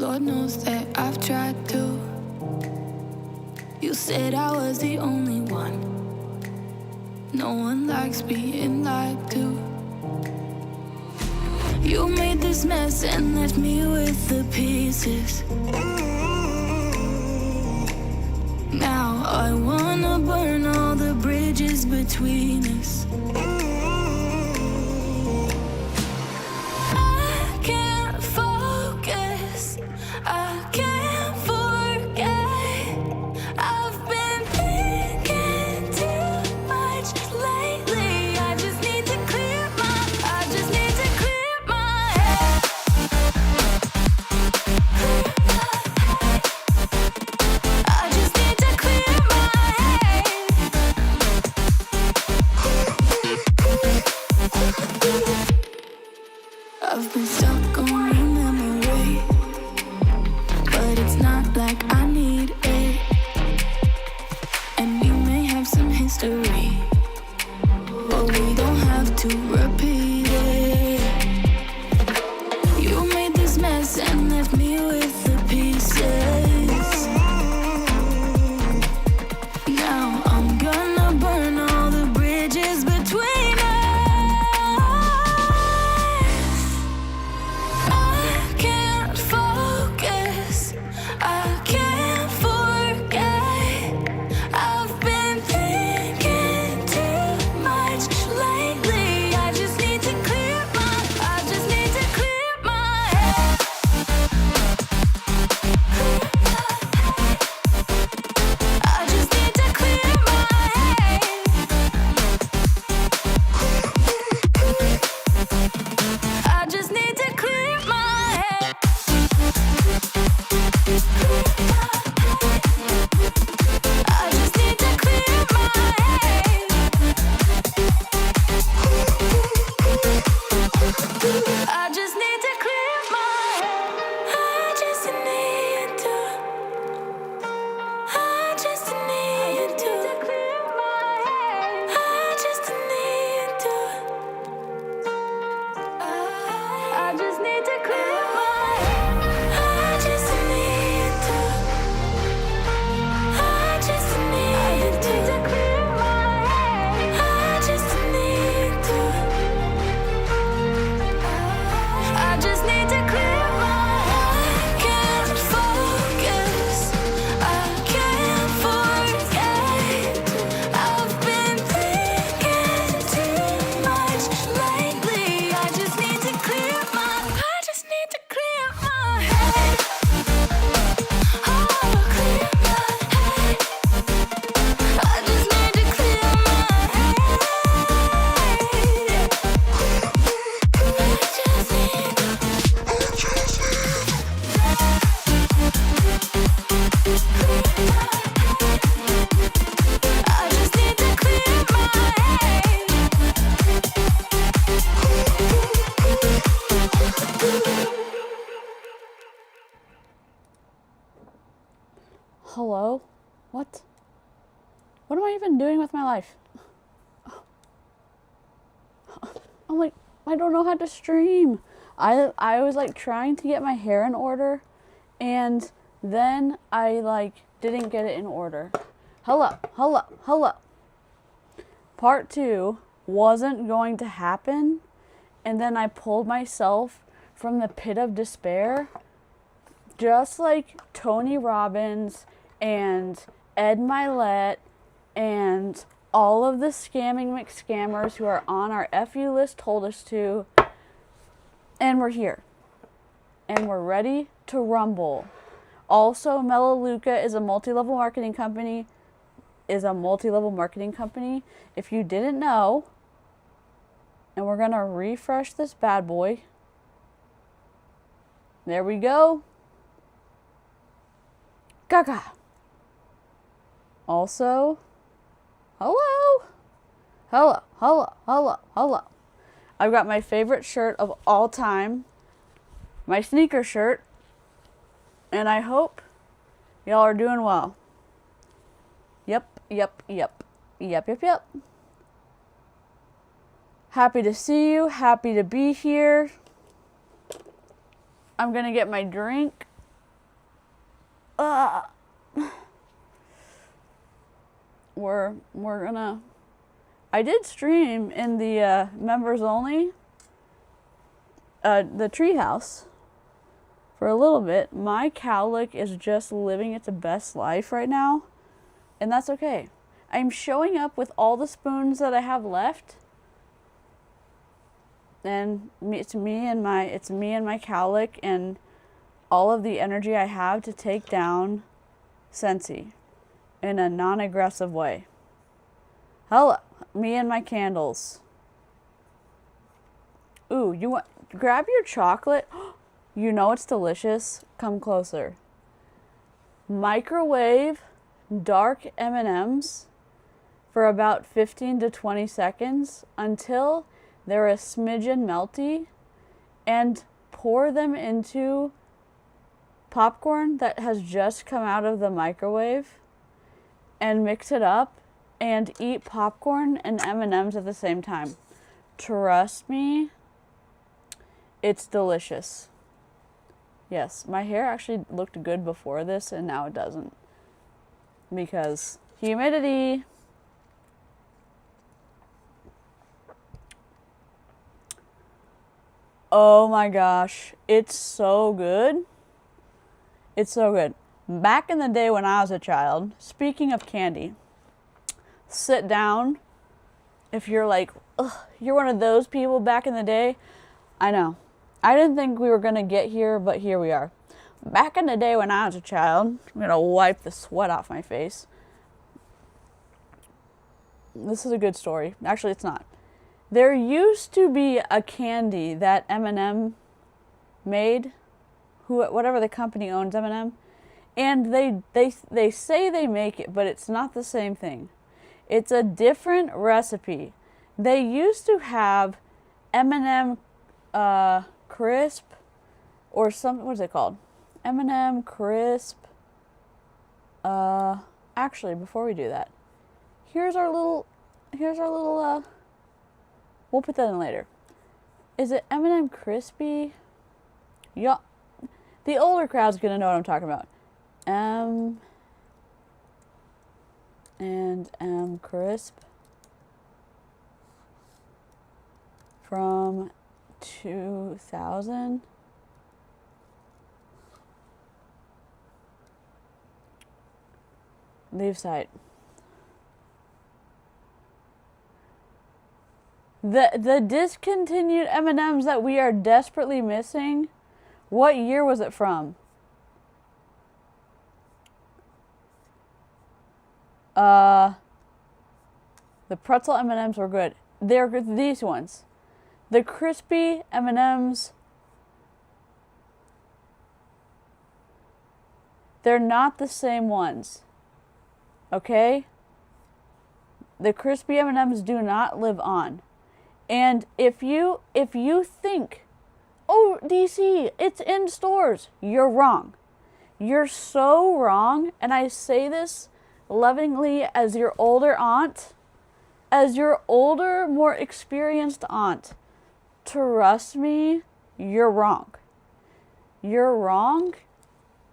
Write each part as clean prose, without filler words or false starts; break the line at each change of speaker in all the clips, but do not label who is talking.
Lord knows that I've tried to. You said I was the only one. No one likes being lied to. You made this mess and left me with the pieces. Now I wanna burn all the bridges between us. I can't focus, I can't forget. I've been thinking too much lately. I just need to clear my head. I just need to clear my head. I've been stuck on your memory, but it's not like I need it. And we may have some history, but we don't have to repeat it. You made this mess and left me with the pieces. Now I'm gonna burn all the bridges between us. I can't focus, I can't forget. I've been thinking too much lately. I just need to clear my head. I just need to clear my head. I just need to clear my head. I just need to clear my head. I just need to clear my head. I just need to. I just need to clear my head. I just need to. I just need to clear my head. I just need to. I just need to clear my head. I just need to. I just need to clear my head. I can't focus, I can't forget. I've been thinking too much lately. I just need to clear my head. Oh, clear my head. I just need to clear my head. I just need to clear my head.
Hello? What? What am I even doing with my life? I'm like, I don't know how to stream. I was like trying to get my hair in order, and then I like didn't get it in order. Hello. Part 2 wasn't going to happen, and then I pulled myself from the pit of despair, just like Tony Robbins and Ed Milet and all of the scamming McScammers who are on our FU list told us to. And we're here. And we're ready to rumble. Also, Melaleuca is a multi-level marketing company. If you didn't know, and we're gonna refresh this bad boy. There we go. Gaga. Also, hello. I've got my favorite shirt of all time, my sneaker shirt, and I hope y'all are doing well. Yep. Happy to see you, happy to be here. I'm gonna get my drink we're gonna. I did stream in the members only, the treehouse, for a little bit. My cowlick is just living its best life right now, and that's okay. I'm showing up with all the spoons that I have left, and it's me and my cowlick and all of the energy I have to take down Scentsy in a non-aggressive way. Hello, me and my candles. Ooh, you want grab your chocolate? You know it's delicious. Come closer. Microwave dark M&Ms for about 15 to 20 seconds until they're a smidgen melty, and pour them into popcorn that has just come out of the microwave and mix it up and eat popcorn and M&Ms at the same time. Trust me, it's delicious. Yes, my hair actually looked good before this and now it doesn't because humidity. Oh my gosh, it's so good. It's so good. Back in the day when I was a child, speaking of candy, sit down. If you're like, ugh, you're one of those people back in the day, I know. I didn't think we were going to get here, but here we are. Back in the day when I was a child, I'm going to wipe the sweat off my face. This is a good story. Actually, it's not. There used to be a candy that M&M made, whatever the company owns M&M, and they say they make it, but it's not the same thing. It's a different recipe. They used to have M&M crisp or something. What is it called? M&M crisp. Actually, before we do that, here's our little. We'll put that in later. Is it M&M crispy? Yeah, the older crowd's gonna know what I'm talking about. M&M crisp from 2000. Leave site. The discontinued M&Ms that we are desperately missing, what year was it from? The pretzel M&Ms were good. They're these ones. The crispy M&Ms, they're not the same ones. Okay? The crispy M&Ms do not live on. And if you think, oh, DC, it's in stores, you're wrong. You're so wrong, and I say this lovingly as your older aunt, as your older, more experienced aunt. Trust me, you're wrong. You're wrong,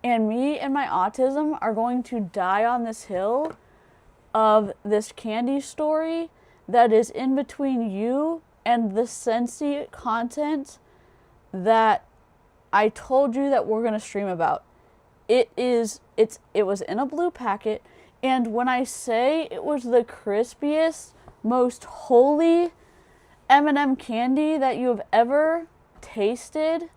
and me and my autism are going to die on this hill of this candy story that is in between you and the Scentsy content that I told you that we're going to stream about. It was in a blue packet, and when I say it was the crispiest, most holy M&M candy that you have ever tasted,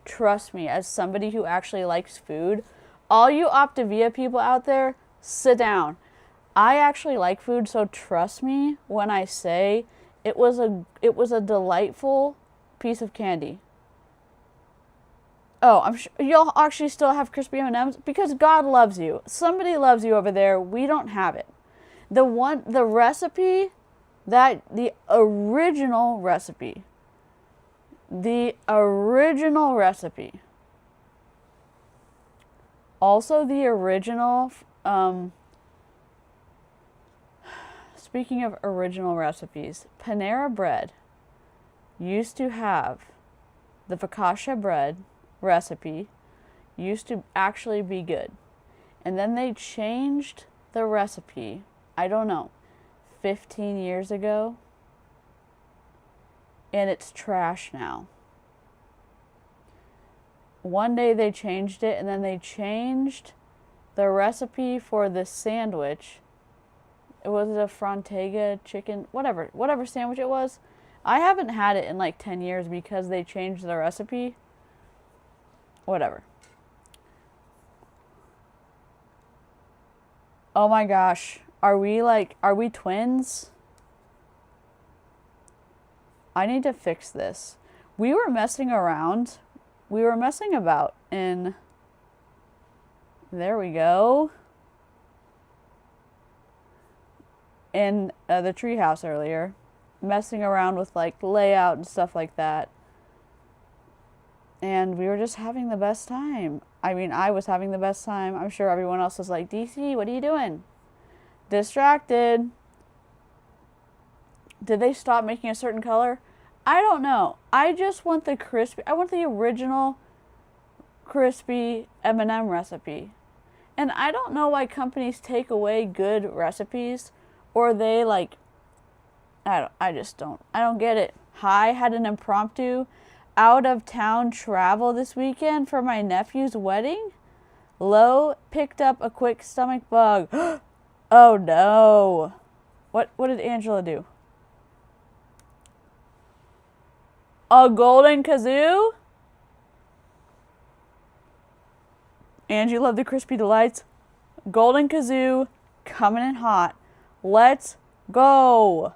trust me, as somebody who actually likes food, all you Optavia people out there, sit down. I actually like food, so trust me when I say it was a delightful piece of candy. Oh, I'm sure you'll actually still have crispy M&Ms because God loves you. Somebody loves you over there. We don't have it. The recipe, the original recipe. Also, the original. Speaking of original recipes, Panera Bread used to have the focaccia bread recipe, used to actually be good. And then they changed the recipe, I don't know, 15 years ago. And it's trash now. One day they changed it, and then they changed the recipe for the sandwich. It was a Frontega chicken, whatever sandwich it was. I haven't had it in like 10 years because they changed the recipe. Whatever. Oh my gosh. Are we twins? I need to fix this. We were messing around. We were messing about in... There we go. In the treehouse earlier. Messing around with like layout and stuff like that. And we were just having the best time. I mean, I was having the best time. I'm sure everyone else was like, DC, what are you doing? Distracted. Did they stop making a certain color? I don't know. I just want the crispy. I want the original crispy M&M recipe. And I don't know why companies take away good recipes, or they like, I don't get it. Hi, had an impromptu out of town travel this weekend for my nephew's wedding. Low picked up a quick stomach bug. Oh no. What did Angela do? A golden kazoo? Angie loved the crispy delights. Golden kazoo coming in hot. Let's go.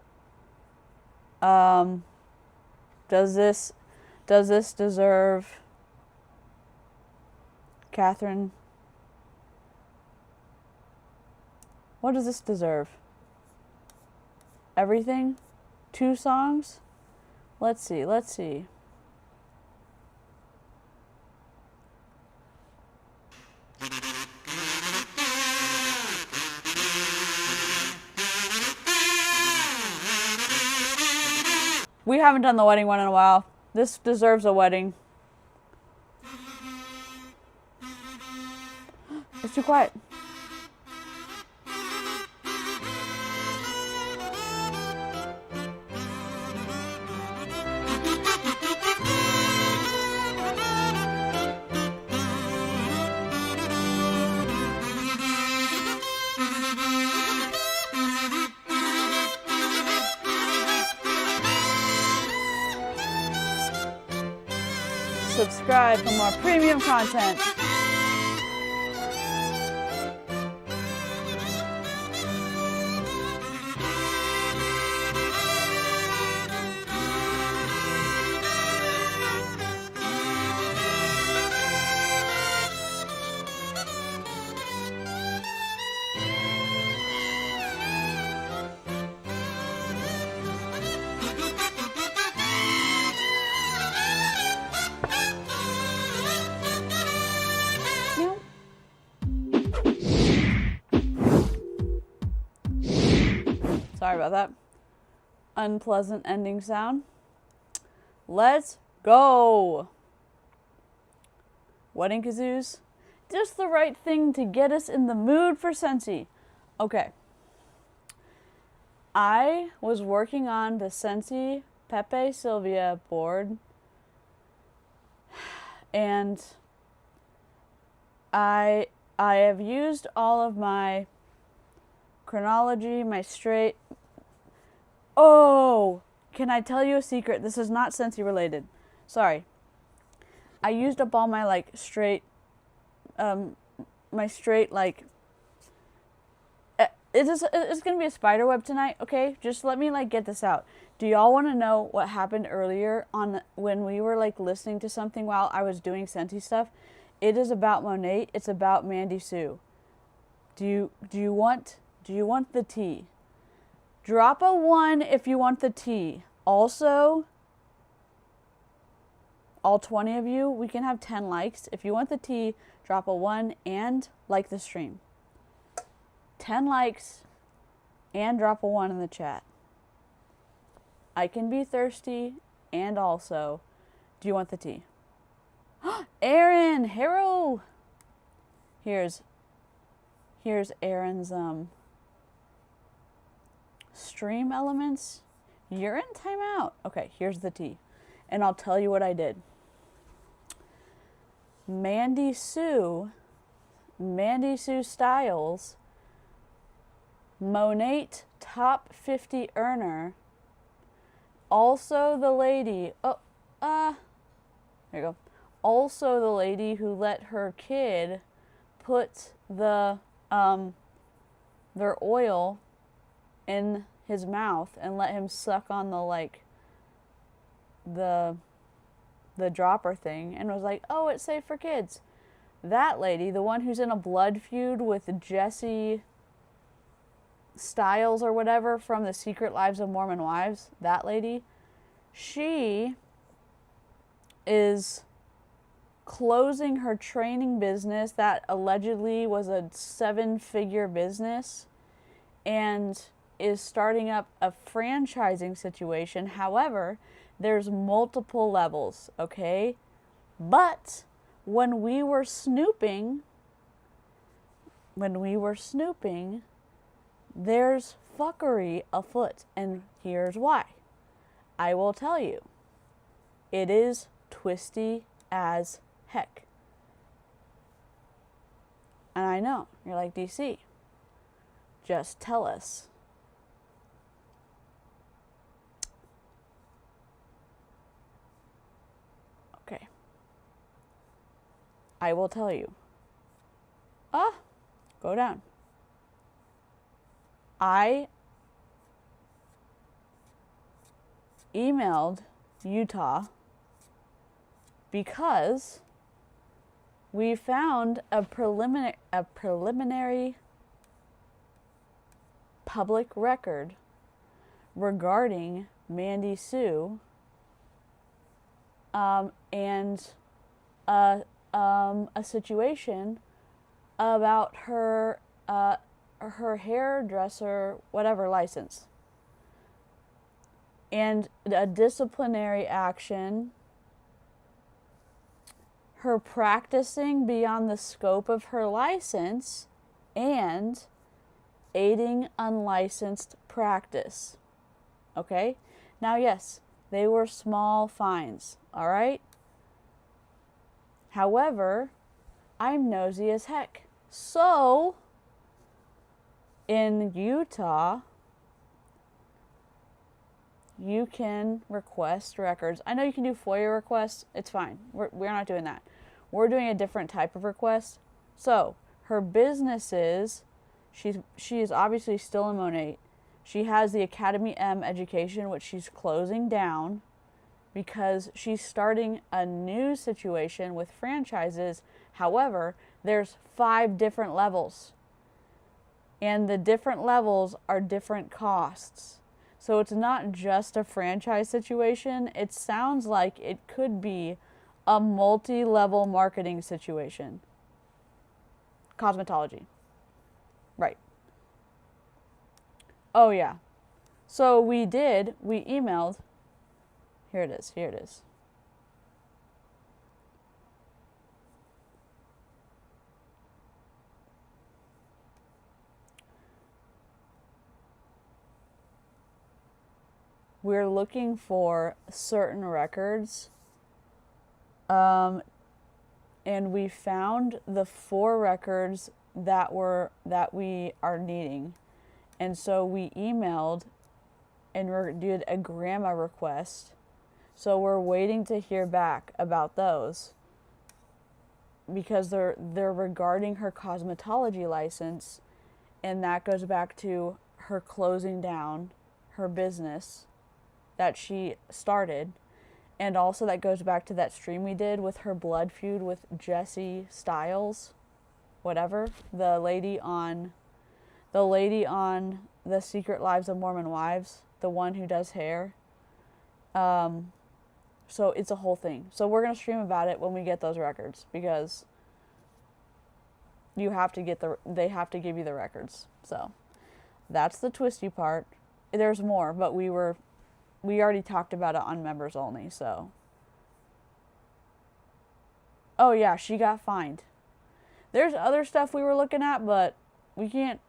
Does this deserve Catherine? What does this deserve? Everything? 2 songs? Let's see. We haven't done the wedding one in a while. This deserves a wedding. It's too quiet. Subscribe for more premium content. Sorry about that. Unpleasant ending sound. Let's go. Wedding kazoos. Just the right thing to get us in the mood for Scentsy. Okay. I was working on the Scentsy Pepe Sylvia board. And I have used all of my chronology, my straight. Oh, can I tell you a secret? This is not Scentsy related. Sorry. I used up all my like straight, like. It's gonna be a spider web tonight, okay? Just let me like get this out. Do y'all want to know what happened earlier on when we were like listening to something while I was doing Scentsy stuff? It is about Monet. It's about Mandy Sue. Do you want the tea? Drop a 1 if you want the tea. Also, all 20 of you, we can have 10 likes. If you want the tea, drop a 1 and like the stream. 10 likes and drop a 1 in the chat. I can be thirsty and also, do you want the tea? Aaron, Harrow, Here's Aaron's stream elements. You're in timeout. Okay, here's the tea. And I'll tell you what I did. Mandy Sue Styles, Monate top 50 earner, also the lady, here you go. Also the lady who let her kid put their oil in his mouth and let him suck on the dropper thing and was like, oh, it's safe for kids. That lady, the one who's in a blood feud with Jesse Styles or whatever from The Secret Lives of Mormon Wives, that lady, she is closing her training business that allegedly was a 7-figure business and is starting up a franchising situation. However, there's multiple levels, okay? But when we were snooping, there's fuckery afoot, and here's why. I will tell you. It is twisty as heck. And I know, you're like, DC, just tell us. Okay. I will tell you. Go down. I emailed Utah because we found a preliminary public record regarding Mandy Sue and a situation about her hairdresser whatever license and a disciplinary action, her practicing beyond the scope of her license, and aiding unlicensed practice. Okay? Now, yes, they were small fines, all right? However, I'm nosy as heck. So, in Utah, you can request records. I know you can do FOIA requests. It's fine. We're not doing that. We're doing a different type of request. So, her business is, she is obviously still in Monate. She has the Academy M education, which she's closing down because she's starting a new situation with franchises. However, there's 5 different levels. And the different levels are different costs. So it's not just a franchise situation. It sounds like it could be a multi-level marketing situation. Cosmetology. Right. Oh, yeah. So we emailed. Here it is. We're looking for certain records, and we found the 4 records that we are needing, and so we emailed and did a grandma request. So we're waiting to hear back about those because they're regarding her cosmetology license, and that goes back to her closing down her business that she started, and also that goes back to that stream we did with her blood feud with Jesse Styles, whatever, the lady on The Secret Lives of Mormon Wives, the one who does hair. So it's a whole thing. So we're gonna stream about it when we get those records because they have to give you the records. So that's the twisty part. There's more, but we already talked about it on members only, so. Oh yeah, she got fined. There's other stuff we were looking at, but we can't.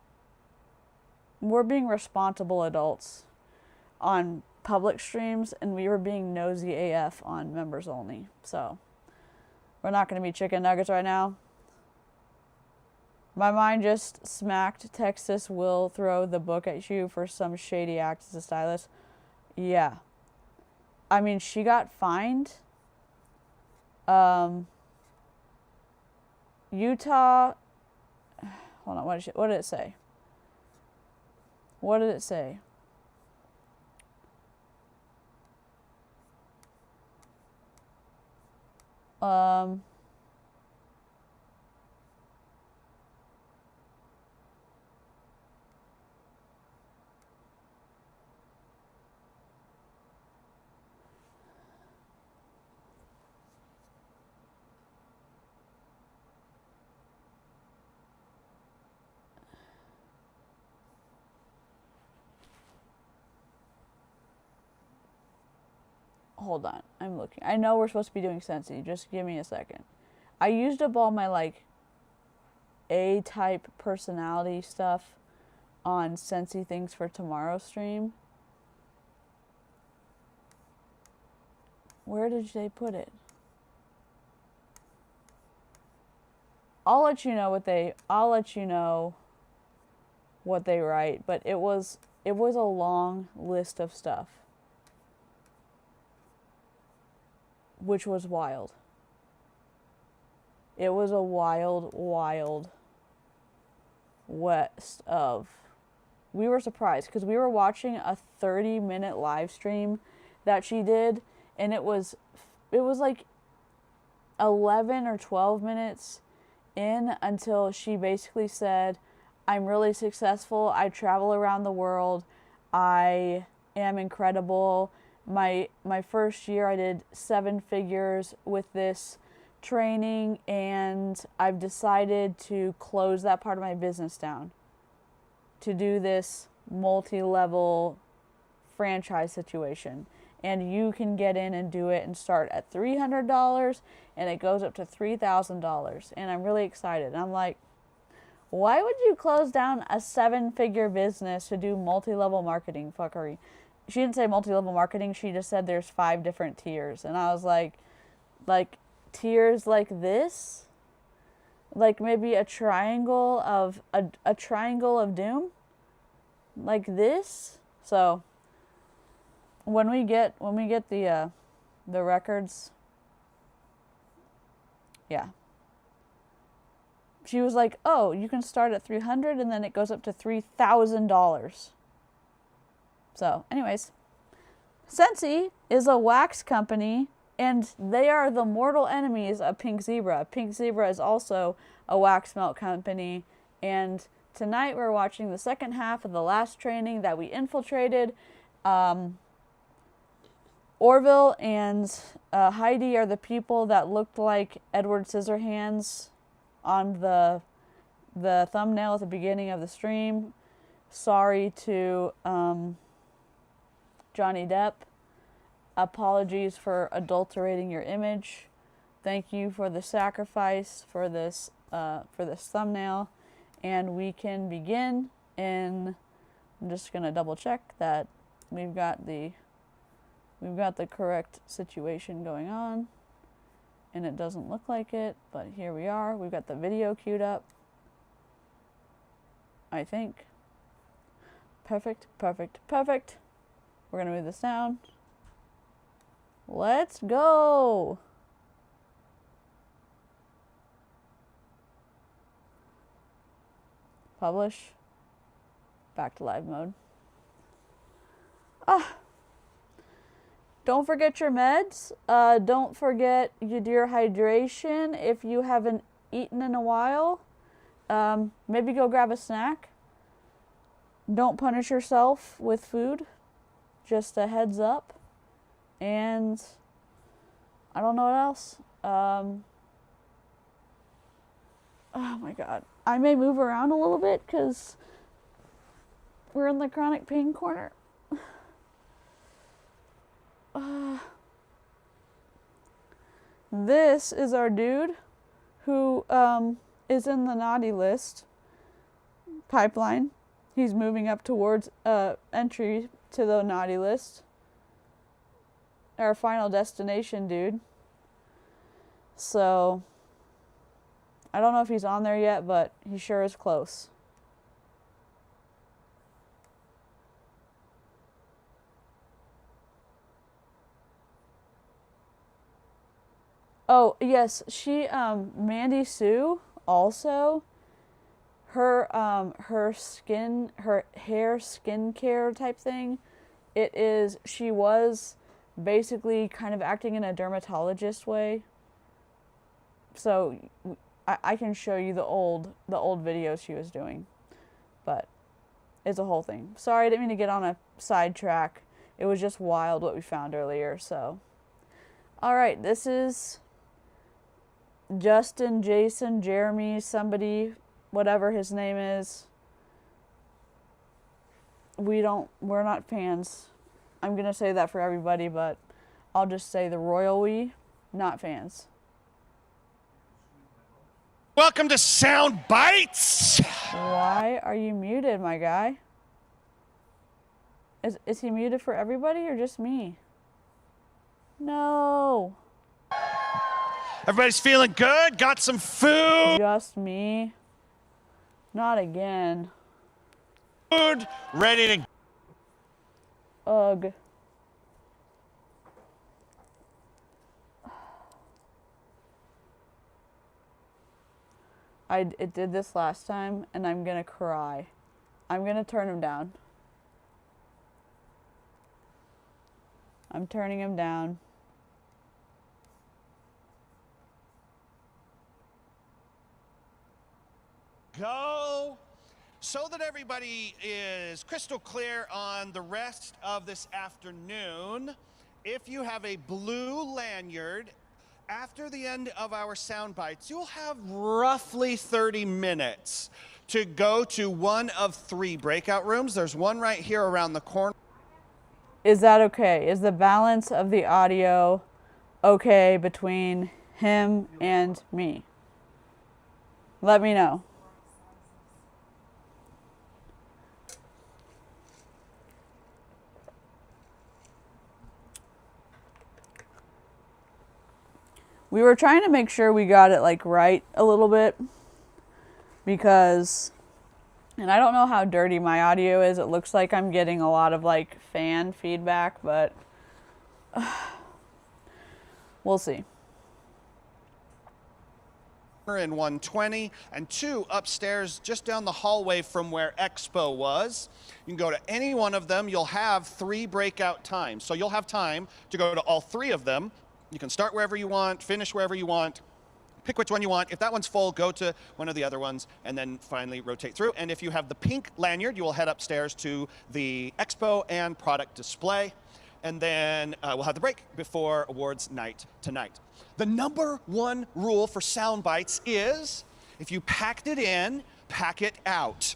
We're being responsible adults on public streams, and we were being nosy AF on members only. So we're not going to be chicken nuggets right now. My mind just smacked Texas will throw the book at you for some shady act as a stylist. Yeah. I mean, she got fined. Utah. Hold on. What did it say? What did it say? Hold on, I'm looking. I know we're supposed to be doing Scentsy. Just give me a second. I used up all my like A-type personality stuff on Scentsy things for tomorrow's stream. Where did they put it? I'll let you know what they write, but it was a long list of stuff, which was wild. It was a wild west of. We were surprised because we were watching a 30-minute live stream that she did, and it was like 11 or 12 minutes in until she basically said, I'm really successful. I travel around the world. I am incredible. My first year I did 7 figures with this training, and I've decided to close that part of my business down to do this multi-level franchise situation. And you can get in and do it and start at $300, and it goes up to $3,000. And I'm really excited. And I'm like, why would you close down a 7-figure business to do multi-level marketing fuckery? She didn't say multi-level marketing. She just said there's 5 different tiers. And I was like tiers like this? Like maybe a triangle of a triangle of doom? Like this? So when we get the records, yeah. She was like, "Oh, you can start at $300 and then it goes up to $3,000." So, anyways, Scentsy is a wax company, and they are the mortal enemies of Pink Zebra. Pink Zebra is also a wax melt company, and tonight we're watching the second half of the last training that we infiltrated. Orville and Heidi are the people that looked like Edward Scissorhands on the thumbnail at the beginning of the stream. Sorry to Johnny Depp. Apologies for adulterating your image. Thank you for the sacrifice for this thumbnail, and we can begin. And I'm just gonna double check that we've got the correct situation going on, and it doesn't look like it, but here we are. We've got the video queued up, I think. Perfect. We're gonna move this down. Let's go. Publish. Back to live mode. Don't forget your meds. Don't forget your hydration if you haven't eaten in a while. Maybe go grab a snack. Don't punish yourself with food. Just a heads up. And I don't know what else. Oh my God. I may move around a little bit because we're in the chronic pain corner. This is our dude who is in the naughty list pipeline. He's moving up towards entry to the naughty list. Our final destination, dude. So, I don't know if he's on there yet, but he sure is close. Oh, yes, she, Mandy Sue, also, her hair skincare type thing, she was basically kind of acting in a dermatologist way. So, I can show you the old videos she was doing, but it's a whole thing. Sorry, I didn't mean to get on a sidetrack. It was just wild what we found earlier, so. All right, this is Justin, Jason, Jeremy, somebody, whatever his name is. We're not fans. I'm going to say that for everybody, but I'll just say the royal we, not fans.
Welcome to Sound Bites.
Why are you muted, my guy? Is he muted for everybody or just me? No.
Everybody's feeling good? Got some food?
Just me. Not again.
Ready to...
Ugh. It did this last time, and I'm gonna cry. I'm gonna turn him down. I'm turning him down.
Go. So that everybody is crystal clear on the rest of this afternoon, if you have a blue lanyard, after the end of our sound bites, you'll have roughly 30 minutes to go to one of 3 breakout rooms. There's one right here around the corner.
Is that okay? Is the balance of the audio okay between him and me? Let me know. We were trying to make sure we got it like right a little bit because, and I don't know how dirty my audio is. It looks like I'm getting a lot of like fan feedback, but we'll see.
In 120 and 2 upstairs just down the hallway from where Expo was. You can go to any one of them. You'll have 3 breakout times. So you'll have time to go to all 3 of them. You can start wherever you want, finish wherever you want, pick which one you want. If that one's full, go to one of the other ones and then finally rotate through. And if you have the pink lanyard, you will head upstairs to the expo and product display. And then we'll have the break before awards night tonight. The #1 rule for sound bites is if you packed it in, pack it out.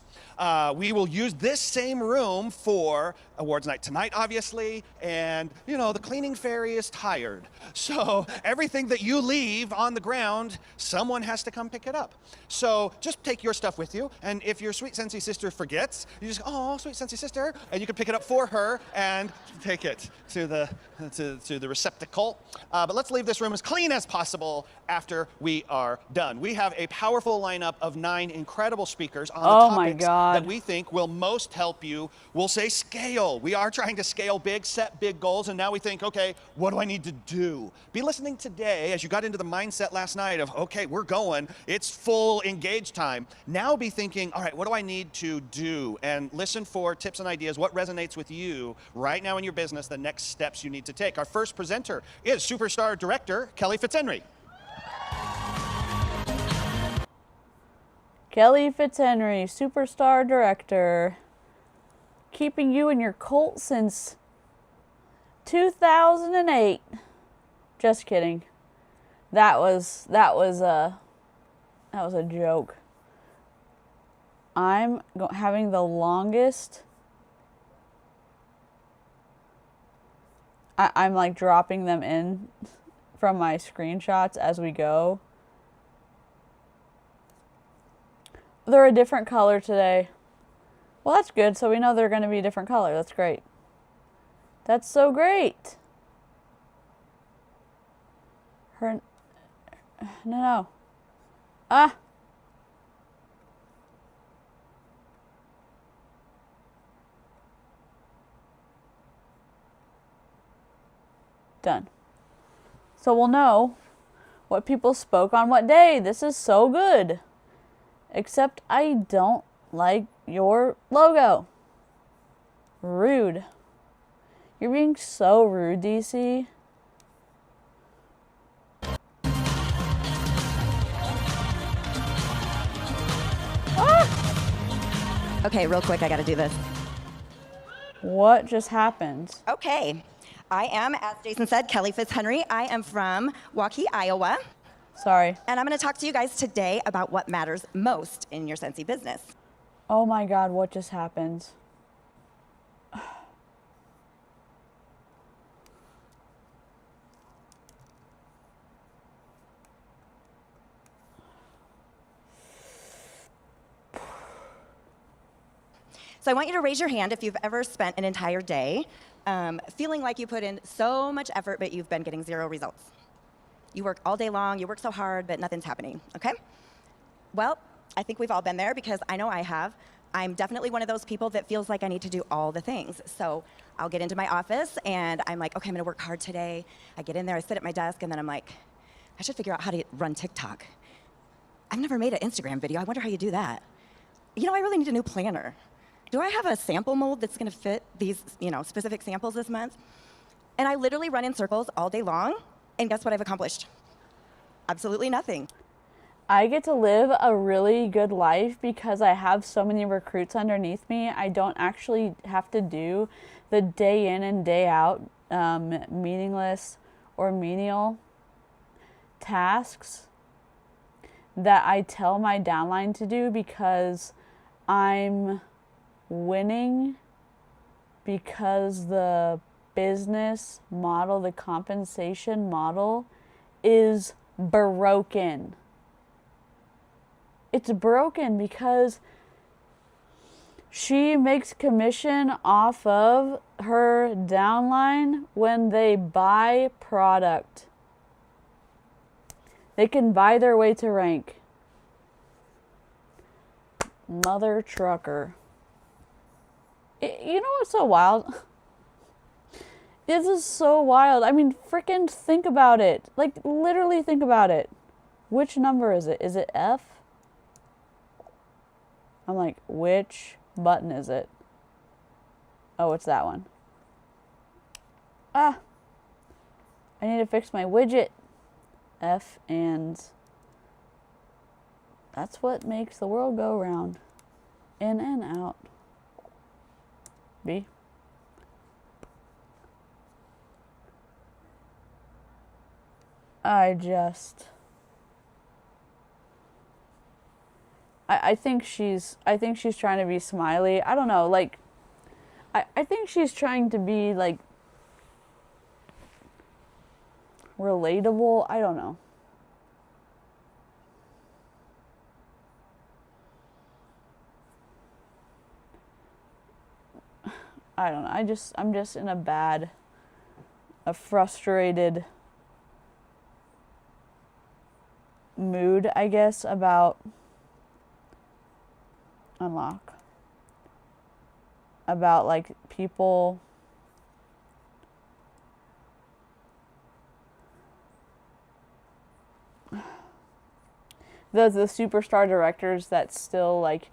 We will use this same room for awards night tonight, obviously, and you know, the cleaning fairy is tired. So everything that you leave on the ground, someone has to come pick it up. So just take your stuff with you, and if your sweet Scentsy sister forgets, you just, oh, sweet Scentsy sister, and you can pick it up for her and take it to the receptacle. But let's leave this room as clean as possible after we are done. We have a powerful lineup of 9 incredible speakers on the topics that we think will most help you. We'll say scale. We are trying to scale big, set big goals, and now we think, okay, what do I need to do? Be listening today as you got into the mindset last night of, okay, we're going, it's full engage time. Now be thinking, all right, what do I need to do? And listen for tips and ideas, what resonates with you right now in your business, the next steps you need to take. Our first presenter is Superstar Director Kelly Fitzhenry.
Kelly Fitzhenry, Superstar Director, keeping you in your cult since 2008. Just kidding. That was a joke. I'm having the longest. I'm like dropping them in from my screenshots as we go. they're a different color today. Well, that's good. So we know they're going to be a different color. That's great. That's so great. No, no. Ah. Done. So we'll know what people spoke on what day. This is so good. Except I don't like your logo. Rude. You're being so rude, DC. Ah!
Okay, real quick, I gotta do this.
What just happened?
Okay, I am, as Jason said, Kelly Fitzhenry. I am from Waukee, Iowa.
Sorry.
And I'm gonna talk to you guys today about what matters most in your Scentsy business.
Oh my God, what just happened?
So I want you to raise your hand if you've ever spent an entire day feeling like you put in so much effort, but you've been getting 0 results. You work all day long, you work so hard, but nothing's happening, okay? Well, I think we've all been there because I know I have. I'm definitely one of those people that feels like I need to do all the things. So I'll get into my office and I'm like, okay, I'm gonna work hard today. I get in there, I sit at my desk, and then I'm like, I should figure out how to run TikTok. I've never made an Instagram video. I wonder how you do that. You know, I really need a new planner. Do I have a sample mold that's gonna fit these, specific samples this month? And I literally run in circles all day long, and guess what I've accomplished? Absolutely nothing.
I get to live a really good life because I have so many recruits underneath me. I don't actually have to do the day in and day out meaningless or menial tasks that I tell my downline to do because I'm winning, because the business model, the compensation model is broken. It's broken because she makes commission off of her downline when they buy product. They can buy their way to rank. Mother trucker. You know what's so wild? This is so wild. I mean, freaking think about it. Like, literally think about it. Which number is it? Is it F? I'm like, which button is it? Oh, it's that one. Ah. I need to fix my widget. F, and that's what makes the world go round. In and out. B. I think she's trying to be smiley. I don't know, like I think she's trying to be like relatable. I don't know. I don't know. I'm just in a frustrated mood, I guess, about unlock. About like people the superstar directors that still like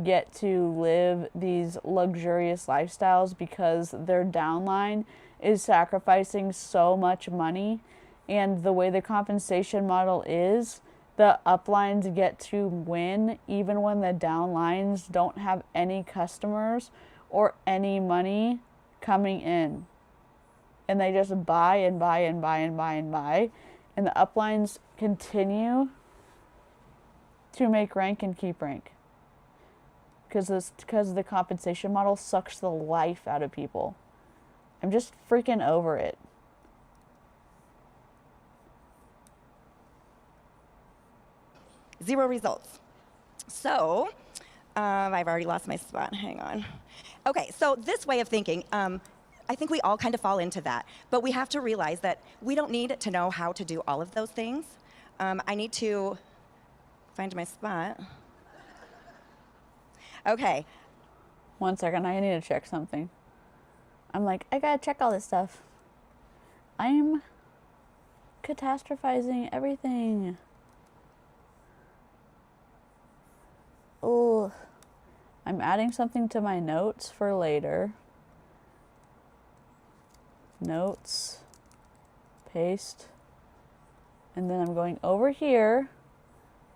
get to live these luxurious lifestyles because their downline is sacrificing so much money, and the way the compensation model is, the uplines get to win even when the downlines don't have any customers or any money coming in, and they just buy and buy and buy and buy and buy, and the uplines continue to make rank and keep rank. Because the compensation model sucks the life out of people. I'm just freaking over it.
Zero results. So, I've already lost my spot. Hang on. Okay, so this way of thinking, I think we all kind of fall into that. But we have to realize that we don't need to know how to do all of those things. I need to find my spot. Okay.
1 second, I need to check something. I'm like, I gotta check all this stuff. I'm catastrophizing everything. Oh, I'm adding something to my notes for later. Notes, paste, and then I'm going over here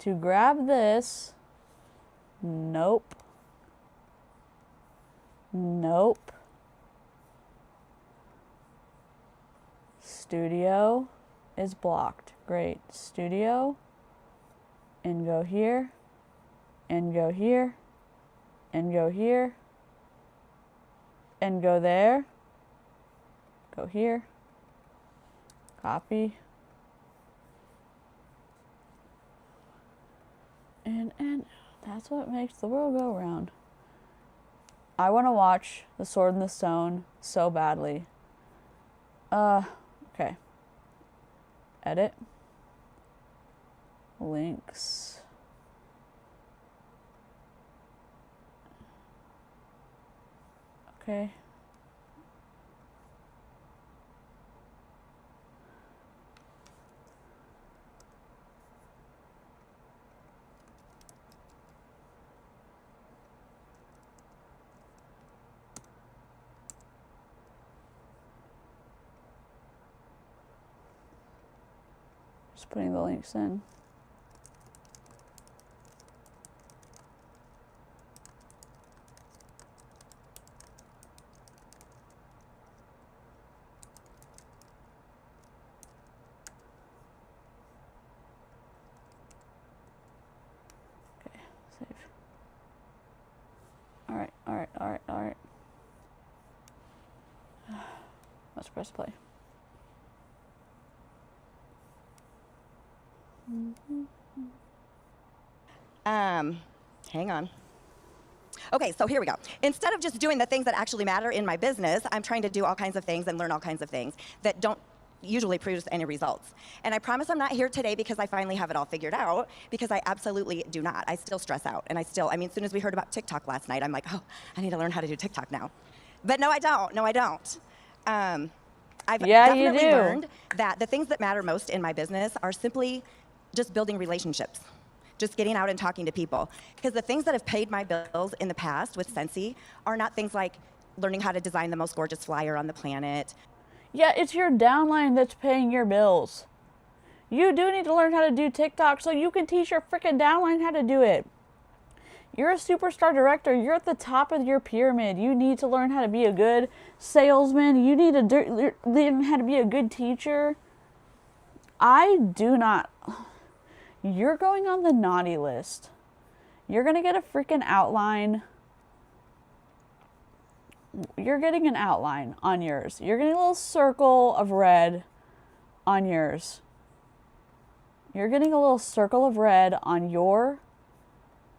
to grab this. Nope. Nope. Studio is blocked. Great. Studio, and go here, and go here, and go here, and go there, go here, copy, and that's what makes the world go round. I want to watch The Sword and the Stone so badly. Okay. Edit. Links. Okay. Just putting the links in. Okay, save. All right. Let's press play.
Hang on. Okay, so here we go. Instead of just doing the things that actually matter in my business, I'm trying to do all kinds of things and learn all kinds of things that don't usually produce any results. And I promise I'm not here today because I finally have it all figured out, because I absolutely do not. I still stress out, and as soon as we heard about TikTok last night, I'm like, oh, I need to learn how to do TikTok now. But no, I don't. I've definitely learned that the things that matter most in my business are simply just building relationships, just getting out and talking to people. Because the things that have paid my bills in the past with Scentsy are not things like learning how to design the most gorgeous flyer on the planet.
Yeah, it's your downline that's paying your bills. You do need to learn how to do TikTok so you can teach your freaking downline how to do it. You're a superstar director. You're at the top of your pyramid. You need to learn how to be a good salesman. You need to learn how to be a good teacher. I do not. You're going on the naughty list. You're going to get a freaking outline. You're getting an outline on yours. You're getting a little circle of red on yours. You're getting a little circle of red on your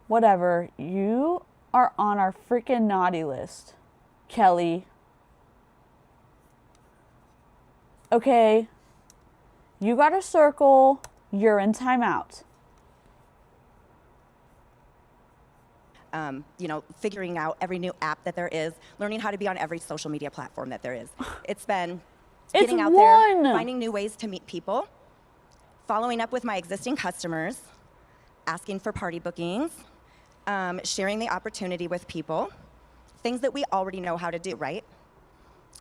whatever. You are on our freaking naughty list, Kelly. Okay. You got a circle. You're in timeout.
Figuring out every new app that there is, learning how to be on every social media platform that there is. It's been getting out there, finding new ways to meet people, following up with my existing customers, asking for party bookings, sharing the opportunity with people, things that we already know how to do, right?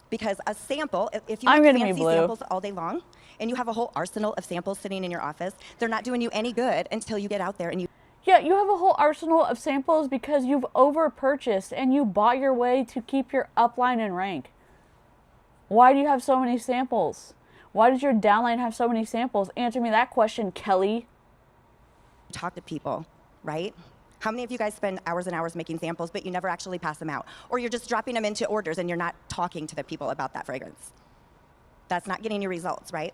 Because a sample, if you make fancy samples all day long, and you have a whole arsenal of samples sitting in your office, they're not doing you any good until you get out there and you...
Yeah, you have a whole arsenal of samples because you've over-purchased and you bought your way to keep your upline in rank. Why do you have so many samples? Why does your downline have so many samples? Answer me that question, Kelly.
Talk to people, right? How many of you guys spend hours and hours making samples, but you never actually pass them out? Or you're just dropping them into orders and you're not talking to the people about that fragrance. That's not getting you results, right?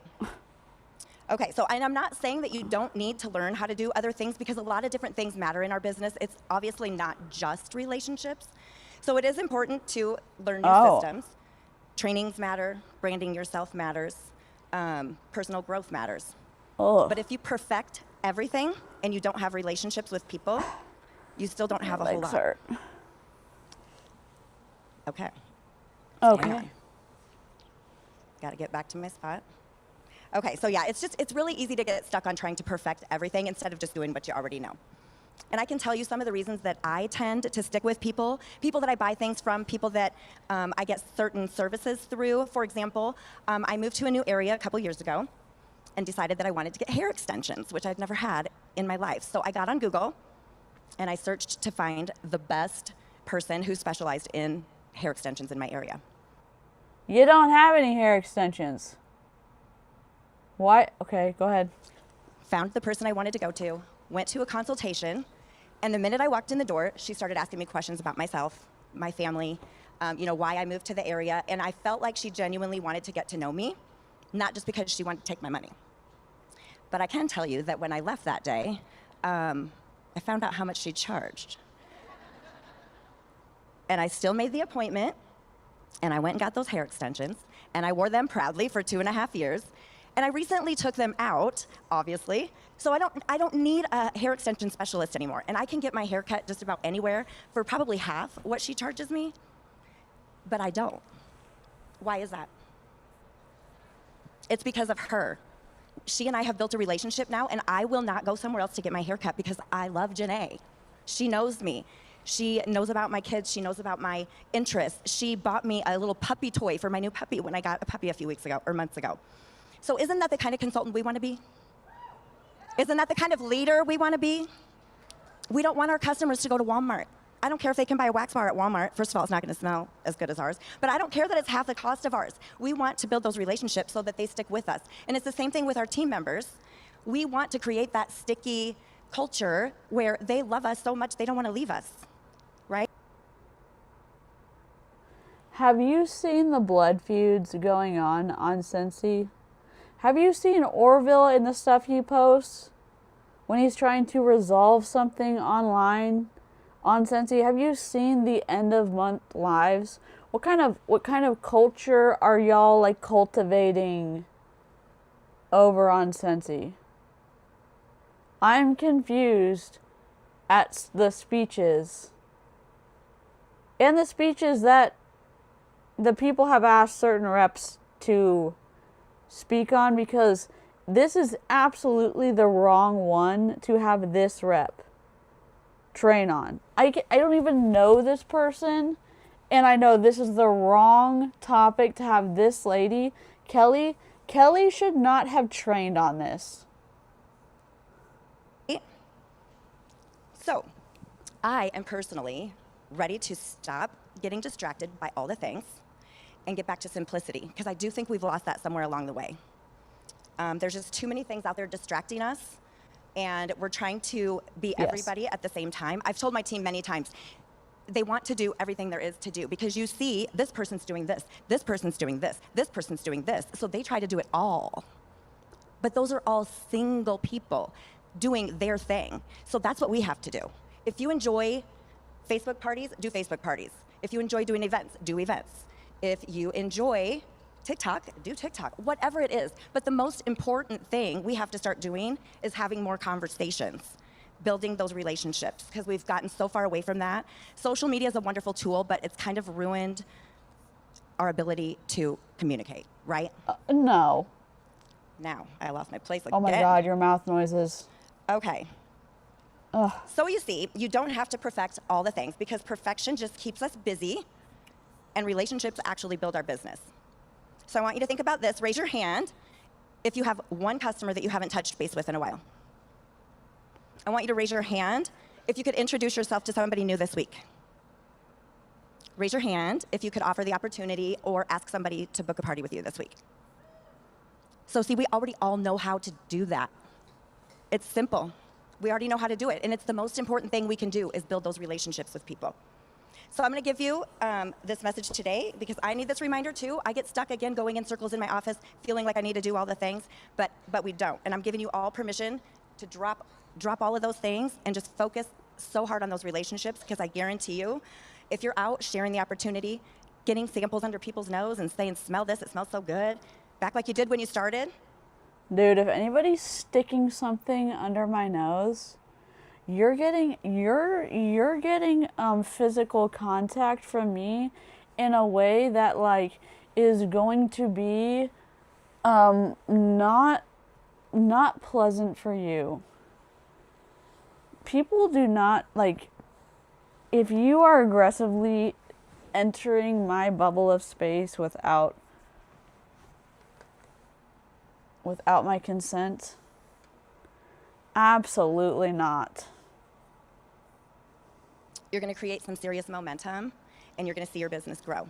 Okay, so and I'm not saying that you don't need to learn how to do other things because a lot of different things matter in our business. It's obviously not just relationships. So it is important to learn new systems. Trainings matter, branding yourself matters, personal growth matters. But if you perfect everything and you don't have relationships with people, you still don't have a whole lot.
Hurt.
Okay.
Okay.
Got to get back to my spot. Okay, so yeah, it's really easy to get stuck on trying to perfect everything instead of just doing what you already know. And I can tell you some of the reasons that I tend to stick with people that I buy things from, people that I get certain services through. For example, I moved to a new area a couple years ago and decided that I wanted to get hair extensions, which I'd never had in my life. So I got on Google and I searched to find the best person who specialized in hair extensions in my area.
You don't have any hair extensions. Why? Okay, go ahead.
Found the person I wanted to go to, went to a consultation, and the minute I walked in the door, she started asking me questions about myself, my family, why I moved to the area, and I felt like she genuinely wanted to get to know me, not just because she wanted to take my money. But I can tell you that when I left that day, I found out how much she charged. And I still made the appointment, and I went and got those hair extensions, and I wore them proudly for 2.5 years. And I recently took them out, obviously, so I don't need a hair extension specialist anymore. And I can get my hair cut just about anywhere for probably half what she charges me, but I don't. Why is that? It's because of her. She and I have built a relationship now, and I will not go somewhere else to get my hair cut because I love Janae. She knows me. She knows about my kids. She knows about my interests. She bought me a little puppy toy for my new puppy when I got a puppy a few weeks ago, or months ago. So isn't that the kind of consultant we want to be? Isn't that the kind of leader we want to be? We don't want our customers to go to Walmart. I don't care if they can buy a wax bar at Walmart. First of all, it's not going to smell as good as ours. But I don't care that it's half the cost of ours. We want to build those relationships so that they stick with us. And it's the same thing with our team members. We want to create that sticky culture where they love us so much they don't want to leave us, right?
Have you seen the blood feuds going on Scentsy? Have you seen Orville in the stuff he posts when he's trying to resolve something online on Scentsy? Have you seen the end of month lives? What kind of culture are y'all like cultivating over on Scentsy? I'm confused at the speeches. And the speeches that the people have asked certain reps to speak on, because this is absolutely the wrong one to have this rep train on. I don't even know this person, and I know this is the wrong topic to have this lady, Kelly should not have trained on this.
So, I am personally ready to stop getting distracted by all the things and get back to simplicity, because I do think we've lost that somewhere along the way. There's just too many things out there distracting us, and we're trying to be everybody at the same time. I've told my team many times, they want to do everything there is to do, because you see this person's doing this, this person's doing this, this person's doing this, so they try to do it all. But those are all single people doing their thing. So that's what we have to do. If you enjoy Facebook parties, do Facebook parties. If you enjoy doing events, do events. If you enjoy TikTok, do TikTok, whatever it is. But the most important thing we have to start doing is having more conversations, building those relationships, because we've gotten so far away from that. Social media is a wonderful tool, but it's kind of ruined our ability to communicate, right?
No.
Now, I lost my place again.
Oh my God, your mouth noises.
Okay.
Ugh.
So you see, you don't have to perfect all the things, because perfection just keeps us busy, and relationships actually build our business. So I want you to think about this. Raise your hand if you have one customer that you haven't touched base with in a while. I want you to raise your hand if you could introduce yourself to somebody new this week. Raise your hand if you could offer the opportunity or ask somebody to book a party with you this week. So see, we already all know how to do that. It's simple. We already know how to do it, and it's the most important thing we can do is build those relationships with people. So I'm going to give you this message today because I need this reminder too. I get stuck again going in circles in my office feeling like I need to do all the things, but we don't. And I'm giving you all permission to drop all of those things and just focus so hard on those relationships, because I guarantee you, if you're out sharing the opportunity, getting samples under people's nose and saying, smell this, it smells so good, back like you did when you started.
Dude, if anybody's sticking something under my nose, you're getting physical contact from me in a way that like is going to be not pleasant for you. People do not like, if you are aggressively entering my bubble of space without my consent, absolutely not.
You're going to create some serious momentum, and you're going to see your business grow.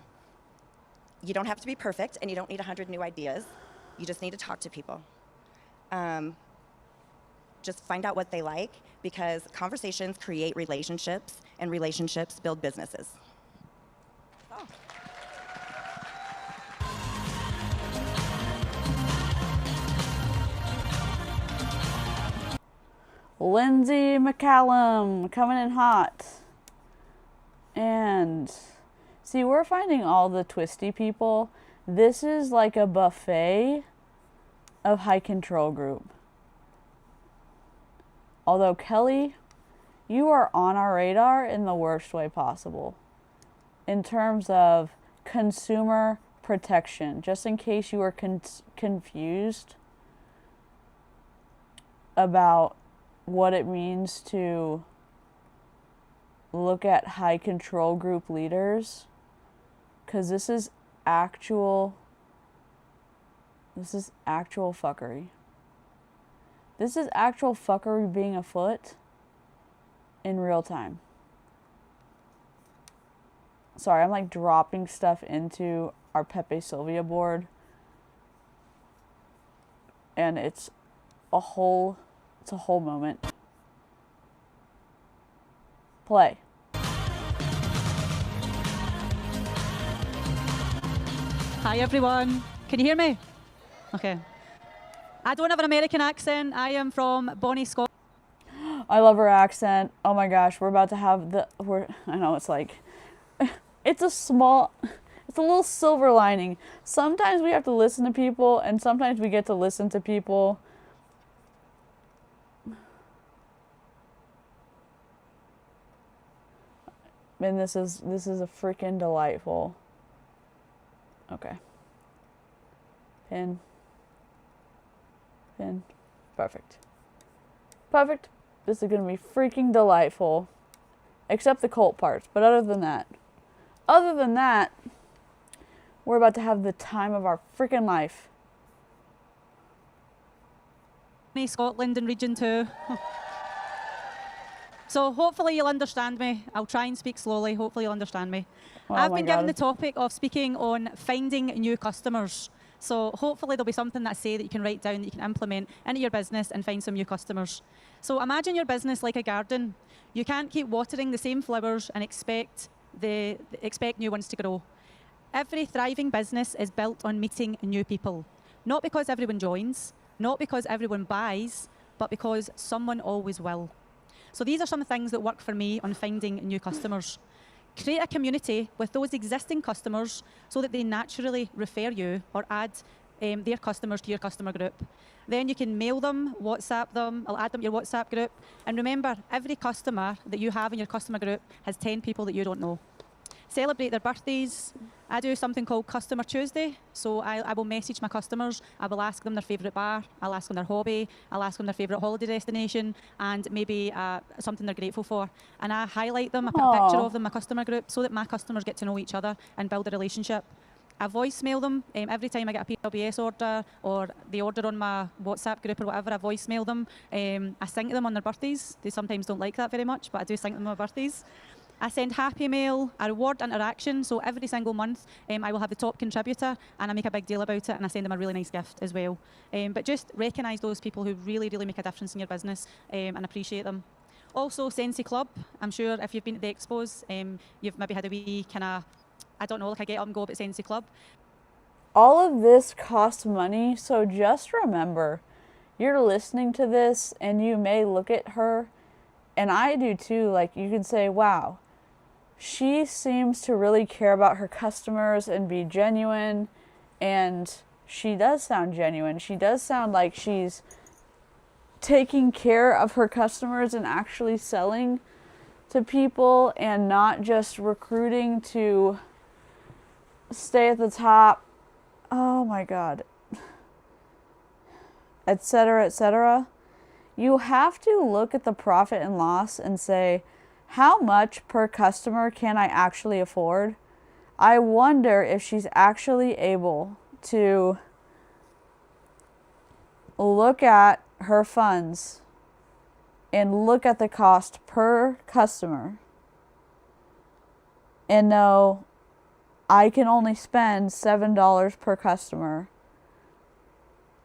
You don't have to be perfect, and you don't need 100 new ideas. You just need to talk to people. Just find out what they like, because conversations create relationships, and relationships build businesses. Oh.
Lindsay McCallum coming in hot. And see, we're finding all the twisty people. This is like a buffet of high control group. Although, Kelly, you are on our radar in the worst way possible in terms of consumer protection. Just in case you were confused about what it means to look at high control group leaders, because this is actual fuckery. This is actual fuckery being afoot in real time. Sorry, I'm like dropping stuff into our Pepe Sylvia board, and it's a whole moment. Play.
Hi everyone, can you hear me? Okay. I don't have an American accent. I am from Bonnie, Scotland.
I love her accent. Oh my gosh, we're about to have I know it's like, it's a little silver lining. Sometimes we have to listen to people, and sometimes we get to listen to people. And this is a freaking delightful. Okay. Pin. Perfect. This is gonna be freaking delightful. Except the cult parts. But other than that, we're about to have the time of our freaking life.
Scotland and Region 2. So hopefully you'll understand me. I'll try and speak slowly. Hopefully you'll understand me.
Oh
I've
my
been given
God.
the topic of speaking on finding new customers. So hopefully there'll be something that I say that you can write down, that you can implement into your business and find some new customers. So imagine your business like a garden. You can't keep watering the same flowers and expect new ones to grow. Every thriving business is built on meeting new people. Not because everyone joins, not because everyone buys, but because someone always will. So these are some things that work for me on finding new customers. Create a community with those existing customers so that they naturally refer you or add their customers to your customer group. Then you can mail them, WhatsApp them, I'll add them to your WhatsApp group. And remember, every customer that you have in your customer group has 10 people that you don't know. Celebrate their birthdays. I do something called Customer Tuesday. So I will message my customers. I will ask them their favourite bar. I'll ask them their hobby. I'll ask them their favourite holiday destination and maybe something they're grateful for. And I highlight them. I put a picture of them in my customer group so that my customers get to know each other and build a relationship. I voicemail them every time I get a PWS order or they order on my WhatsApp group or whatever. I voicemail them. I sing to them on their birthdays. They sometimes don't like that very much, but I do sing to them on my birthdays. I send happy mail, I reward interaction, so every single month I will have the top contributor and I make a big deal about it and I send them a really nice gift as well. But just recognise those people who really, really make a difference in your business and appreciate them. Also, Scentsy Club. I'm sure if you've been at the expos, you've maybe had a wee kind of, I don't know, like a get up and go about Scentsy Club.
All of this costs money, so just remember, you're listening to this and you may look at her, and I do too, like you can say, wow, she seems to really care about her customers and be genuine, and she does sound genuine. She does sound like she's taking care of her customers and actually selling to people and not just recruiting to stay at the top. Oh my God. Etc., etc. You have to look at the profit and loss and say, how much per customer can I actually afford? I wonder if she's actually able to look at her funds and look at the cost per customer and know I can only spend $7 per customer,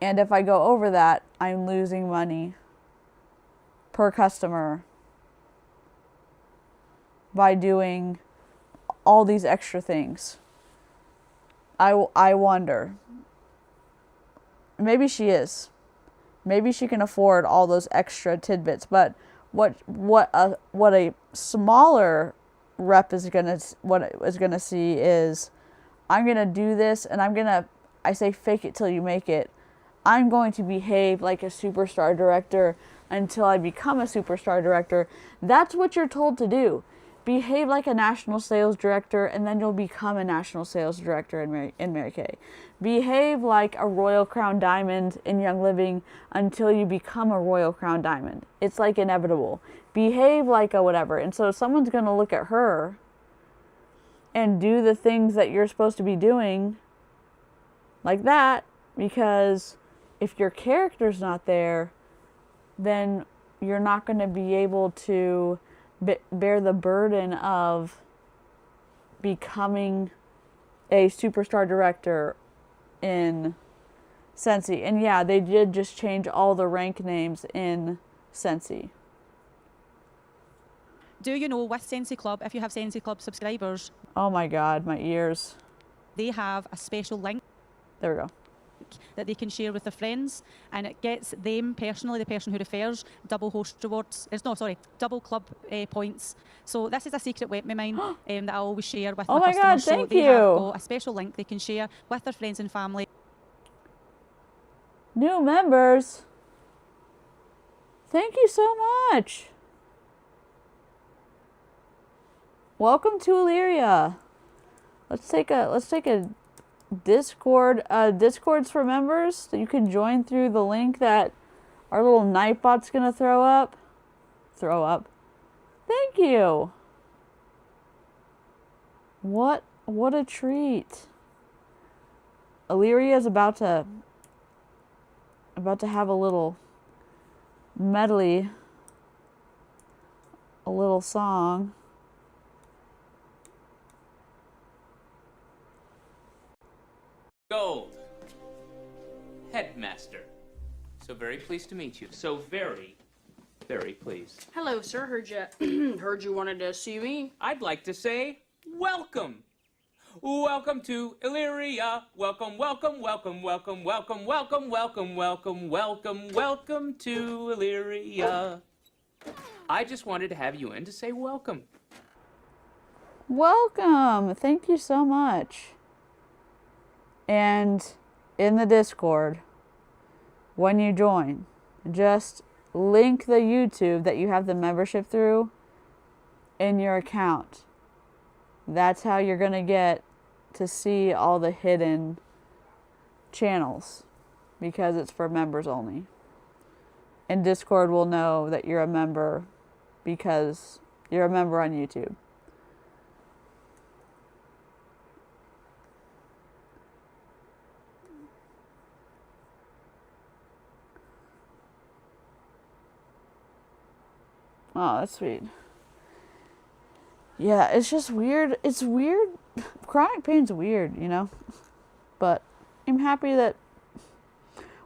and if I go over that, I'm losing money per customer by doing all these extra things. I wonder. Maybe she is. Maybe she can afford all those extra tidbits, but what a smaller rep is gonna see is, I'm gonna do this, and I say fake it till you make it. I'm going to behave like a superstar director until I become a superstar director. That's what you're told to do. Behave like a national sales director, and then you'll become a national sales director in Mary Kay. Behave like a Royal Crown Diamond in Young Living until you become a Royal Crown Diamond. It's like inevitable. Behave like a whatever. And so someone's going to look at her and do the things that you're supposed to be doing like that, because if your character's not there, then you're not going to be able to bear the burden of becoming a superstar director in Scentsy. And yeah, they did just change all the rank names in Scentsy.
Do you know, with Scentsy Club, if you have Scentsy Club subscribers,
Oh my God, my ears.
they have a special link
There we go.
that they can share with their friends, and it gets them personally, the person who refers, double host rewards. Double club points. So this is a secret weapon of mine that I always share with
Oh
my
my God,
customers.
thank
so they
you.
have got a special link they can share with their friends and family.
New members. Thank you so much. Welcome to Illyria. Let's take a Discord. Discord's for members that you can join through the link that our little Nightbot's gonna throw up. Thank you. What a treat. Illyria is about to have a little medley, a little song.
Gold. Headmaster. So very pleased to meet you. So very, very pleased.
Hello, sir. Heard you wanted to see me.
I'd like to say welcome. Welcome to Illyria. Welcome, welcome, welcome, welcome, welcome, welcome, welcome, welcome, welcome, welcome to Illyria. I just wanted to have you in to say welcome.
Welcome. Thank you so much. And in the Discord, when you join, just link the YouTube that you have the membership through in your account. That's how you're going to get to see all the hidden channels, because it's for members only. And Discord will know that you're a member because you're a member on YouTube. Oh, that's sweet. Yeah, it's just weird. It's weird. Chronic pain's weird, you know? But I'm happy that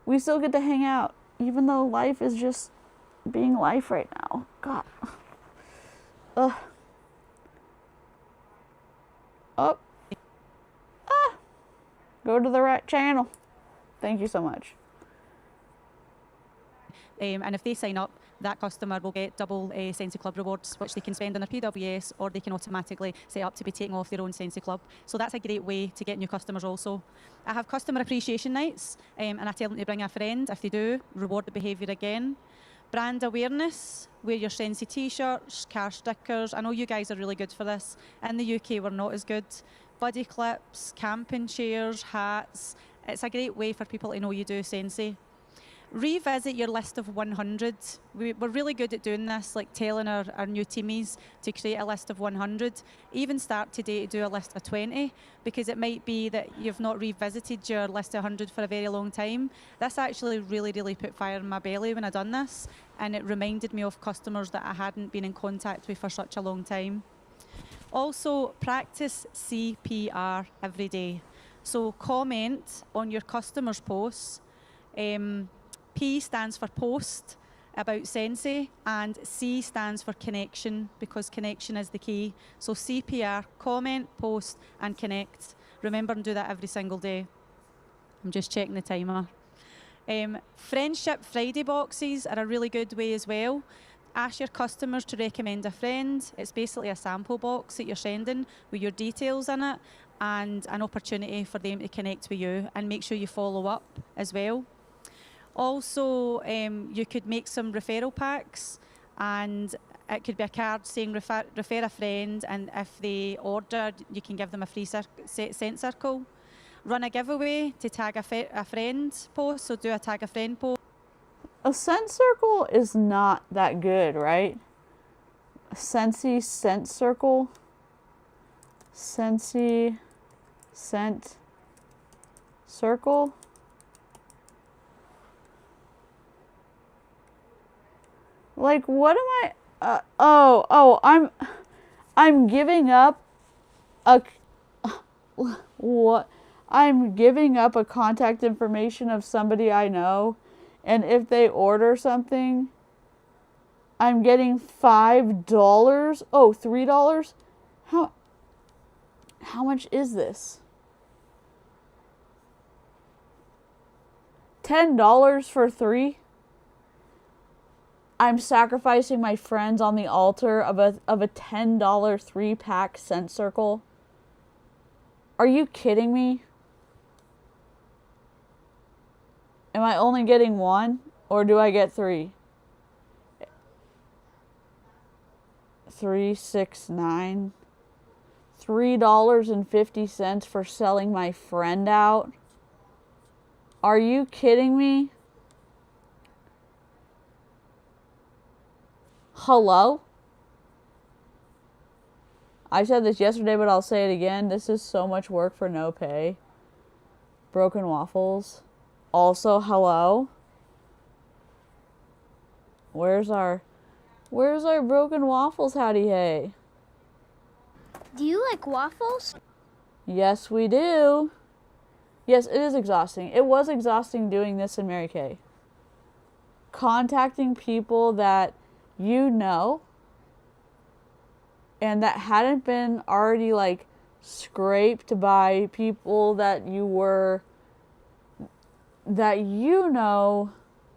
we still get to hang out, even though life is just being life right now. God. Ugh. Up. Ah. Go to the right channel. Thank you so much.
And if they sign up, that customer will get double Scentsy Club rewards, which they can spend on their PWS, or they can automatically set up to be taking off their own Scentsy Club. So that's a great way to get new customers also. I have customer appreciation nights, and I tell them to bring a friend. If they do, reward the behaviour again. Brand awareness, wear your Scentsy t-shirts, car stickers. I know you guys are really good for this. In the UK, we're not as good. Buddy clips, camping chairs, hats. It's a great way for people to know you do Scentsy. Revisit your list of 100. We're really good at doing this, like telling our new teamies to create a list of 100. Even start today to do a list of 20, because it might be that you've not revisited your list of 100 for a very long time. This actually really, really put fire in my belly when I done this, and it reminded me of customers that I hadn't been in contact with for such a long time. Also, practice CPR every day. So comment on your customers' posts. P stands for post about Scentsy, and C stands for connection, because connection is the key. So CPR, comment, post, and connect. Remember and do that every single day. I'm just checking the timer. Friendship Friday boxes are a really good way as well. Ask your customers to recommend a friend. It's basically a sample box that you're sending with your details in it, and an opportunity for them to connect with you, and make sure you follow up as well. Also, you could make some referral packs, and it could be a card saying refer a friend, and if they order, you can give them a free scent circle. Run a giveaway to tag a friend post, so do a tag a friend post.
A scent circle is not that good, right? Scentsy scent circle. Scentsy scent circle. Like, what am I? I'm giving up a, what? I'm giving up a contact information of somebody I know, and if they order something, I'm getting $5. Oh, $3? How much is this? $10 for 3? I'm sacrificing my friends on the altar of a $10 3-pack scent circle. Are you kidding me? Am I only getting 1, or do I get 3? 3, 6, 9. $3.50 for selling my friend out. Are you kidding me? Hello? I said this yesterday, but I'll say it again. This is so much work for no pay. Broken waffles. Also, hello? Where's our broken waffles, howdy hey?
Do you like waffles?
Yes, we do. Yes, it is exhausting. It was exhausting doing this in Mary Kay. Contacting people that you know, and that hadn't been already like scraped by people that you know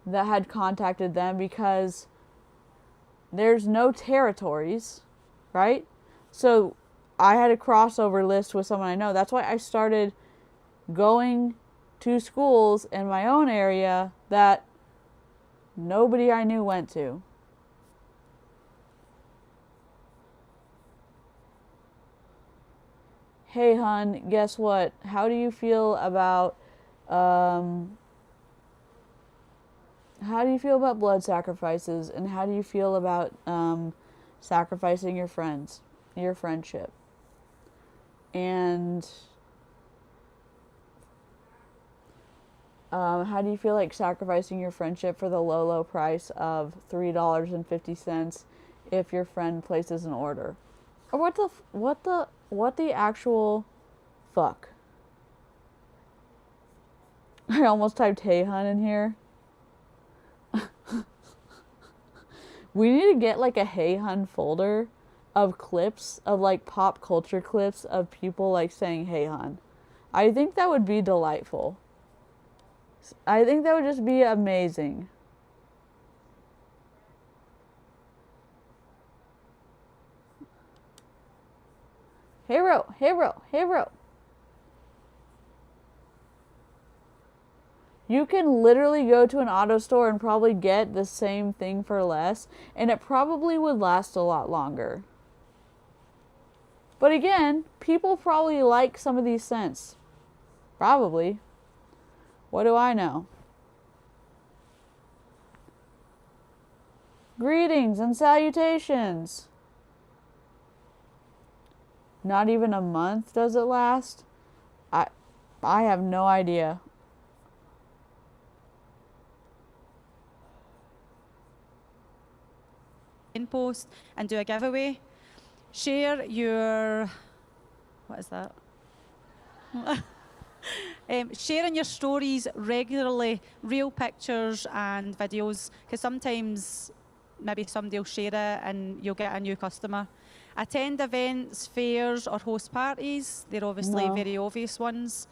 that had contacted them, because there's no territories, right? So I had a crossover list with someone I know. That's why I started going to schools in my own area that nobody I knew went to. Hey hun, guess what? How do you feel about blood sacrifices, and how do you feel about sacrificing your friends, your friendship? And how do you feel like sacrificing your friendship for the low price of $3.50 if your friend places an order? Or what the actual fuck? I almost typed hey hun in here. We need to get like a Hey Hun folder of clips, of like pop culture clips of people like saying Hey Hun. I think that would be delightful. I think that would just be amazing. Hero, hero, hero. You can literally go to an auto store and probably get the same thing for less, and it probably would last a lot longer. But again, people probably like some of these scents. Probably. What do I know? Greetings and salutations. Not even a month does it last? I have no idea.
In post and do a giveaway. Share your, what is that? Sharing your stories regularly, real pictures and videos, because sometimes maybe somebody will share it and you'll get a new customer. Attend events, fairs or host parties. They're obviously very obvious ones.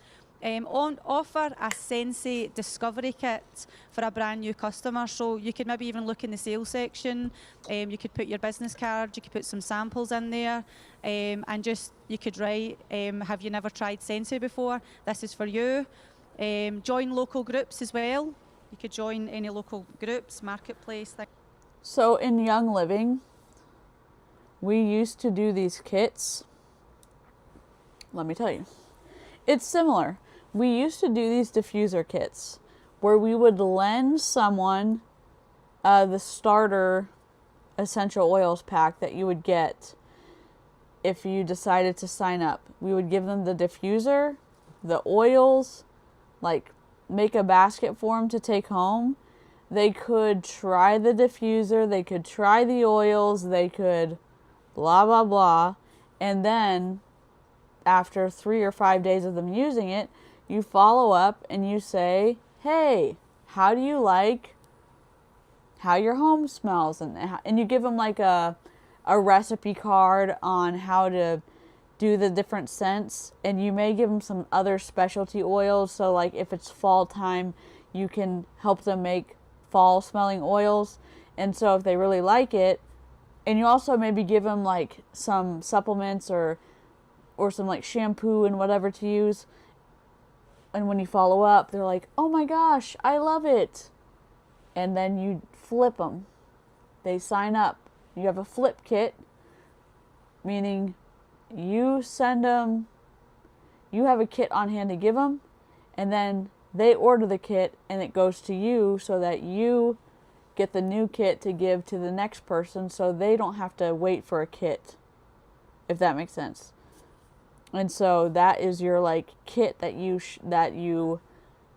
Offer a Scentsy discovery kit for a brand new customer. So you could maybe even look in the sales section. You could put your business card, you could put some samples in there, and just, you could write, have you never tried Scentsy before? This is for you. Join local groups as well. You could join any local groups, marketplace.
So in Young Living, we used to do these kits. Let me tell you. It's similar. We used to do these diffuser kits where we would lend someone the starter essential oils pack that you would get if you decided to sign up. We would give them the diffuser, the oils, like make a basket for them to take home. They could try the diffuser, they could try the oils, they could blah, blah, blah. And then after 3 or 5 days of them using it, you follow up and you say, hey, how do you like how your home smells? And you give them like a recipe card on how to do the different scents. And you may give them some other specialty oils. So like if it's fall time, you can help them make fall smelling oils. And so if they really like it, and you also maybe give them like some supplements or some like shampoo and whatever to use. And when you follow up, they're like, oh my gosh, I love it. And then you flip them. They sign up. You have a flip kit, meaning you send them, you have a kit on hand to give them, and then they order the kit and it goes to you so that you get the new kit to give to the next person so they don't have to wait for a kit, if that makes sense. And so that is your like kit that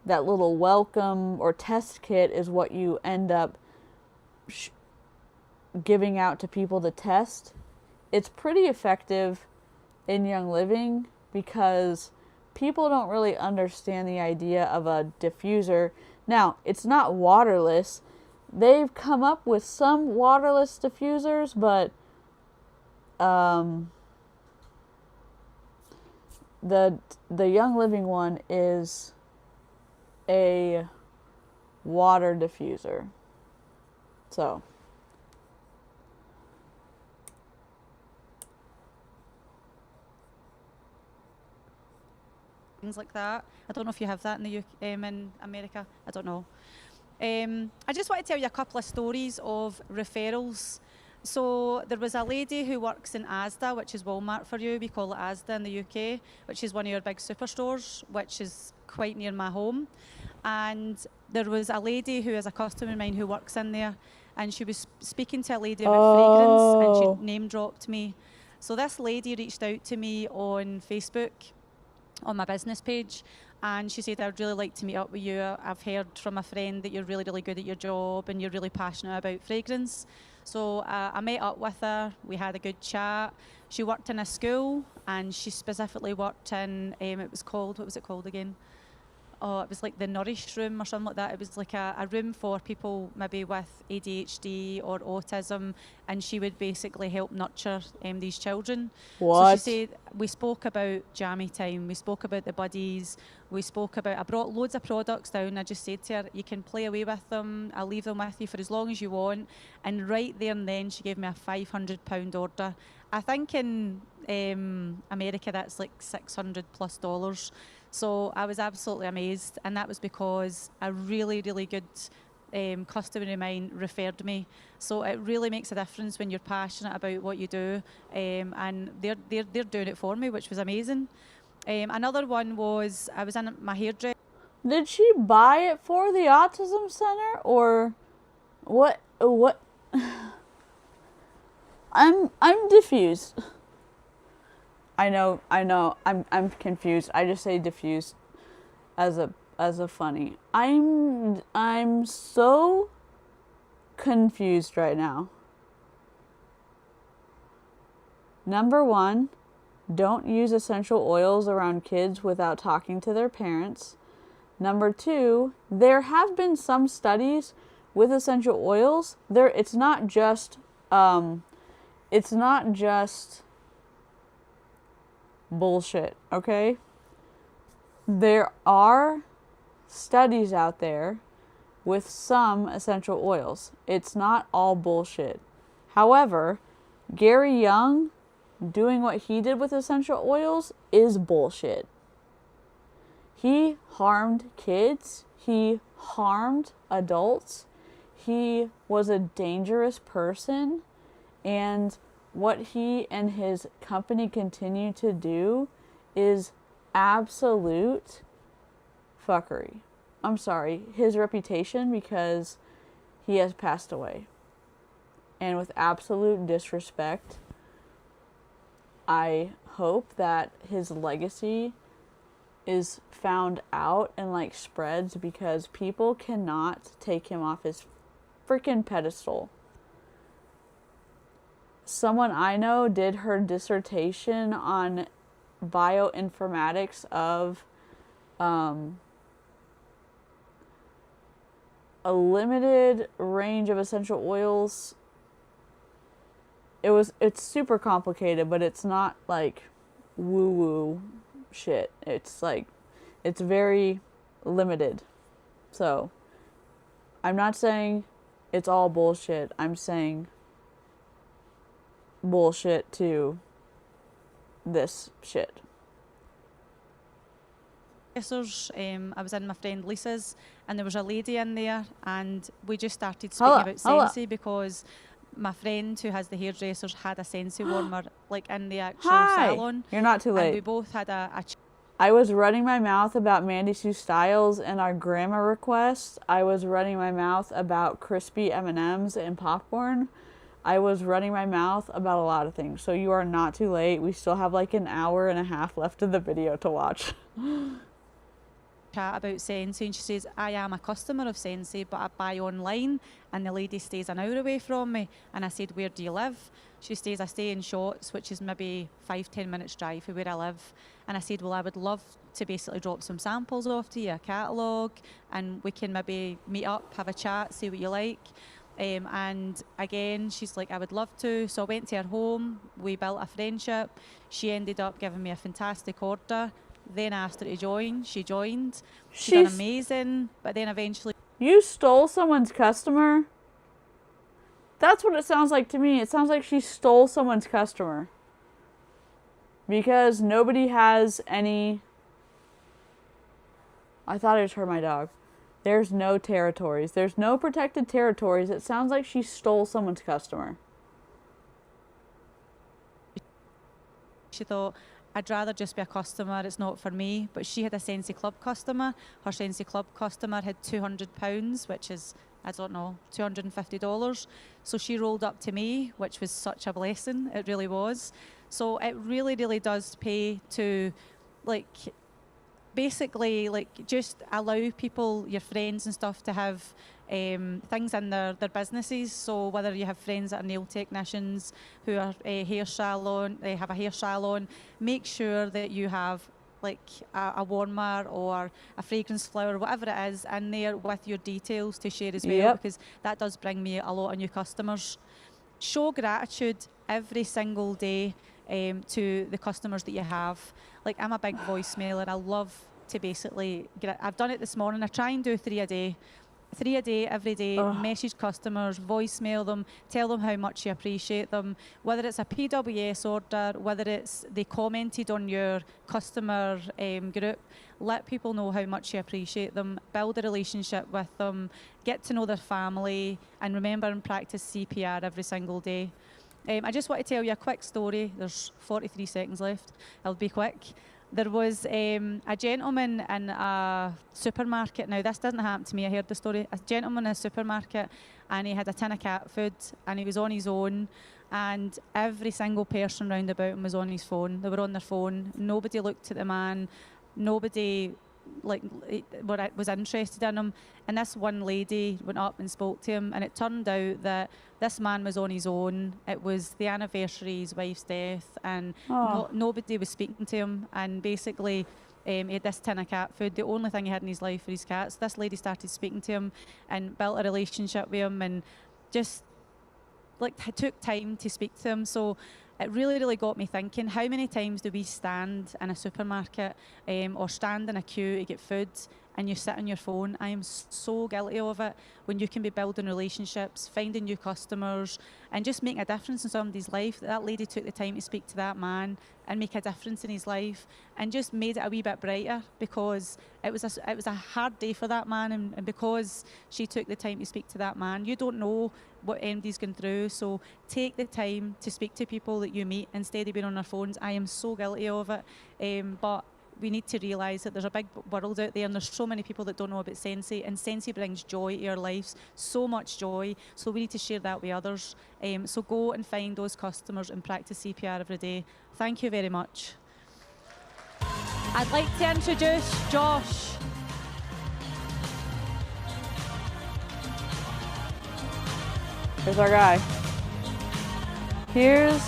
that little welcome or test kit is what you end up giving out to people to test. It's pretty effective in Young Living because people don't really understand the idea of a diffuser. Now, it's not waterless. They've come up with some waterless diffusers, but the Young Living one is a water diffuser. So
things like that. I don't know if you have that in the UK, in America. I don't know. I just want to tell you a couple of stories of referrals. So there was a lady who works in Asda, which is Walmart for you. We call it Asda in the UK, which is one of your big superstores, which is quite near my home. And there was a lady who is a customer of mine who works in there, and she was speaking to a lady about fragrance, and she name dropped me. So this lady reached out to me on Facebook, on my business page, and she said, I'd really like to meet up with you. I've heard from a friend that you're really, really good at your job and you're really passionate about fragrance. So I met up with her, we had a good chat. She worked in a school and she specifically worked in, it was called, what was it called again? oh, it was like the Nourished room or something like that. It was like a room for people maybe with ADHD or autism, and she would basically help nurture these children.
What?
So she said, we spoke about jammy time, we spoke about the buddies, we spoke about, I brought loads of products down. I just said to her, you can play away with them, I'll leave them with you for as long as you want. And right there and then she gave me a £500 order. I think in America that's like $600+. So I was absolutely amazed, and that was because a really, really good customer of mine referred me. So it really makes a difference when you're passionate about what you do, and they're doing it for me, which was amazing. Another one was I was in my hairdresser.
Did she buy it for the autism center or what? What? I'm diffused. I know. I'm confused. I just say diffused as a funny. I'm so confused right now. Number one, don't use essential oils around kids without talking to their parents. Number two, there have been some studies with essential oils. It's not just bullshit, okay? There are studies out there with some essential oils. It's not all bullshit. However, Gary Young doing what he did with essential oils is bullshit. He harmed kids. He harmed adults. He was a dangerous person. And what he and his company continue to do is absolute fuckery. I'm sorry, his reputation, because he has passed away. And with absolute disrespect, I hope that his legacy is found out and like spreads, because people cannot take him off his freaking pedestal. Someone I know did her dissertation on bioinformatics of a limited range of essential oils. It's super complicated, but it's not like woo-woo shit. It's like, it's very limited. So, I'm not saying it's all bullshit. I'm saying bullshit to this shit.
I was in my friend Lisa's, and there was a lady in there, and we just started speaking about Scentsy, because my friend who has the hairdressers had a Scentsy warmer like in the actual salon.
You're not too late.
And we both had
I was running my mouth about Mandy Sue Styles and our grandma request. I was running my mouth about crispy M&Ms and popcorn. I was running my mouth about a lot of things. So you are not too late. We still have like an hour and a half left of the video to watch.
chat about Scentsy, and she says, I am a customer of Scentsy, but I buy online, and the lady stays an hour away from me. And I said, where do you live? She says, I stay in Shotts, which is maybe 5-10 minutes drive from where I live. And I said, well, I would love to basically drop some samples off to you, a catalogue, and we can maybe meet up, have a chat, see what you like. And again, she's like, I would love to. So I went to her home, we built a friendship. She ended up giving me a fantastic order. Then I asked her to join. She joined. She done amazing. But then eventually...
You stole someone's customer? That's what it sounds like to me. It sounds like she stole someone's customer. Because nobody has any... I thought I just heard my dog. There's no territories. There's no protected territories. It sounds like she stole someone's customer.
She thought, I'd rather just be a customer, it's not for me. But she had a Scentsy Club customer. Her Scentsy Club customer had £200, which is, I don't know, $250. So she rolled up to me, which was such a blessing. It really was. So it really, really does pay to, like, basically, like, just allow people, your friends and stuff, to have things in their businesses. So whether you have friends that are nail technicians, who are a hair salon, they have a hair salon, make sure that you have like a warmer or a fragrance flower, whatever it is, in there with your details to share as well,
Yep.
because that does bring me a lot of new customers. Show gratitude every single day to the customers that you have. Like, I'm a big voicemailer. I love to basically I've done it this morning. I try and do 3 a day. 3 a day, every day, message customers, voicemail them, tell them how much you appreciate them, whether it's a PWS order, whether it's they commented on your customer group. Let people know how much you appreciate them, build a relationship with them, get to know their family, and remember and practice CPR every single day. I just want to tell you a quick story. There's 43 seconds left. I'll be quick. There was a gentleman in a supermarket. Now, this doesn't happen to me. I heard the story. A gentleman in a supermarket, and he had a tin of cat food, and he was on his own, and every single person round about him was on his phone. They were on their phone. Nobody looked at the man. Nobody was interested in him. And this one lady went up and spoke to him, and it turned out that this man was on his own. It was the anniversary of his wife's death, and nobody was speaking to him. And basically, he had this tin of cat food. The only thing he had in his life were his cats. This lady started speaking to him and built a relationship with him, and just took time to speak to him. So it really, really got me thinking, how many times do we stand in a supermarket or stand in a queue to get food and you sit on your phone? I am so guilty of it, when you can be building relationships, finding new customers, and just making a difference in somebody's life. That lady took the time to speak to that man and make a difference in his life, and just made it a wee bit brighter, because it was a hard day for that man, and because she took the time to speak to that man. You don't know what MD's going through, so take the time to speak to people that you meet instead of being on their phones. I am so guilty of it, but we need to realise that there's a big world out there, and there's so many people that don't know about Scentsy, and Scentsy brings joy to our lives, so much joy, so we need to share that with others. So go and find those customers and practice CPR every day. Thank you very much. I'd like to introduce Josh.
Here's our guy. Here's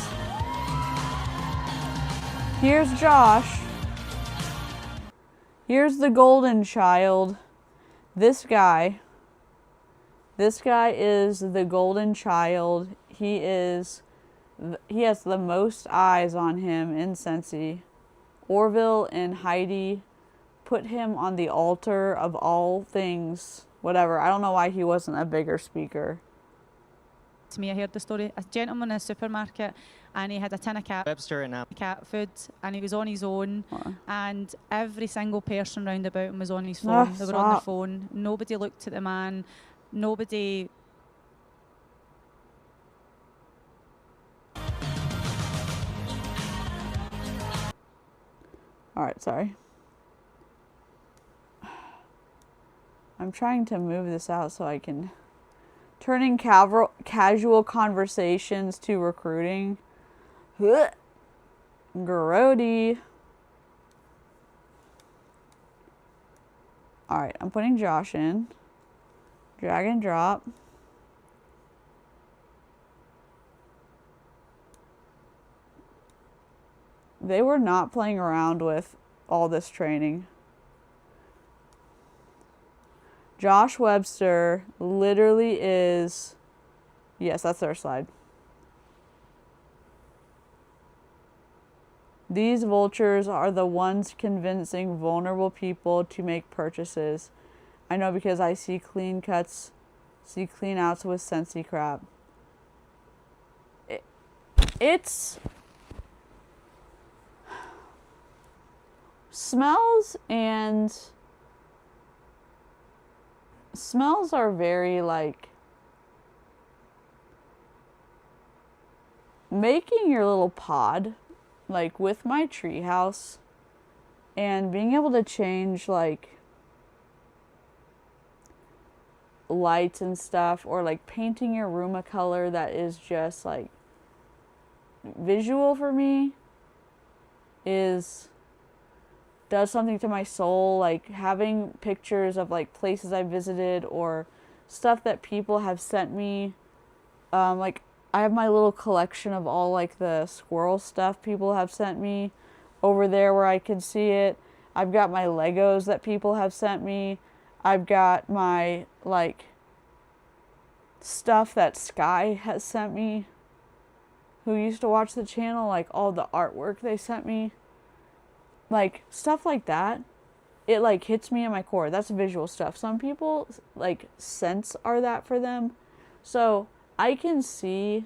Josh. Here's the golden child. This guy is the golden child. He has the most eyes on him in Scentsy. Orville and Heidi put him on the altar of all things. Whatever. I don't know why he wasn't a bigger speaker.
To me, I heard the story. A gentleman in a supermarket, and he had a tin of cat food, and he was on his own, and every single person round about him was on his phone. They were on their phone. Nobody looked at the man. Nobody.
All right, sorry. I'm trying to move this out so I can... Turning casual conversations to recruiting. Grody. Alright, I'm putting Josh in. Drag and drop. They were not playing around with all this training. Josh Webster literally is... Yes, that's their slide. These vultures are the ones convincing vulnerable people to make purchases. I know, because I see clean cuts, see clean outs with Scentsy crap. It's... Smells are very, like, making your little pod, like with my treehouse, and being able to change, like, lights and stuff, or like painting your room a color that is just like visual for me, does something to my soul. Like having pictures of like places I visited or stuff that people have sent me. Like I have my little collection of all like the squirrel stuff people have sent me over there where I can see it. I've got my Legos that people have sent me. I've got my, like, stuff that Sky has sent me, who used to watch the channel, like all the artwork they sent me. Like, stuff like that. It, like, hits me in my core. That's visual stuff. Some people, like, scents are that for them. So, I can see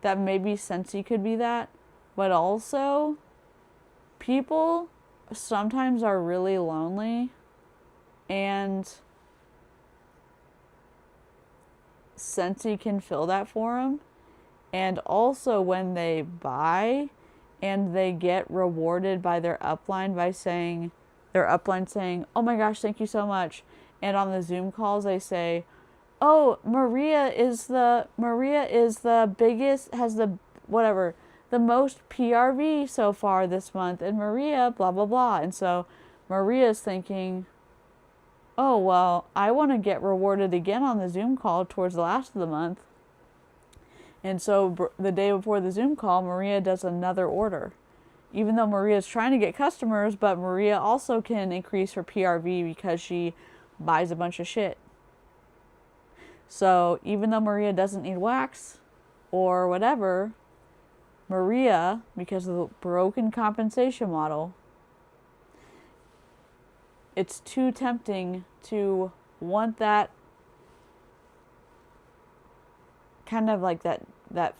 that maybe Scentsy could be that. But also, people sometimes are really lonely, and Scentsy can fill that for them. And also when they buy and they get rewarded by their upline by saying, oh my gosh, thank you so much. And on the Zoom calls they say, oh, Maria is the biggest, has the whatever, the most PRV so far this month, and Maria blah blah blah. And so Maria's thinking, oh well, I want to get rewarded again on the Zoom call towards the last of the month. And so the day before the Zoom call, Maria does another order. Even though Maria's trying to get customers, but Maria also can increase her PRV because she buys a bunch of shit. So even though Maria doesn't need wax or whatever, Maria, because of the broken compensation model, it's too tempting to want that kind of like that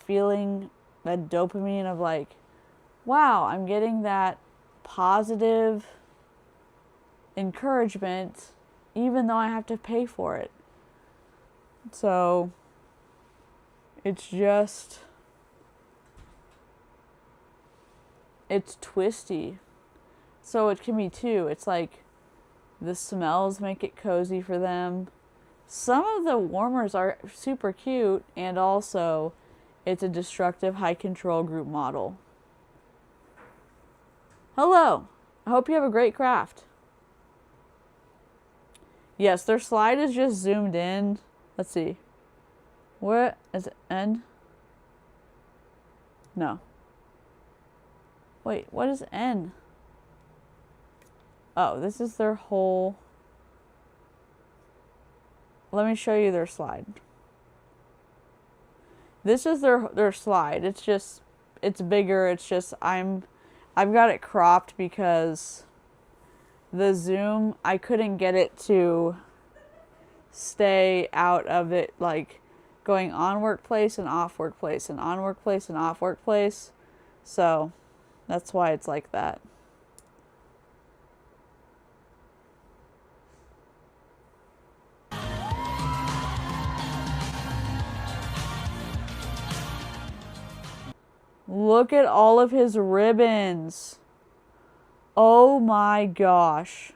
feeling, that dopamine of like, wow, I'm getting that positive encouragement even though I have to pay for it. So it's just, it's twisty. So it can be too. It's like the smells make it cozy for them. Some of the warmers are super cute, and also it's a destructive high control group model. Hello. I hope you have a great craft. Yes, their slide is just zoomed in. Let's see. What is it? N? No. Wait, what is N? Oh, this is their whole... Let me show you their slide. This is their slide. It's just, it's bigger. It's just, I've got it cropped because the zoom, I couldn't get it to stay out of it, like going on workplace and off workplace and on workplace and off workplace. So that's why it's like that. Look at all of his ribbons. Oh my gosh.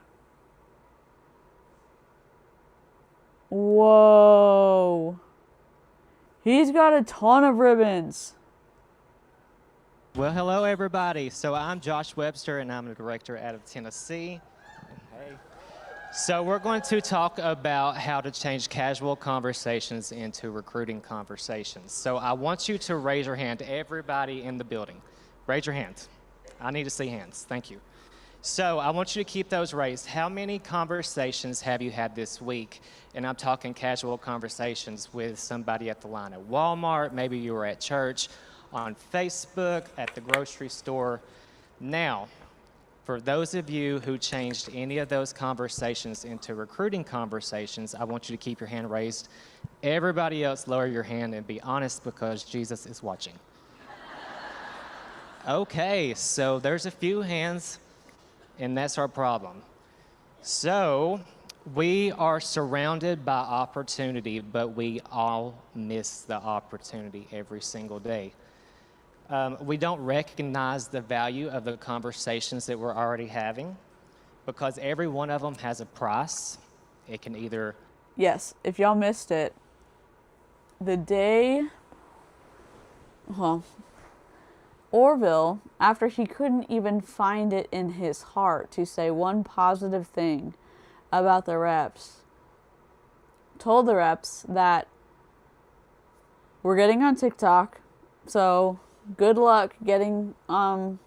Whoa. He's got a ton of ribbons.
Well, hello everybody. So I'm Josh Webster and I'm a director out of Tennessee. Hey. So we're going to talk about how to change casual conversations into recruiting conversations. So I want you to raise your hand, everybody in the building. Raise your hand. I need to see hands. Thank you. So I want you to keep those raised. How many conversations have you had this week? And I'm talking casual conversations with somebody at the line at Walmart, maybe you were at church, on Facebook, at the grocery store. Now, for those of you who changed any of those conversations into recruiting conversations, I want you to keep your hand raised. Everybody else, lower your hand and be honest because Jesus is watching. Okay, so there's a few hands, and that's our problem. So we are surrounded by opportunity, but we all miss the opportunity every single day. We don't recognize the value of the conversations that we're already having because every one of them has a price. It can either...
Yes, if y'all missed it, the day, well, Orville, after he couldn't even find it in his heart to say one positive thing about the reps, told the reps that we're getting on TikTok, so good luck getting on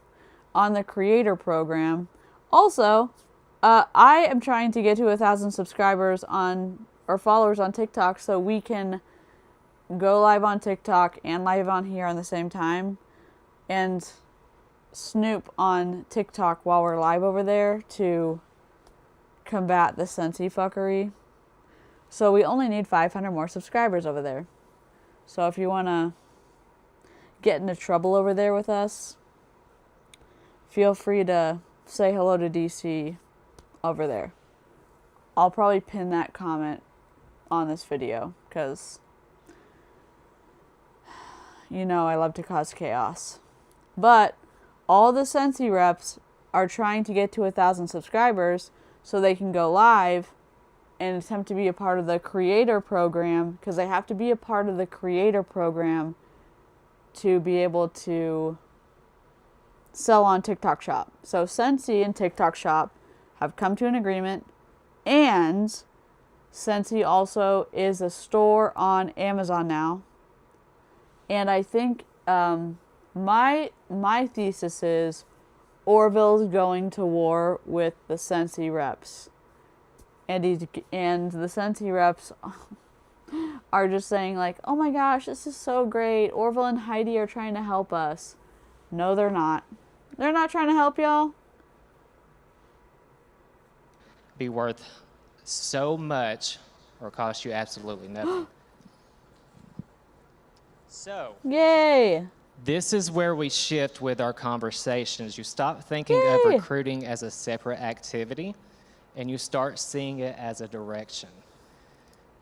the creator program. Also, I am trying to get to 1,000 subscribers or followers on TikTok so we can go live on TikTok and live on here on the same time and snoop on TikTok while we're live over there to combat the Scentsy fuckery. So we only need 500 more subscribers over there. So if you want to get into trouble over there with us, feel free to say hello to DC over there. I'll probably pin that comment on this video because you know I love to cause chaos. But all the Scentsy reps are trying to get to 1,000 subscribers so they can go live and attempt to be a part of the creator program, because they have to be a part of the creator program to be able to sell on TikTok Shop. So Scentsy and TikTok Shop have come to an agreement, and Scentsy also is a store on Amazon now. And I think my thesis is Orville's going to war with the Scentsy reps. And the Scentsy reps are just saying like, oh my gosh, this is so great. Orville and Heidi are trying to help us. No, they're not. They're not trying to help y'all.
Be worth so much or cost you absolutely nothing. So,
yay!
This is where we shift with our conversations. You stop thinking of recruiting as a separate activity, and you start seeing it as a direction.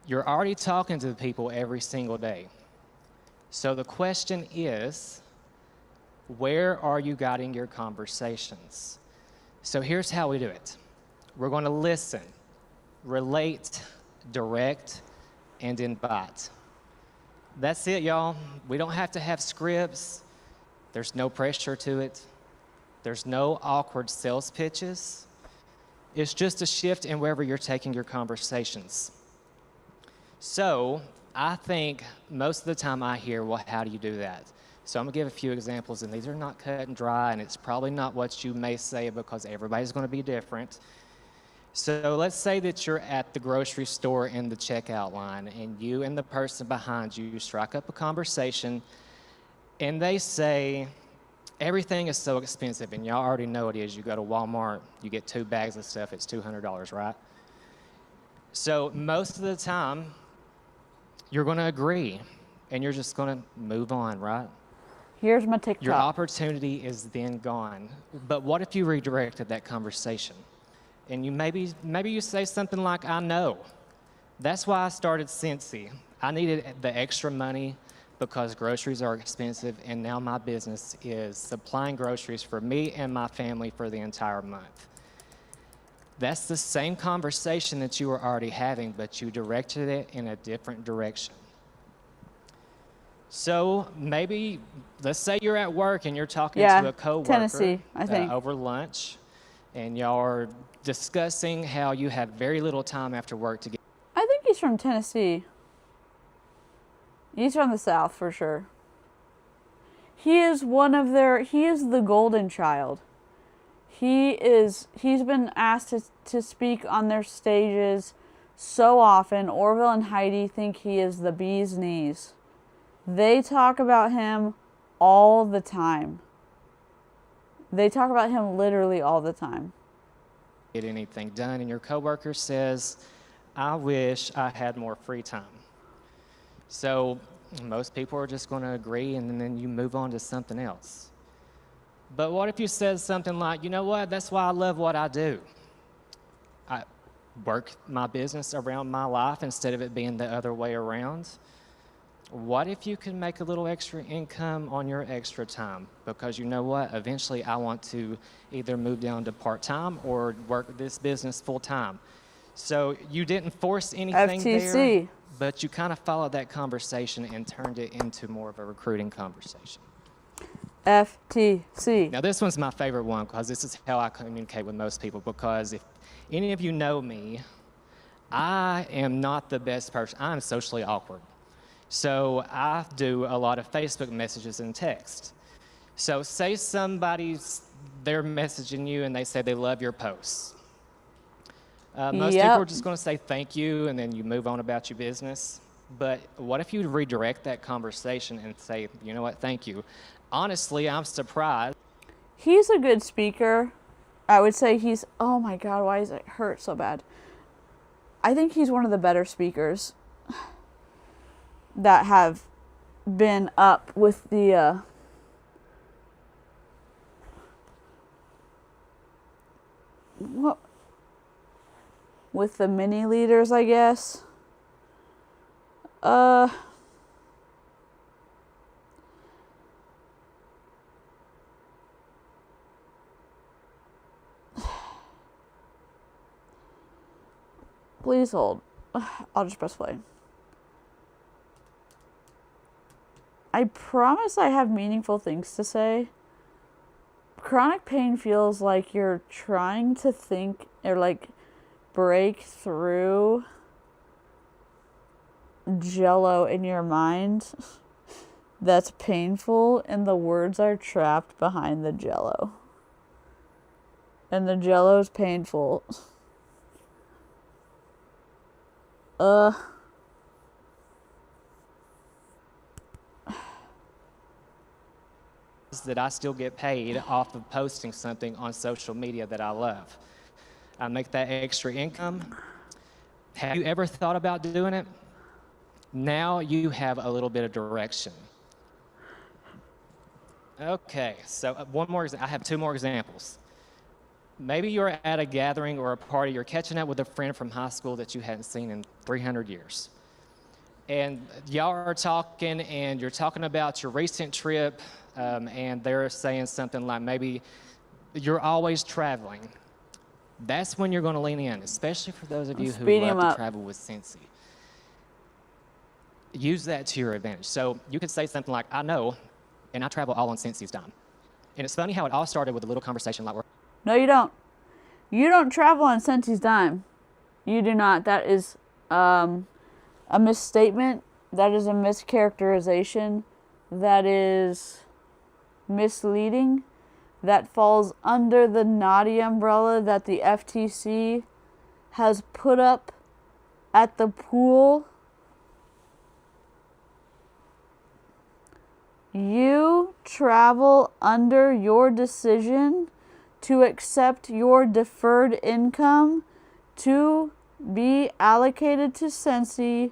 You're already talking to people every single day. So the question is, where are you guiding your conversations? So here's how we do it. We're going to listen, relate, direct, and invite. That's it, y'all. We don't have to have scripts. There's no pressure to it. There's no awkward sales pitches. It's just a shift in wherever you're taking your conversations. So I think most of the time I hear, well, how do you do that? So I'm going to give a few examples, and these are not cut and dry, and it's probably not what you may say because everybody's going to be different. So let's say that you're at the grocery store in the checkout line, and you and the person behind you strike up a conversation, and they say, everything is so expensive, and y'all already know it is. You go to Walmart, you get 2 bags of stuff, it's $200, right? So most of the time, you're going to agree, and you're just going to move on, right?
Here's my TikTok.
Your opportunity is then gone. But what if you redirected that conversation? And you maybe you say something like, I know. That's why I started Scentsy. I needed the extra money because groceries are expensive, and now my business is supplying groceries for me and my family for the entire month. That's the same conversation that you were already having, but you directed it in a different direction. So maybe, let's say you're at work and you're talking to a coworker
Tennessee, I think.
Over lunch, and y'all are discussing how you have very little time after work to get.
I think he's from Tennessee. He's from the South for sure. He is the golden child. He's been asked to speak on their stages so often. Orville and Heidi think he is the bee's knees. They talk about him all the time. They talk about him literally all the time.
Get anything done, and your coworker says, I wish I had more free time. So most people are just going to agree, and then you move on to something else. But what if you said something like, you know what, that's why I love what I do. I work my business around my life instead of it being the other way around. What if you can make a little extra income on your extra time? Because you know what, eventually I want to either move down to part-time or work this business full-time. So you didn't force anything
FTC.
there, but you kind of followed that conversation and turned it into more of a recruiting conversation.
FTC.
Now this one's my favorite one because this is how I communicate with most people, because if any of you know me, I am not the best person. I'm socially awkward. So I do a lot of Facebook messages and text. So say they're messaging you and they say they love your posts. Most people
Yep.
are just going to say thank you and then you move on about your business. But what if you redirect that conversation and say, you know what, thank you. Honestly, I'm surprised.
He's a good speaker. I would say he's, oh my God, why does it hurt so bad? I think he's one of the better speakers that have been up with the, what? With the mini leaders, I guess. Please hold. I'll just press play. I promise I have meaningful things to say. Chronic pain feels like you're trying to think or like break through jello in your mind that's painful, and the words are trapped behind the jello. And the jello is painful.
That I still get paid off of posting something on social media that I love. I make that extra income. Have you ever thought about doing it? Now you have a little bit of direction. Okay, so one more. I have two more examples. Maybe you're at a gathering or a party, you're catching up with a friend from high school that you hadn't seen in 300 years. And y'all are talking, and you're talking about your recent trip, and they're saying something like maybe you're always traveling. That's when you're going to lean in, especially for those of you who love to travel with Scentsy. Use that to your advantage. So you could say something like, I know, and I travel all on Scentsy's dime. And it's funny how it all started with a little conversation like,
No, you don't. You don't travel on Scentsy's dime. You do not. That is a misstatement. That is a mischaracterization. That is misleading. That falls under the naughty umbrella that the FTC has put up at the pool. You travel under your decision to accept your deferred income to be allocated to Scentsy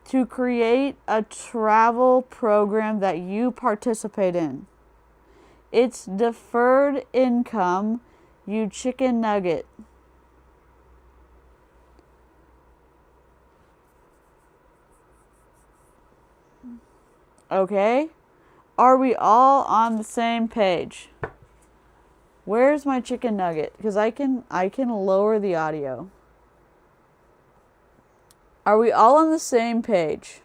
to create a travel program that you participate in. It's deferred income, you chicken nugget. Okay? Are we all on the same page? Where's my chicken nugget? Because I can lower the audio. Are we all on the same page?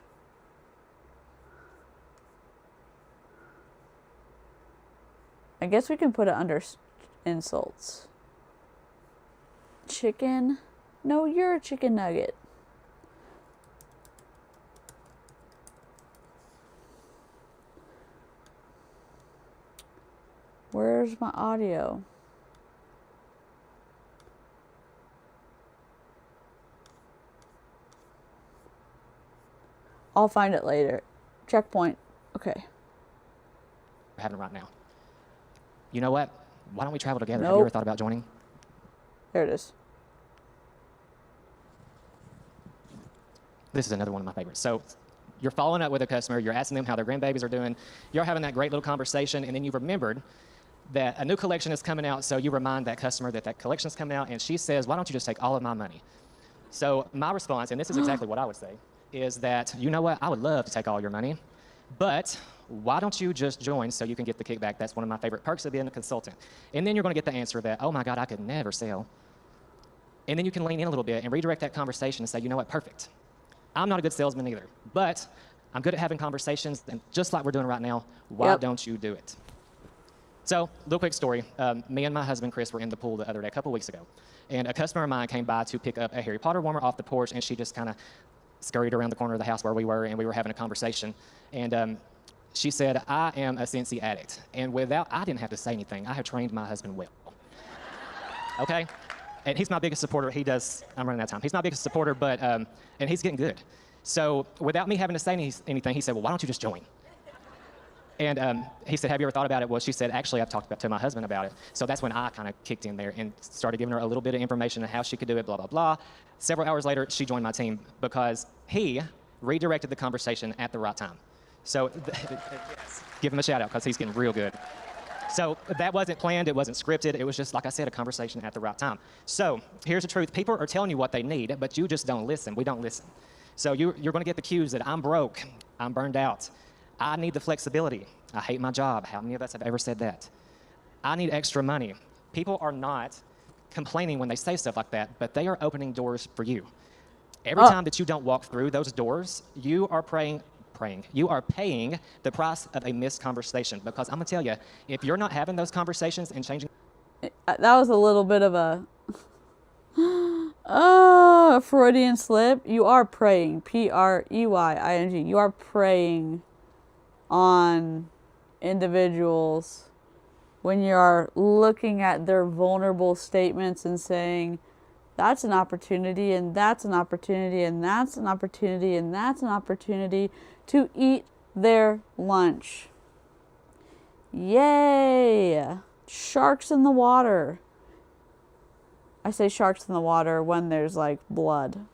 I guess we can put it under insults. Chicken? No, you're a chicken nugget. Where's my audio? I'll find it later. Checkpoint. Okay.
we're having right now. You know what? Why don't we travel together? Have
Nope.
you ever thought about joining?
There it is.
This is another one of my favorites. So you're following up with a customer, you're asking them how their grandbabies are doing, you're having that great little conversation, and then you've remembered that a new collection is coming out, so you remind that customer that that collection is coming out, and she says, why don't you just take all of my money? So my response, and this is exactly what I would say, is that, you know what, I would love to take all your money, but why don't you just join so you can get the kickback? That's one of my favorite perks of being a consultant. And then you're going to get the answer that, oh my God, I could never sell. And then you can lean in a little bit and redirect that conversation and say, you know what, perfect. I'm not a good salesman either, but I'm good at having conversations, and just like we're doing right now, why don't you do it? So, little quick story. Me and my husband, Chris, were in the pool the other day, a couple weeks ago, and a customer of mine came by to pick up a Harry Potter warmer off the porch, and she just kind of scurried around the corner of the house where we were, and we were having a conversation. And she said, I am a Scentsy addict. And I didn't have to say anything. I have trained my husband well. Okay? And he's my biggest supporter. I'm running out of time. He's my biggest supporter, but, and he's getting good. So without me having to say anything, he said, well, why don't you just join? And he said, have you ever thought about it? Well, she said, actually, I've talked to my husband about it. So that's when I kind of kicked in there and started giving her a little bit of information on how she could do it, blah, blah, blah. Several hours later, she joined my team because he redirected the conversation at the right time. So give him a shout out because he's getting real good. So that wasn't planned, it wasn't scripted, it was just, like I said, a conversation at the right time. So here's the truth, people are telling you what they need, but you just don't listen, we don't listen. So you're gonna get the cues that I'm broke, I'm burned out, I need the flexibility, I hate my job. How many of us have ever said that? I need extra money. People are not complaining when they say stuff like that, but they are opening doors for you. Every time that you don't walk through those doors, you are you are paying the price of a missed conversation. Because I'm gonna tell you, if you're not having those conversations and changing.
That was a little bit of a Freudian slip. You are preying, P-R-E-Y-I-N-G. You are preying on individuals when you are looking at their vulnerable statements and saying, that's an opportunity, and that's an opportunity, and that's an opportunity, and that's an opportunity to eat their lunch. Yay! Sharks in the water. I say sharks in the water when there's like blood.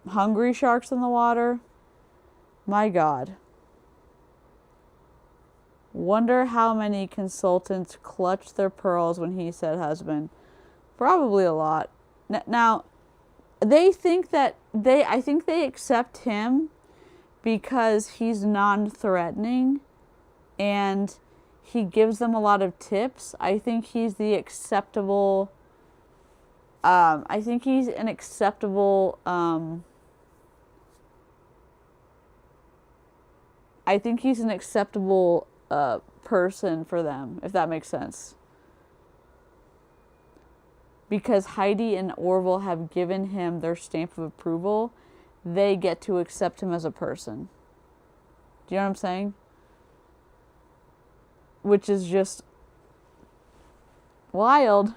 Hungry sharks in the water? My God. Wonder how many consultants clutched their pearls when he said husband. Probably a lot. Now, they think that I think they accept him because he's non-threatening and he gives them a lot of tips. I think he's the acceptable, I think he's an acceptable, person for them, if that makes sense. Because Heidi and Orville have given him their stamp of approval, they get to accept him as a person. Do you know what I'm saying? Which is just wild.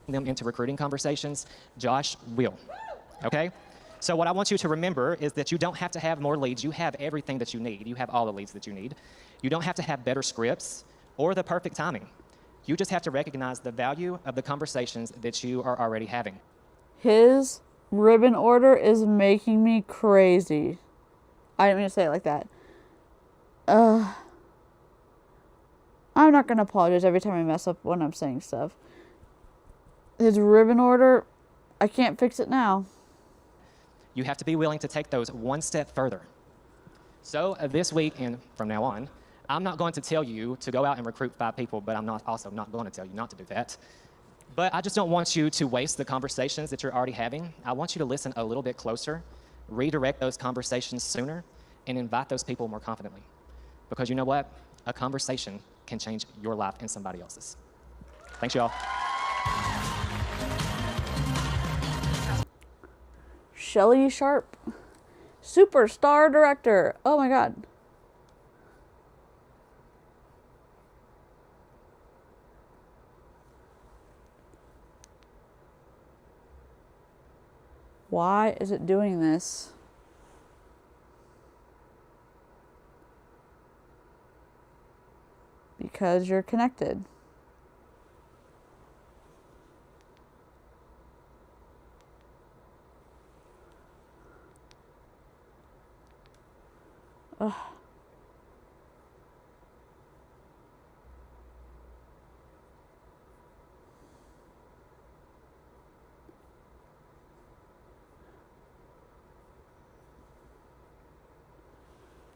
Them into recruiting conversations, Josh will. Okay? So what I want you to remember is that you don't have to have more leads. You have everything that you need. You have all the leads that you need. You don't have to have better scripts or the perfect timing. You just have to recognize the value of the conversations that you are already having.
His ribbon order is making me crazy. I didn't mean to say it like that. I'm not going to apologize every time I mess up when I'm saying stuff. His ribbon order, I can't fix it now.
You have to be willing to take those one step further. So this week and from now on, I'm not going to tell you to go out and recruit 5 people, but I'm also not going to tell you not to do that. But I just don't want you to waste the conversations that you're already having. I want you to listen a little bit closer, redirect those conversations sooner, and invite those people more confidently. Because you know what? A conversation can change your life and somebody else's. Thanks, y'all.
Shelly Sharp, superstar director. Oh my God. Why is it doing this? Because you're connected. Ugh.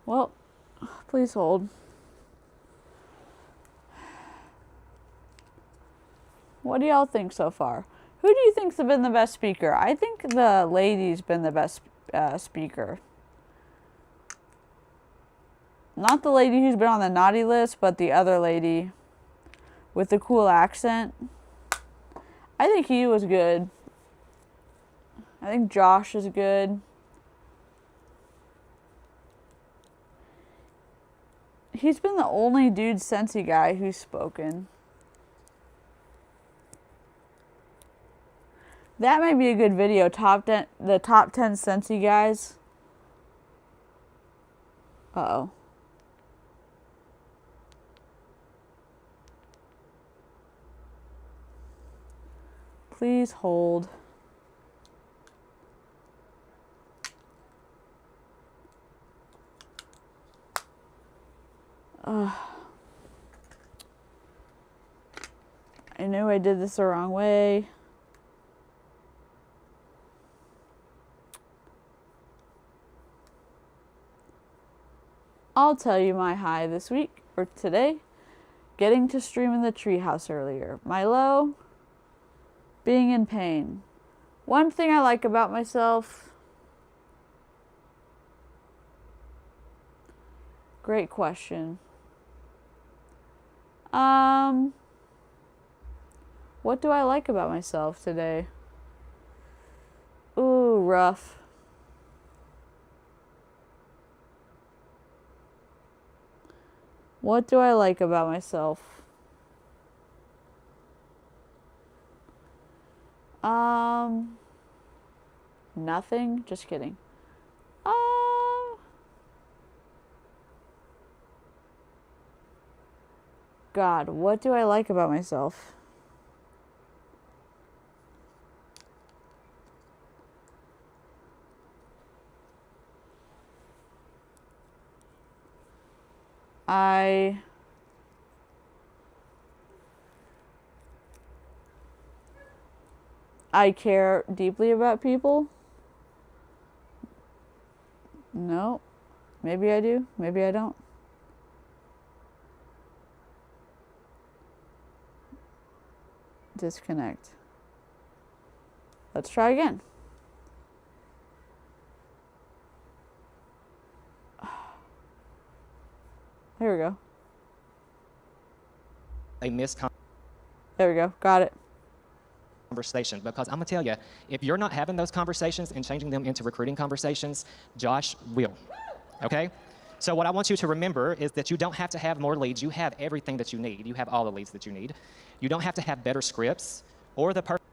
Well, please hold. What do y'all think so far? Who do you think's been the best speaker? I think the lady's been the best speaker. Not the lady who's been on the naughty list, but the other lady with the cool accent. I think he was good. I think Josh is good. He's been the only dude Scentsy guy who's spoken. That might be a good video. The top 10 Scentsy guys. Uh-oh. Please hold. I knew I did this the wrong way. I'll tell you my high this week, or today. Getting to stream in the treehouse earlier. My low, being in pain. One thing I like about myself. Great question. What do I like about myself today? Ooh, rough. What do I like about myself? Nothing. Just kidding. God, what do I like about myself? I care deeply about people. No. Maybe I do. Maybe I don't. Disconnect. Let's try again. Here we go.
A misconversation.
There we go. Got it.
Because I'm gonna tell you, if you're not having those conversations and changing them into recruiting conversations, Josh will. Okay? So what I want you to remember is that you don't have to have more leads. You have everything that you need. You have all the leads that you need. You don't have to have better scripts or the person.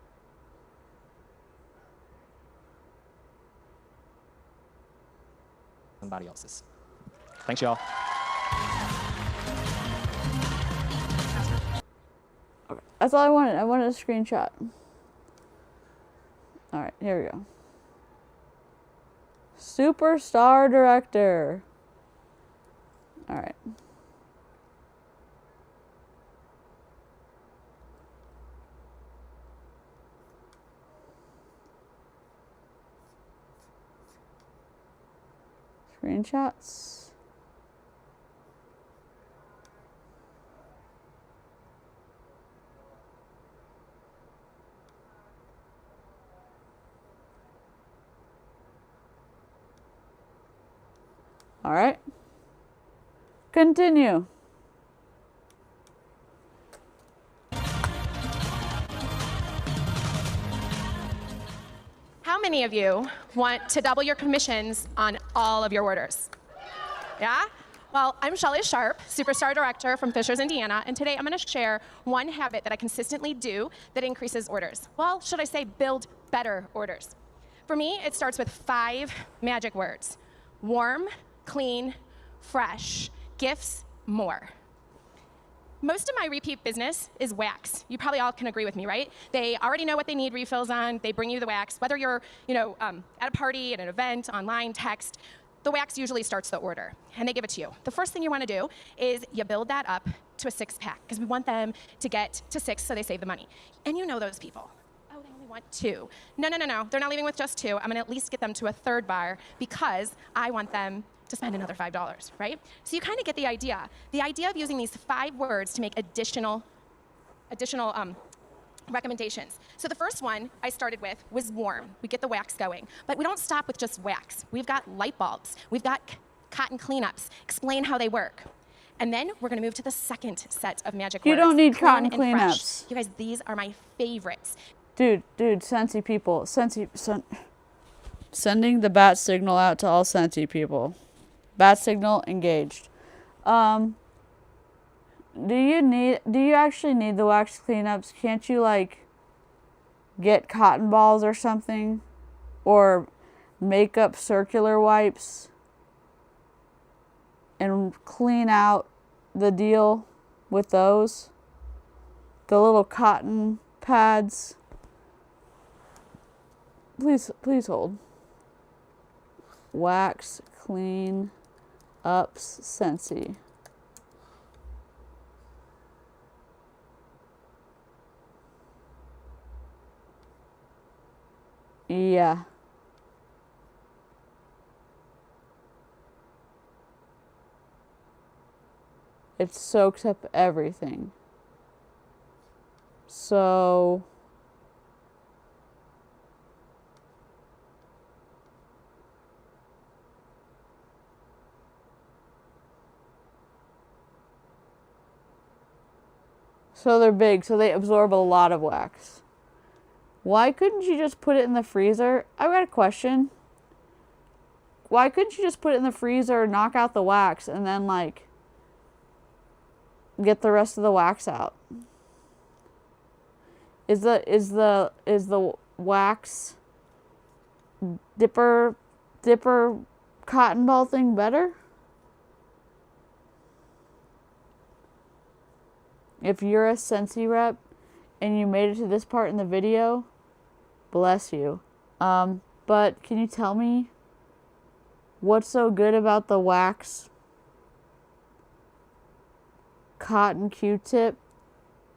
Somebody else's. Thanks, y'all.
Okay. That's all I wanted. I wanted a screenshot. All right, here we go. Superstar director. All right. Screenshots. All right. Continue.
How many of you want to double your commissions on all of your orders? Yeah? Well, I'm Shelly Sharp, Superstar Director from Fishers, Indiana, and today I'm going to share one habit that I consistently do that increases orders. Well, should I say build better orders? For me, it starts with 5 magic words. Warm, clean, fresh, gifts, more. Most of my repeat business is wax. You probably all can agree with me, right? They already know what they need refills on. They bring you the wax. Whether you're, at a party, at an event, online, text, the wax usually starts the order, and they give it to you. The first thing you want to do is you build that up to a 6-pack, because we want them to get to 6 so they save the money. And you know those people. Oh, they only want 2. No. They're not leaving with just 2. I'm going to at least get them to a 3rd bar because I want them to spend another $5, right? So you kind of get the idea. The idea of using these 5 words to make additional recommendations. So the first one I started with was warm. We get the wax going. But we don't stop with just wax. We've got light bulbs. We've got cotton cleanups. Explain how they work. And then we're going to move to the second set of magic words.
You don't need cotton
Clean and fresh.
cleanups.
You guys, these are my favorites.
Dude, Scentsy people. Sending the bat signal out to all Scentsy people. Bat signal engaged. do you actually need the wax cleanups? Can't you like get cotton balls or something? Or make up circular wipes and clean out the deal with those? The little cotton pads. Please hold. Wax clean ups Scentsy. Yeah. It soaks up everything. So they're big, so they absorb a lot of wax. Why couldn't you just put it in the freezer? I've got a question. Why couldn't you just put it in the freezer, knock out the wax, and then like get the rest of the wax out? Is the wax dipper cotton ball thing better? If you're a Scentsy rep and you made it to this part in the video, bless you. But can you tell me what's so good about the wax cotton Q-tip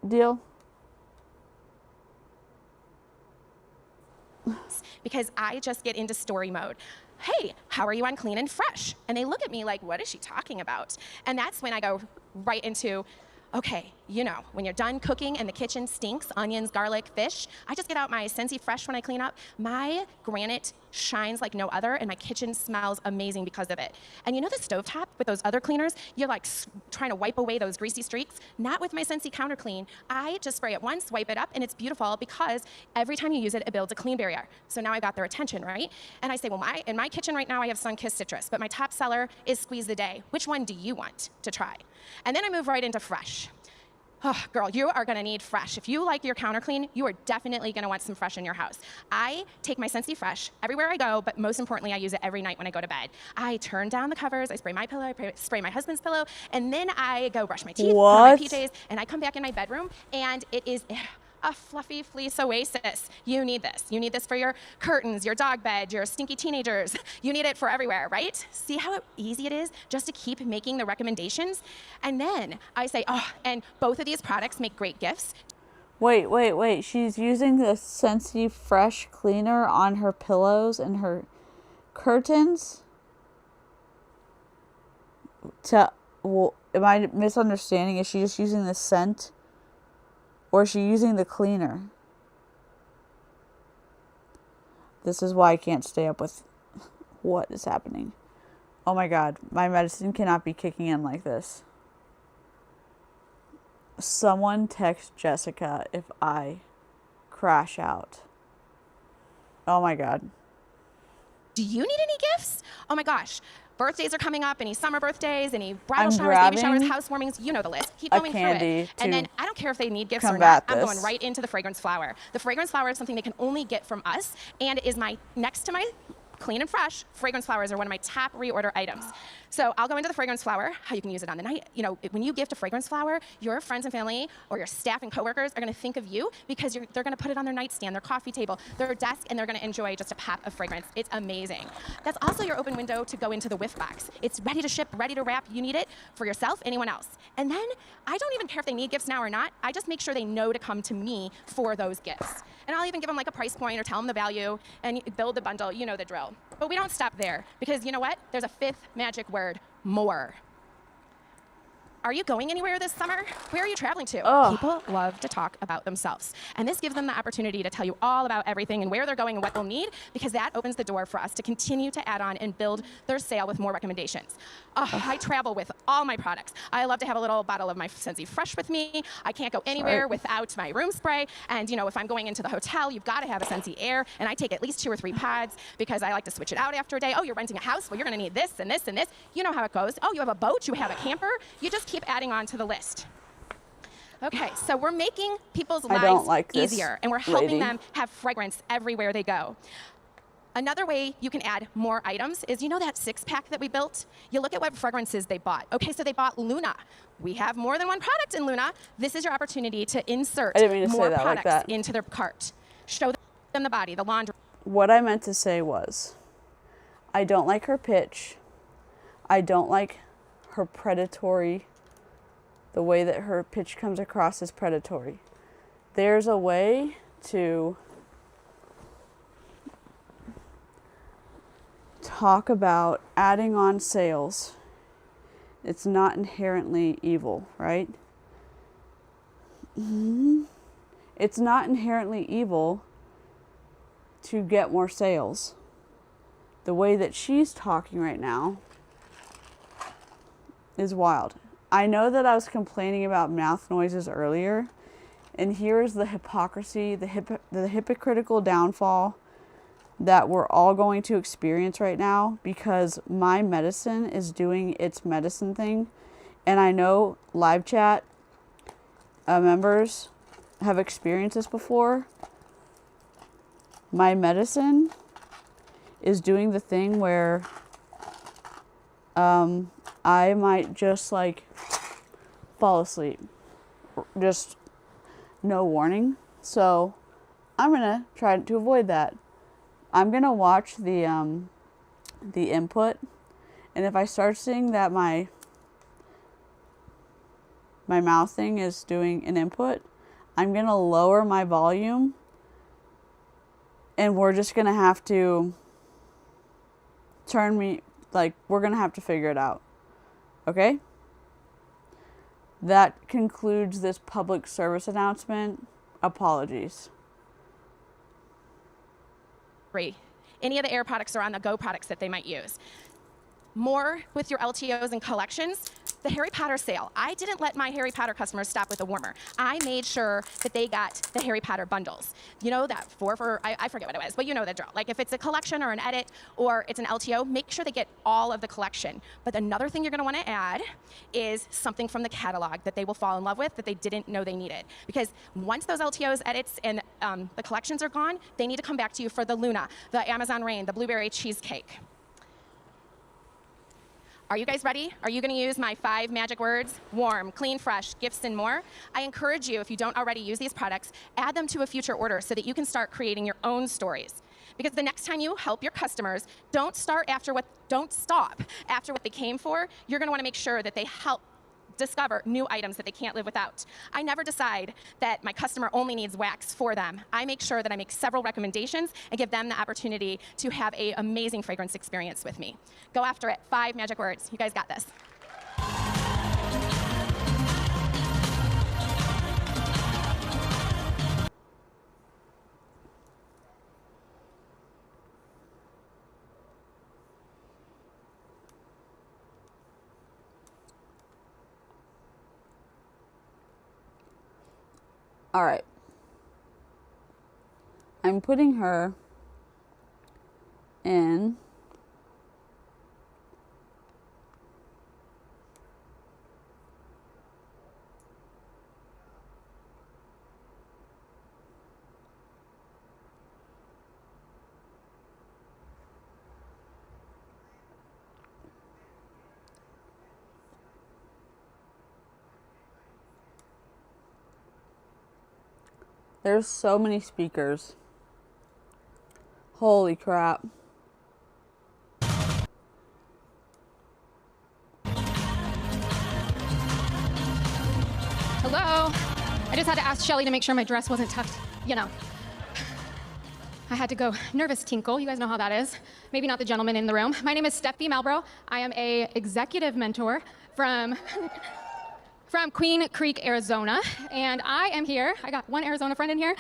deal?
Because I just get into story mode. Hey, how are you on Clean and Fresh? And they look at me like, what is she talking about? And that's when I go right into, okay, you know, when you're done cooking and the kitchen stinks, onions, garlic, fish, I just get out my Scentsy Fresh when I clean up. My granite shines like no other, and my kitchen smells amazing because of it. And you know the stovetop with those other cleaners? You're like trying to wipe away those greasy streaks. Not with my Scentsy Counter Clean. I just spray it once, wipe it up, and it's beautiful because every time you use it, it builds a clean barrier. So now I got their attention, right? And I say, well, in my kitchen right now, I have Sun-Kissed Citrus, but my top seller is Squeeze the Day. Which one do you want to try? And then I move right into Fresh. Oh, girl, you are gonna need Fresh. If you like your counter clean, you are definitely gonna want some Fresh in your house. I take my Scentsy Fresh everywhere I go, but most importantly, I use it every night when I go to bed. I turn down the covers, I spray my pillow, I spray my husband's pillow, and then I go brush my teeth, put on my PJs, and I come back in my bedroom, and it is a fluffy fleece oasis. You need this. You need this for your curtains, your dog bed, your stinky teenagers. You need it for everywhere, right? See how easy it is just to keep making the recommendations? And then I say, oh, and both of these products make great gifts.
Wait. She's using the Scentsy Fresh cleaner on her pillows and her curtains? Am I misunderstanding? Is she just using the scent? Or is she using the cleaner? This is why I can't stay up with what is happening. Oh my God, my medicine cannot be kicking in like this. Someone text Jessica if I crash out. Oh my God.
Do you need any gifts? Oh my gosh. Birthdays are coming up, any summer birthdays, any bridal showers, baby showers, housewarmings, you know the list. Keep going through it. And then I don't care if they need gifts or not, I'm going right into the fragrance flower. The fragrance flower is something they can only get from us, and it is next to my Clean and Fresh, fragrance flowers are one of my top reorder items. So I'll go into the fragrance flower, how you can use it on the night. You know, when you gift a fragrance flower, your friends and family or your staff and coworkers are gonna think of you because they're gonna put it on their nightstand, their coffee table, their desk, and they're gonna enjoy just a pop of fragrance. It's amazing. That's also your open window to go into the whiff box. It's ready to ship, ready to wrap. You need it for yourself, anyone else. And then I don't even care if they need gifts now or not. I just make sure they know to come to me for those gifts. And I'll even give them like a price point or tell them the value and build the bundle. You know the drill. But we don't stop there because you know what? There's a fifth magic word, more. Are you going anywhere this summer? Where are you traveling to? People love to talk about themselves. And this gives them the opportunity to tell you all about everything and where they're going and what they'll need, because that opens the door for us to continue to add on and build their sale with more recommendations. I travel with all my products. I love to have a little bottle of my Scentsy Fresh with me. I can't go anywhere without my room spray. And you know, if I'm going into the hotel, you've got to have a Scentsy Air. And I take at least 2 or 3 pods because I like to switch it out after a day. Oh, you're renting a house? Well, you're going to need this and this and this. You know how it goes. Oh, you have a boat? You have a camper? You just keep adding on to the list. Okay, so we're making people's
I don't
lives
like this
easier, and we're helping
lady.
them have fragrance everywhere they go. Another way you can add more items is, you know that 6-pack that we built? You look at what fragrances they bought. Okay, so they bought Luna. We have more than one product in Luna. This is your opportunity to insert
I didn't mean to say
more
that like
products
that.
into their cart. Show them the body, the laundry.
What I meant to say was, I don't like her pitch. I don't like her predatory, the way that her pitch comes across as predatory. There's a way to talk about adding on sales. It's not inherently evil, right? It's not inherently evil to get more sales. The way that she's talking right now is wild. I know that I was complaining about mouth noises earlier, and here's the hypocrisy, the hypocritical downfall that we're all going to experience right now, because my medicine is doing its medicine thing. And I know live chat members have experienced this before. My medicine is doing the thing where I might just like fall asleep, just no warning. So I'm gonna try to avoid that. I'm gonna watch the input, and if I start seeing that my mouth thing is doing an input, I'm gonna lower my volume, and we're just gonna have to we're gonna have to figure it out. Okay? That concludes this public service announcement. Apologies.
Any of the air products or on the go products that they might use. More with your LTOs and collections. The Harry Potter sale. I didn't let my Harry Potter customers stop with a warmer. I made sure that they got the Harry Potter bundles. You know that I forget what it was, but you know the drill. Like if it's a collection or an edit or it's an LTO, make sure they get all of the collection. But another thing you're gonna wanna add is something from the catalog that they will fall in love with that they didn't know they needed. Because once those LTOs, edits, and the collections are gone, they need to come back to you for the Luna, the Amazon Rain, the Blueberry Cheesecake. Are you guys ready? Are you going to use my 5 magic words? Warm, clean, fresh, gifts, and more. I encourage you, if you don't already use these products, add them to a future order so that you can start creating your own stories. Because the next time you help your customers, don't stop after what they came for. You're going to want to make sure that they help discover new items that they can't live without. I never decide that my customer only needs wax for them. I make sure that I make several recommendations and give them the opportunity to have an amazing fragrance experience with me. Go after it. 5 magic words. You guys got this.
All right. I'm putting her in There's so many speakers. Holy crap.
Hello? I just had to ask Shelly to make sure my dress wasn't tucked, you know. I had to go nervous tinkle. You guys know how that is. Maybe not the gentleman in the room. My name is Steffi Malbrough. I am a executive mentor from Queen Creek, Arizona, and I am here. I got one Arizona friend in here.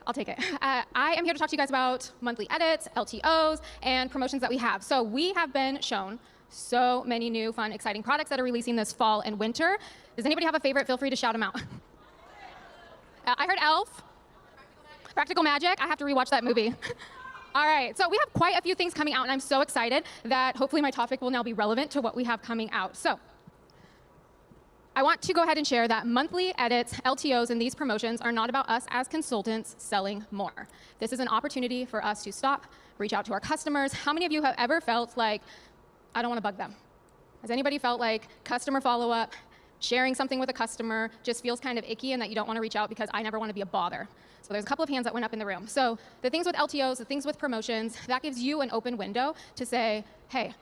I'll take it. I am here to talk to you guys about monthly edits, LTOs, and promotions that we have. So we have been shown so many new, fun, exciting products that are releasing this fall and winter. Does anybody have a favorite? Feel free to shout them out. I heard Elf. Practical Magic. I have to rewatch that movie. All right, so we have quite a few things coming out, and I'm so excited that hopefully my topic will now be relevant to what we have coming out. So I want to go ahead and share that monthly edits, LTOs, and these promotions are not about us as consultants selling more. This is an opportunity for us to stop, reach out to our customers. How many of you have ever felt like, I don't want to bug them? Has anybody felt like customer follow-up, sharing something with a customer just feels kind of icky and that you don't want to reach out because I never want to be a bother? So there's a couple of hands that went up in the room. So the things with LTOs, the things with promotions, that gives you an open window to say, hey,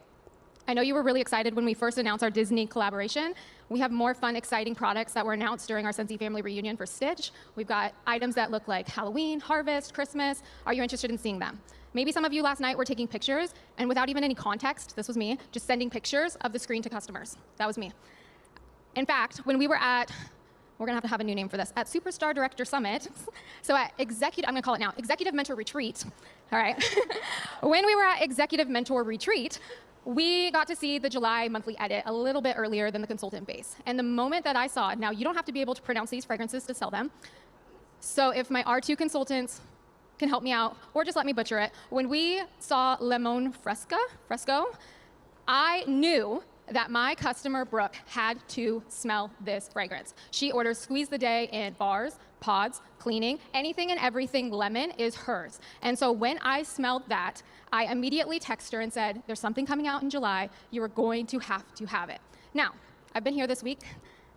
I know you were really excited when we first announced our Disney collaboration. We have more fun, exciting products that were announced during our Scentsy family reunion for Stitch. We've got items that look like Halloween, Harvest, Christmas. Are you interested in seeing them? Maybe some of you last night were taking pictures, and without even any context, this was me, just sending pictures of the screen to customers. That was me. In fact, when we were at, we're gonna have a new name for this, at Superstar Director Summit, so at I'm gonna call it now, Executive Mentor Retreat, all right? When we were at Executive Mentor Retreat, we got to see the July monthly edit a little bit earlier than the consultant base. And the moment that I saw it, now you don't have to be able to pronounce these fragrances to sell them. So if my R2 consultants can help me out, or just let me butcher it, when we saw Lemon Fresco, I knew that my customer, Brooke, had to smell this fragrance. She orders Squeeze the Day in bars, pods, cleaning, anything and everything lemon is hers. And so when I smelled that, I immediately texted her and said, there's something coming out in July, you are going to have it. Now, I've been here this week,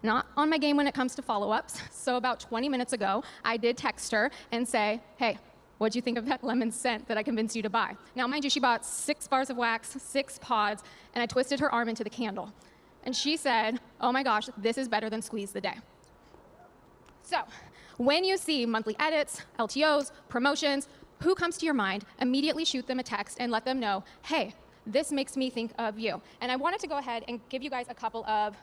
not on my game when it comes to follow-ups, so about 20 minutes ago, I did text her and say, hey, what'd you think of that lemon scent that I convinced you to buy? Now, mind you, she bought 6 bars of wax, 6 pods, and I twisted her arm into the candle. And she said, oh my gosh, this is better than Squeeze the Day. So, when you see monthly edits, LTOs, promotions, who comes to your mind? Immediately shoot them a text and let them know, hey, this makes me think of you. And I wanted to go ahead and give you guys a couple of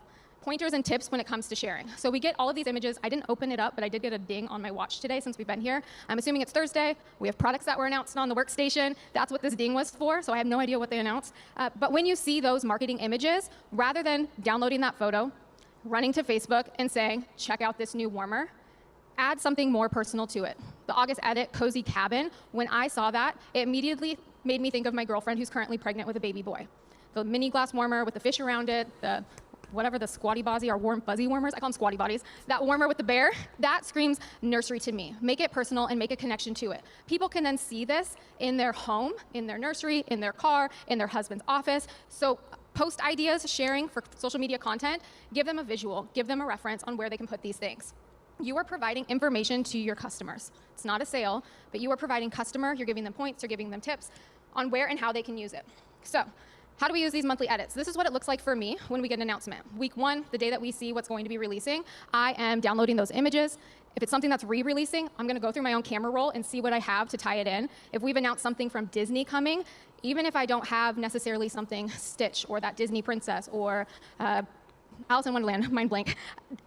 pointers and tips when it comes to sharing. So we get all of these images. I didn't open it up, but I did get a ding on my watch today since we've been here. I'm assuming it's Thursday. We have products that were announced on the workstation. That's what this ding was for, so I have no idea what they announced. But when you see those marketing images, rather than downloading that photo, running to Facebook and saying, check out this new warmer, add something more personal to it. The August edit, Cozy Cabin, when I saw that, it immediately made me think of my girlfriend who's currently pregnant with a baby boy. The mini glass warmer with the fish around it, the whatever the squatty bozzy or warm fuzzy warmers, I call them squatty bodies, that warmer with the bear, that screams nursery to me. Make it personal and make a connection to it. People can then see this in their home, in their nursery, in their car, in their husband's office. So post ideas, sharing for social media content, give them a visual, give them a reference on where they can put these things. You are providing information to your customers. It's not a sale, but you are providing customer, you're giving them points, you're giving them tips on where and how they can use it. So, how do we use these monthly edits? This is what it looks like for me when we get an announcement. Week 1, the day that we see what's going to be releasing, I am downloading those images. If it's something that's re-releasing, I'm gonna go through my own camera roll and see what I have to tie it in. If we've announced something from Disney coming, even if I don't have necessarily something Stitch or that Disney princess or Alice in Wonderland, mind blank.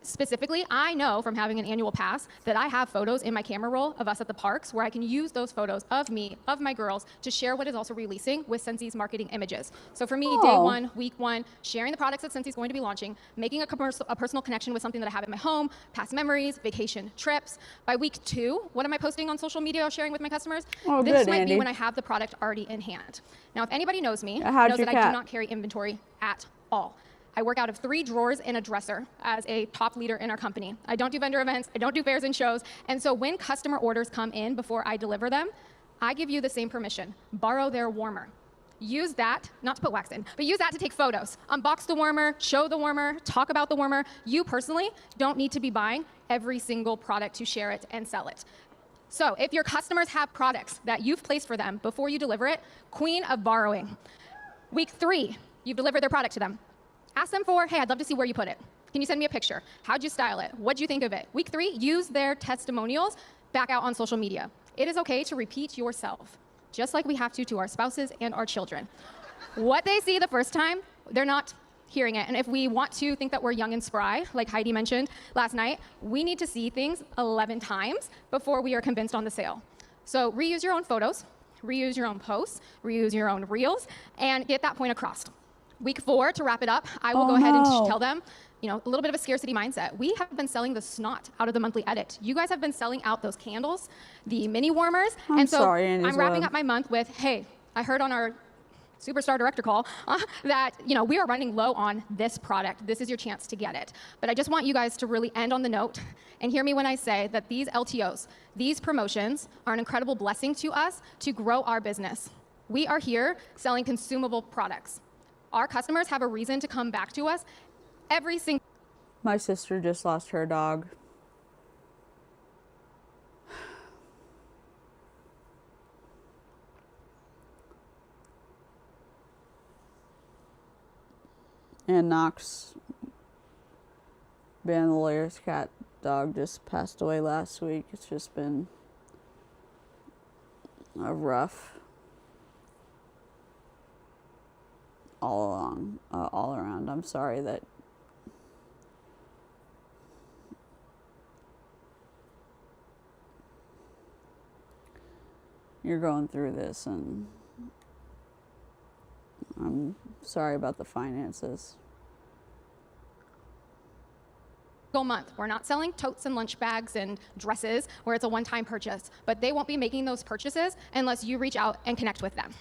Specifically, I know from having an annual pass that I have photos in my camera roll of us at the parks where I can use those photos of me, of my girls, to share what is also releasing with Scentsy's marketing images. So for me, day 1, week 1, sharing the products that Scentsy's going to be launching, making a personal connection with something that I have in my home, past memories, vacation trips. By week 2, what am I posting on social media or sharing with my customers? This might be when I have the product already in hand. Now, if anybody knows me, knows that I do not carry inventory at all. I work out of 3 drawers in a dresser as a top leader in our company. I don't do vendor events, I don't do fairs and shows, and so when customer orders come in before I deliver them, I give you the same permission. Borrow their warmer. Use that, not to put wax in, but use that to take photos. Unbox the warmer, show the warmer, talk about the warmer. You personally don't need to be buying every single product to share it and sell it. So if your customers have products that you've placed for them before you deliver it, queen of borrowing. Week 3, you've delivered their product to them. Ask them for, hey, I'd love to see where you put it. Can you send me a picture? How'd you style it? What'd you think of it? Week 3, use their testimonials back out on social media. It is okay to repeat yourself, just like we have to our spouses and our children. What they see the first time, they're not hearing it. And if we want to think that we're young and spry, like Heidi mentioned last night, we need to see things 11 times before we are convinced on the sale. So reuse your own photos, reuse your own posts, reuse your own reels, and get that point across. Week 4, to wrap it up, I will go ahead and tell them, you know, a little bit of a scarcity mindset. We have been selling the snot out of the monthly edit. You guys have been selling out those candles, the mini warmers. I'm wrapping up my month with, hey, I heard on our superstar director call, that we are running low on this product. This is your chance to get it. But I just want you guys to really end on the note and hear me when I say that these LTOs, these promotions, are an incredible blessing to us to grow our business. We are here selling consumable products. Our customers have a reason to come back to us every single.
My sister just lost her dog. And Knox, Bandoleer's cat dog, just passed away last week. It's just been a rough all around. I'm sorry that you're going through this, and I'm sorry about the finances.
Month. We're not selling totes and lunch bags and dresses where it's a one-time purchase, but they won't be making those purchases unless you reach out and connect with them.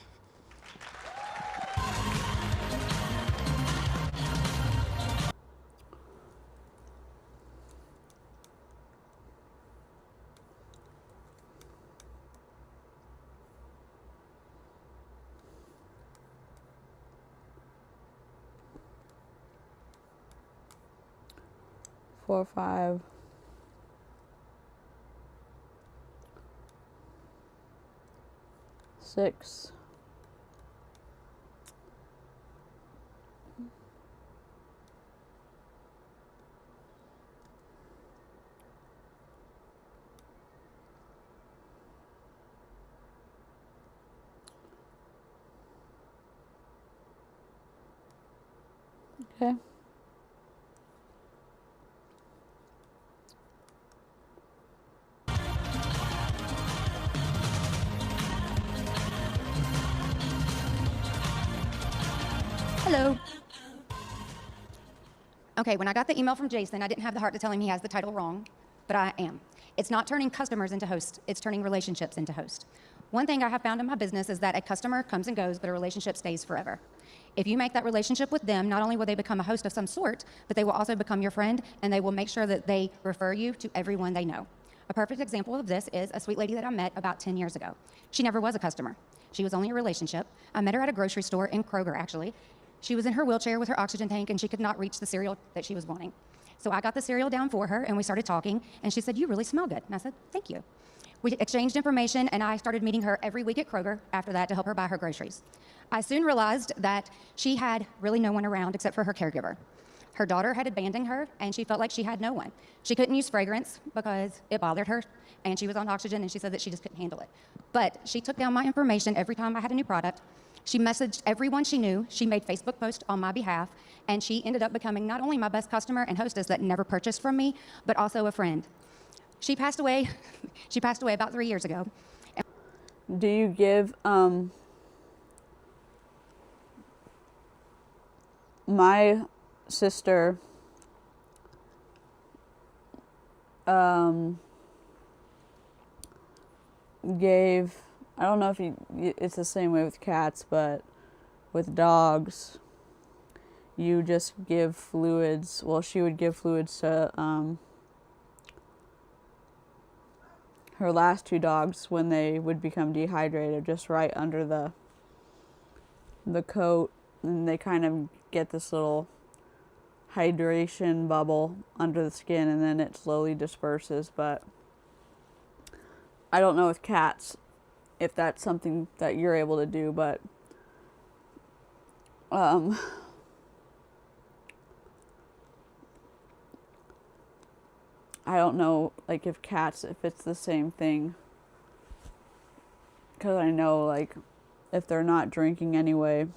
Four, 5. Six. Okay.
Hello. Okay, when I got the email from Jason, I didn't have the heart to tell him he has the title wrong, but I am. It's not turning customers into hosts, it's turning relationships into hosts. One thing I have found in my business is that a customer comes and goes, but a relationship stays forever. If you make that relationship with them, not only will they become a host of some sort, but they will also become your friend, and they will make sure that they refer you to everyone they know. A perfect example of this is a sweet lady that I met about 10 years ago. She never was a customer. She was only a relationship. I met her at a grocery store in Kroger, actually. She was in her wheelchair with her oxygen tank, and she could not reach the cereal that she was wanting. So I got the cereal down for her, and we started talking, and she said, "You really smell good." And I said, "Thank you." We exchanged information, and I started meeting her every week at Kroger after that to help her buy her groceries. I soon realized that she had really no one around except for her caregiver. Her daughter had abandoned her, and she felt like she had no one. She couldn't use fragrance because it bothered her, and she was on oxygen, and she said that she just couldn't handle it. But she took down my information every time I had a new product. She messaged everyone she knew. She made Facebook posts on my behalf, and she ended up becoming not only my best customer and hostess that never purchased from me, but also a friend. She passed away. She passed away about 3 years ago.
Do you give my sister gave, I don't know if it's the same way with cats, but with dogs, you just give fluids. Well, she would give fluids to her last two dogs when they would become dehydrated, just right under the coat, and they kind of get this little hydration bubble under the skin, and then it slowly disperses. But I don't know with cats if that's something that you're able to do, but I don't know, like, if cats, if it's the same thing, because I know, like, if they're not drinking anyway,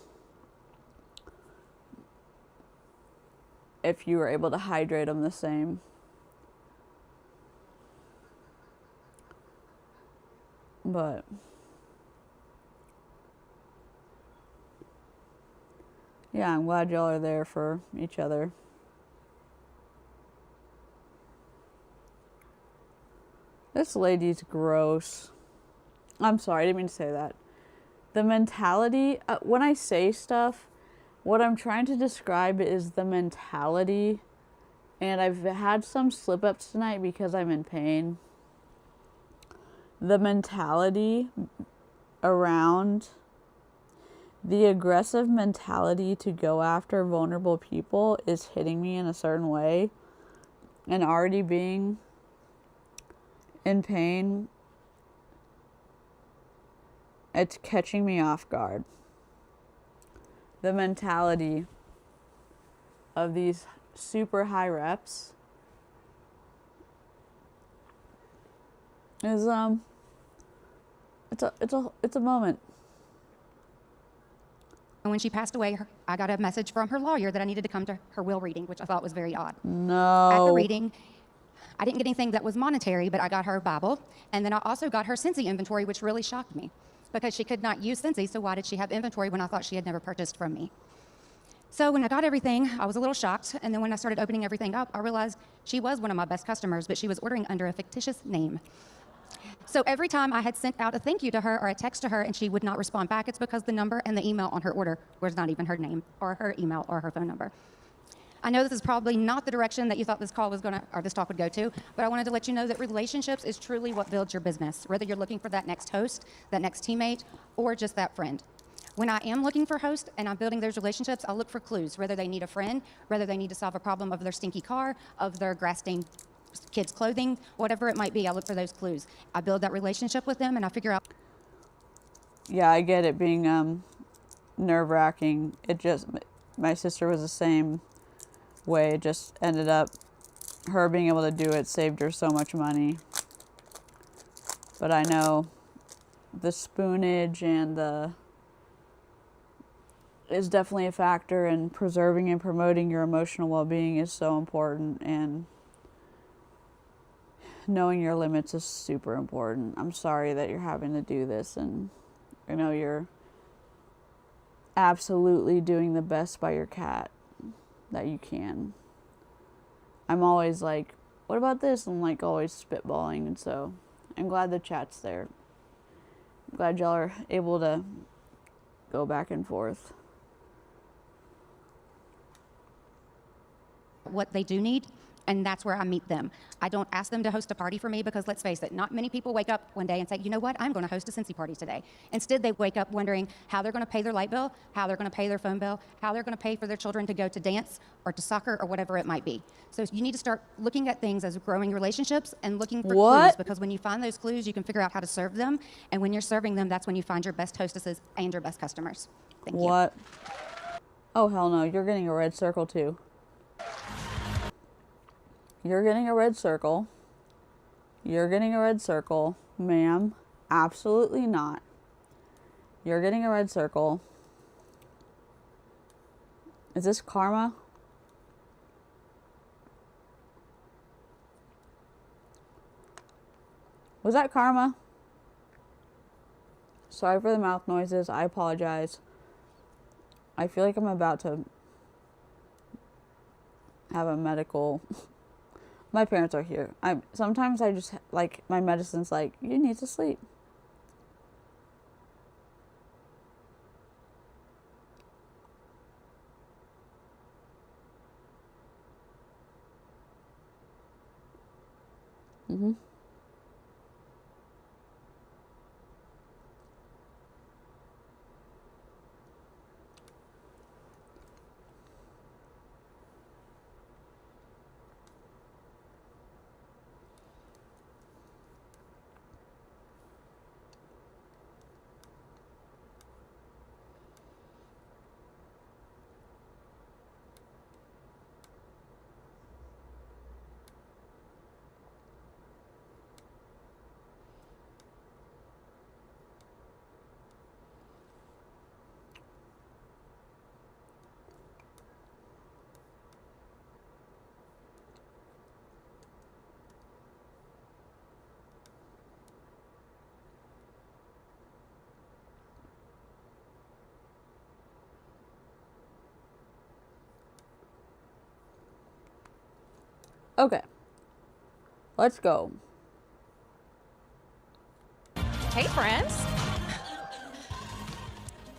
if you were able to hydrate them the same. But yeah, I'm glad y'all are there for each other. This lady's gross. I'm sorry, I didn't mean to say that. the mentality, when I say stuff, what I'm trying to describe is the mentality. And I've had some slip ups tonight because I'm in pain. The mentality around the aggressive mentality to go after vulnerable people is hitting me in a certain way. And already being in pain, it's catching me off guard. The mentality of these super high reps is it's a moment.
And when she passed away, I got a message from her lawyer that I needed to come to her will reading, which I thought was very odd.
No.
At the reading, I didn't get anything that was monetary, but I got her a Bible, and then I also got her Scentsy inventory, which really shocked me, because she could not use Scentsy, so why did she have inventory when I thought she had never purchased from me? So when I got everything, I was a little shocked, and then when I started opening everything up, I realized she was one of my best customers, but she was ordering under a fictitious name. So every time I had sent out a thank you to her or a text to her and she would not respond back, it's because the number and the email on her order was not even her name or her email or her phone number. I know this is probably not the direction that you thought this call was or this talk would go to, but I wanted to let you know that relationships is truly what builds your business, whether you're looking for that next host, that next teammate, or just that friend. When I am looking for hosts and I'm building those relationships, I look for clues, whether they need a friend, whether they need to solve a problem of their stinky car, of their grass-stained kids' clothing, whatever it might be, I look for those clues. I build that relationship with them and I figure out.
Yeah, I get it being nerve-wracking. My sister was the same way. It just ended up, her being able to do it saved her so much money. But I know the spoonage and is definitely a factor, and preserving and promoting your emotional well-being is so important, and knowing your limits is super important. I'm sorry that you're having to do this, and I know you're absolutely doing the best by your cat that you can. I'm always like, what about this? I'm like always spitballing, and so I'm glad the chat's there. I'm glad y'all are able to go back and forth.
What they do need, and that's where I meet them. I don't ask them to host a party for me because, let's face it, not many people wake up one day and say, you know what, I'm going to host a Scentsy party today. Instead, they wake up wondering how they're going to pay their light bill, how they're going to pay their phone bill, how they're going to pay for their children to go to dance or to soccer or whatever it might be. So you need to start looking at things as growing relationships and looking for clues, because when you find those clues, you can figure out how to serve them. And when you're serving them, that's when you find your best hostesses and your best customers. Thank you.
What? Oh, hell no. You're getting a red circle, too. You're getting a red circle. You're getting a red circle. Ma'am, absolutely not. You're getting a red circle. Is this karma? Was that karma? Sorry for the mouth noises. I apologize. I feel like I'm about to have a medical... My parents are here. Sometimes I just, like, my medicine's like, you need to sleep. Mm-hmm. Okay. Let's go.
Hey, friends.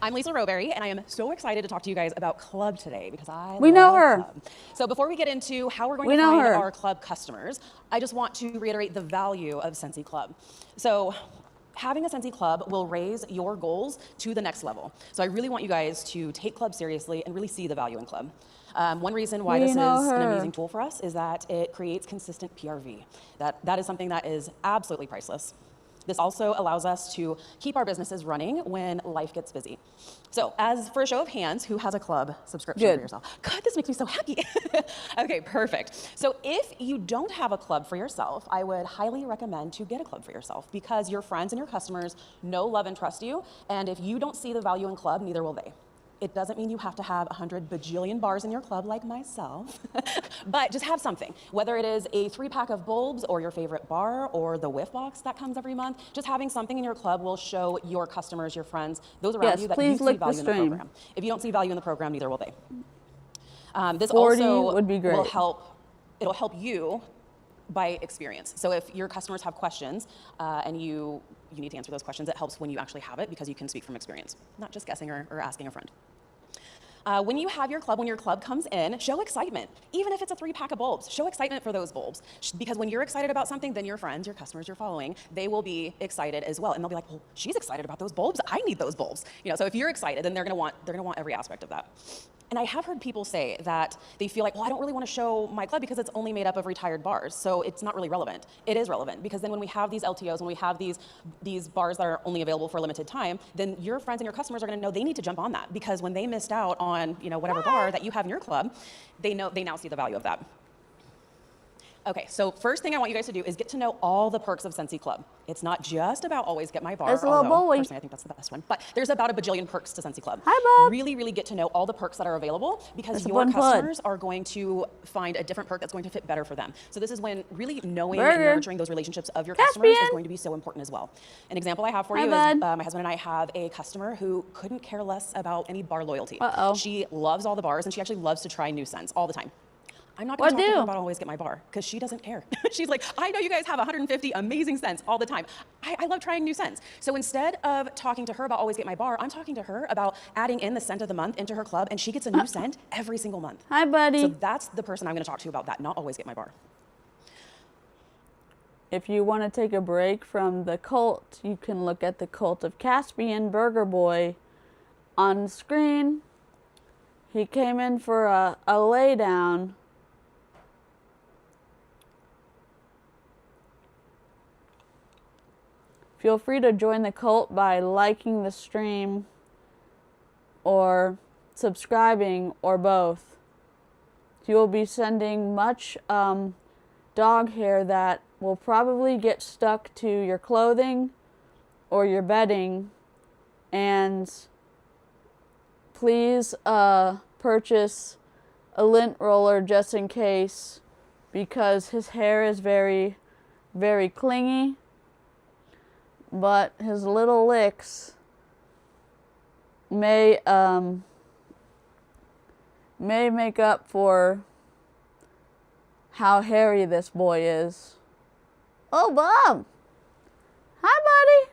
I'm Lisa Roberry, and I am so excited to talk to you guys about Club today because
We know
love
her.
Club. So before we get into how we're going
We
to
know
find
her.
our Club customers, I just want to reiterate the value of Scentsy Club. So having a Scentsy Club will raise your goals to the next level. So I really want you guys to take Club seriously and really see the value in Club. One reason why this is an amazing tool for us is that it creates consistent PRV. That is something that is absolutely priceless. This also allows us to keep our businesses running when life gets busy. So as for a show of hands, who has a Club subscription for yourself? God, this makes me so happy. Okay, perfect. So if you don't have a Club for yourself, I would highly recommend to get a Club for yourself because your friends and your customers know, love, and trust you. And if you don't see the value in Club, neither will they. It doesn't mean you have to have 100 bajillion bars in your club like myself, but just have something. Whether it is a 3-pack of bulbs or your favorite bar or the whiff box that comes every month, just having something in your club will show your customers, your friends, those around you that you see value in the program. If you don't see value in the program, neither will they. This also
would be great.
It'll help you by experience. So if your customers have questions and you need to answer those questions, it helps when you actually have it because you can speak from experience, not just guessing or asking a friend. When you have your club, when your club comes in, show excitement. Even if it's a 3-pack of bulbs, show excitement for those bulbs. Because when you're excited about something, then your friends, your customers you're following, they will be excited as well. And they'll be like, well, she's excited about those bulbs. I need those bulbs. You know, so if you're excited, then they're gonna want every aspect of that. And I have heard people say that they feel like, well, I don't really want to show my club because it's only made up of retired bars, so it's not really relevant. It is relevant because then when we have these LTOs, when we have these bars that are only available for a limited time, then your friends and your customers are going to know they need to jump on that because when they missed out on whatever bar that you have in your club, they now see the value of that. Okay, so first thing I want you guys to do is get to know all the perks of Scentsy Club. It's not just about always get my bar, although personally I think that's the best one, but there's about a bajillion perks to Scentsy Club.
Hi, Bob.
Really, really get to know all the perks that are available because your customers are going to find a different perk that's going to fit better for them. So this is when really knowing and nurturing those relationships of your customers is going to be so important as well. An example I have for you is my husband and I have a customer who couldn't care less about any bar loyalty. She loves all the bars and she actually loves to try new scents all the time. I'm not going to talk to her about always get my bar because she doesn't care. She's like, I know you guys have 150 amazing scents all the time. I love trying new scents. So instead of talking to her about always get my bar, I'm talking to her about adding in the scent of the month into her club and she gets a new scent every single month.
Hi, buddy.
So that's the person I'm going to talk to about that, not always get my bar.
If you want to take a break from the cult, you can look at the Cult of Caspian Burger Boy on screen. He came in for a lay down. Feel free to join the cult by liking the stream or subscribing or both. You will be sending much dog hair that will probably get stuck to your clothing or your bedding. And please purchase a lint roller just in case because his hair is very, very clingy. But his little licks may make up for how hairy this boy is. Oh, Bob! Hi, buddy!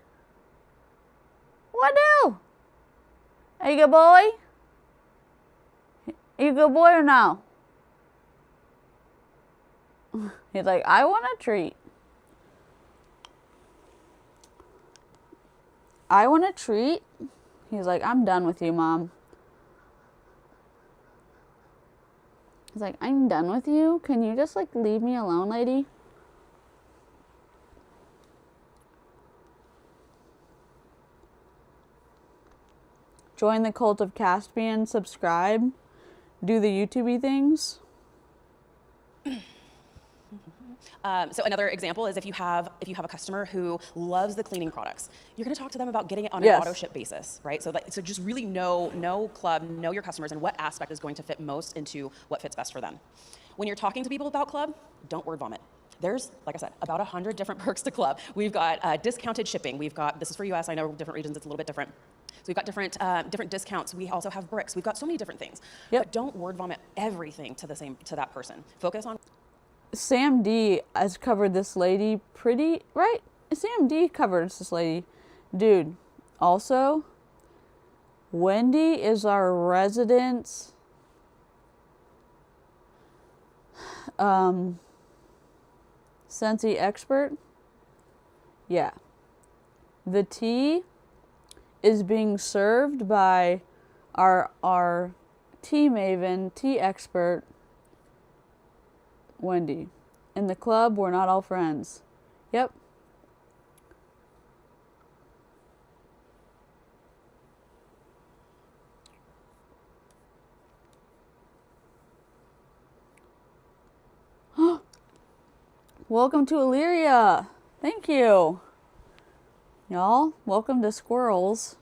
What do? Are you a good boy? Are you a good boy or no? He's like, I want a treat. I want a treat. He's like, I'm done with you, Mom. He's like, I'm done with you? Can you just like leave me alone, lady? Join the Cult of Caspian, subscribe, do the YouTube-y things.
So another example is if you have a customer who loves the cleaning products, you're going to talk to them about getting it on an auto ship basis, right? So just really know club, know your customers and what aspect is going to fit most into what fits best for them. When you're talking to people about club, don't word vomit. There's, like I said, about 100 different perks to club. We've got discounted shipping. We've got, this is for US, I know different regions it's a little bit different. So we've got different discounts. We also have bricks. We've got so many different things. But don't word vomit everything to that person. Focus on.
Sam D has covered this lady pretty, right? Sam D covers this lady. Dude, also, Wendy is our resident Scentsy expert. Yeah. The tea is being served by our tea maven, tea expert, Wendy. In the club, we're not all friends. Yep. Welcome to Illyria. Thank you. Y'all, welcome to Squirrels.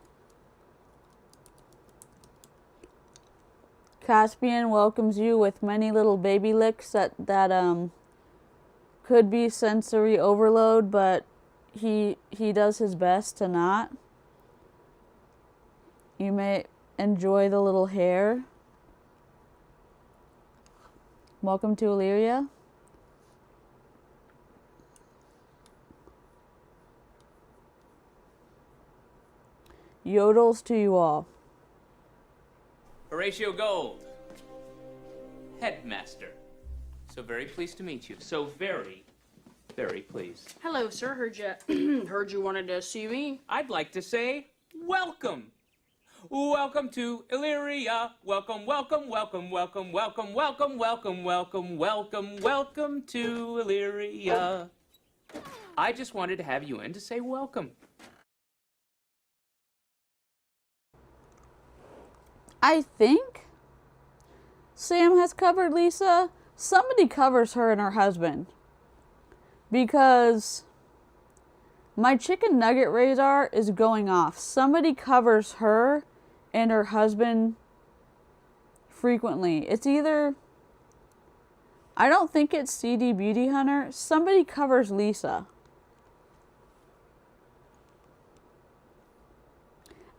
Caspian welcomes you with many little baby licks that could be sensory overload, but he does his best to not. You may enjoy the little hair. Welcome to Illyria. Yodels to you all.
Horatio Gold, headmaster. So very pleased to meet you. So very, very pleased.
Hello, sir. Heard you wanted to see me.
I'd like to say welcome. Welcome to Illyria. Welcome, welcome, welcome, welcome, welcome, welcome, welcome, welcome, welcome, welcome to Illyria. I just wanted to have you in to say welcome.
I think Sam has covered Lisa. Somebody covers her and her husband. Because my chicken nugget radar is going off. Somebody covers her and her husband frequently. It's either... I don't think it's CD Beauty Hunter. Somebody covers Lisa.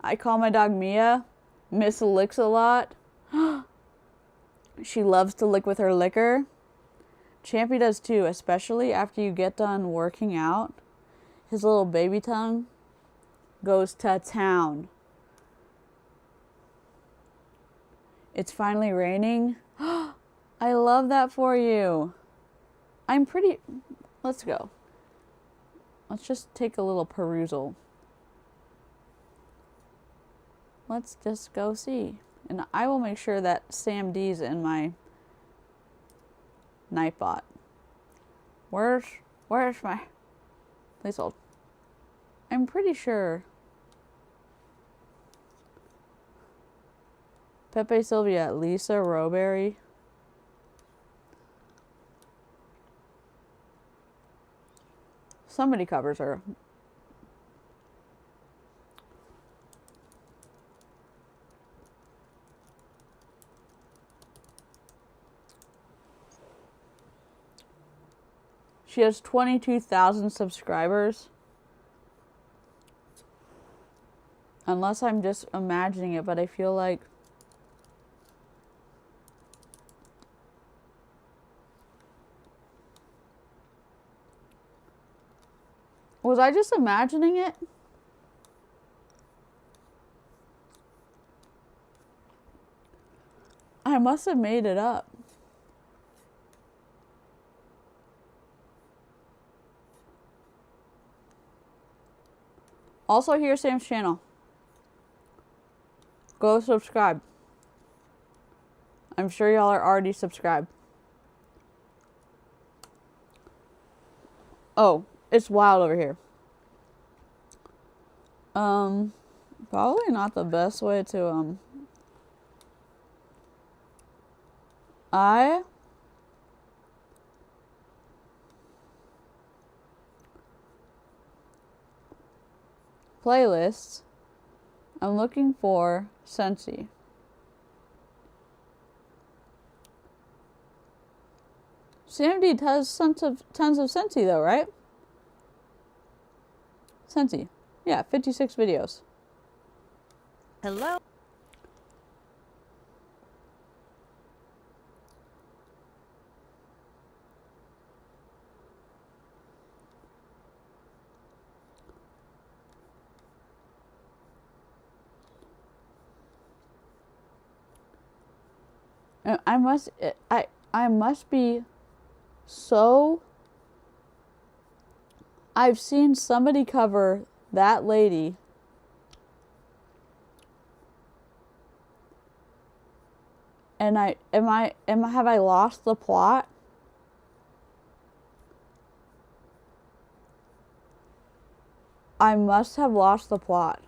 I call my dog Mia. Miss licks a lot. She loves to lick with her liquor. Champy does too, especially after you get done working out. His little baby tongue goes to town. It's finally raining. I love that for you. Let's go. Let's just take a little perusal. Let's just go see. And I will make sure that Sam D's in my Nightbot. Where's my... Please hold. I'm pretty sure... Pepe Sylvia, Lisa Rowberry. Somebody covers her. She has 22,000 subscribers. Unless I'm just imagining it, but I feel like... Was I just imagining it? I must have made it up. Also, here's Sam's channel. Go subscribe. I'm sure y'all are already subscribed. Oh, it's wild over here. Probably not the best way to, playlists. I'm looking for Scentsy. CMD has tons of Scentsy though, right? Scentsy. Yeah, 56 videos.
Hello.
I must be so. I've seen somebody cover that lady. And have I lost the plot? I must have lost the plot.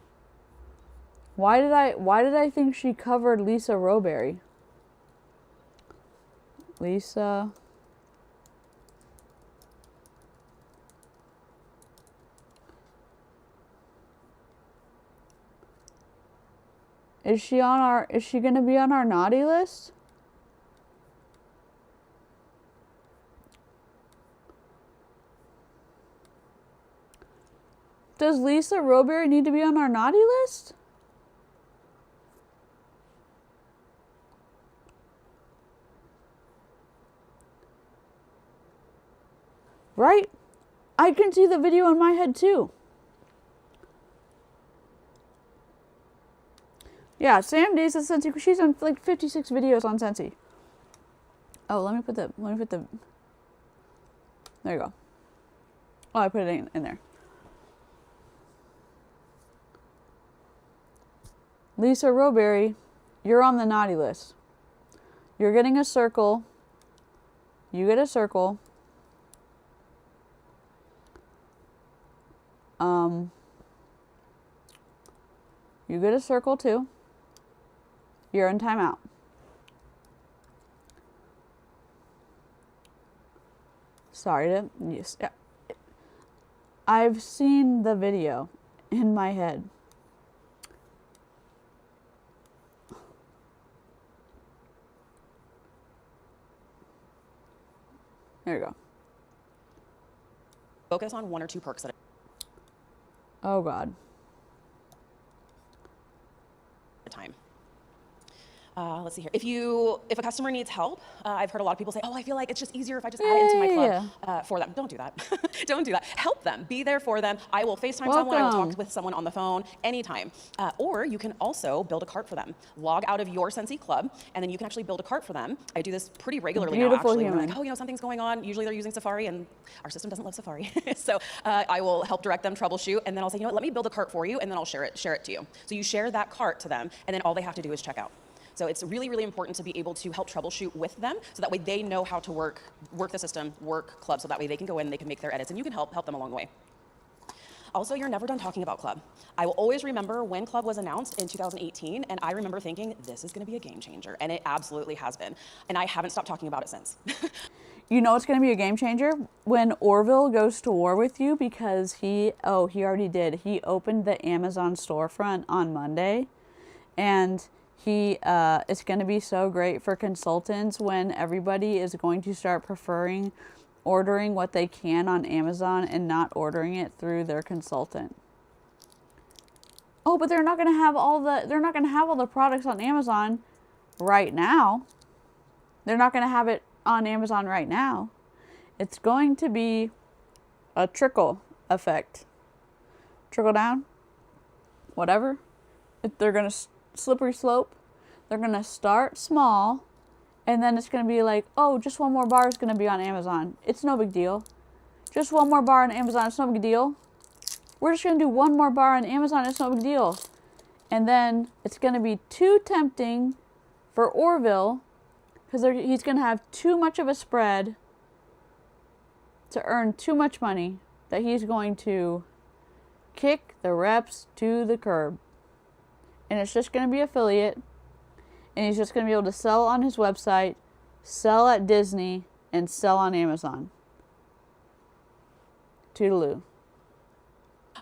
Why did I think she covered Lisa Rowberry? Lisa. Is she gonna be on our naughty list? Does Lisa Rowberry need to be on our naughty list? Right? I can see the video in my head too. Yeah, Sam Days is Scentsy. She's on like 56 videos on Scentsy. Oh, let me put the, there you go. Oh, I put it in there. Lisa Rowberry, you're on the naughty list. You're getting a circle. You get a circle. You get a circle too. You're in timeout. Sorry to, yes, yeah. I've seen the video in my head. There you go.
Focus on 1 or 2 perks at a
Oh God.
time. Let's see here. If a customer needs help, I've heard a lot of people say, oh, I feel like it's just easier if I just add it into my club for them. Don't do that. Don't do that. Help them. Be there for them. I will FaceTime someone. I will talk with someone on the phone anytime. Or you can also build a cart for them. Log out of your Scentsy Club, and then you can actually build a cart for them. I do this pretty regularly now, actually. When they're like, oh, something's going on. Usually they're using Safari, and our system doesn't love Safari. So I will help direct them, troubleshoot, and then I'll say, let me build a cart for you, and then I'll share it to you. So you share that cart to them, and then all they have to do is check out. So it's really, really important to be able to help troubleshoot with them, so that way they know how to work the system, work Club, so that way they can go in and they can make their edits, and you can help them along the way. Also, you're never done talking about Club. I will always remember when Club was announced in 2018, and I remember thinking, this is gonna be a game changer, and it absolutely has been. And I haven't stopped talking about it since.
You know what's going to be a game changer? When Orville goes to war with you, because he already did. He opened the Amazon storefront on Monday, and it's going to be so great for consultants when everybody is going to start preferring ordering what they can on Amazon and not ordering it through their consultant. Oh, but they're not going to have all the products on Amazon right now. They're not going to have it on Amazon right now. It's going to be a trickle effect. Trickle down. Whatever. They're going to slippery slope. They're going to start small, and then it's going to be like, oh, just one more bar is going to be on Amazon. It's no big deal. Just one more bar on Amazon. It's no big deal. We're just going to do one more bar on Amazon. It's no big deal. And then it's going to be too tempting for Orville, because he's going to have too much of a spread to earn too much money, that he's going to kick the reps to the curb. And it's just going to be affiliate. And he's just going to be able to sell on his website, sell at Disney, and sell on Amazon. Toodaloo.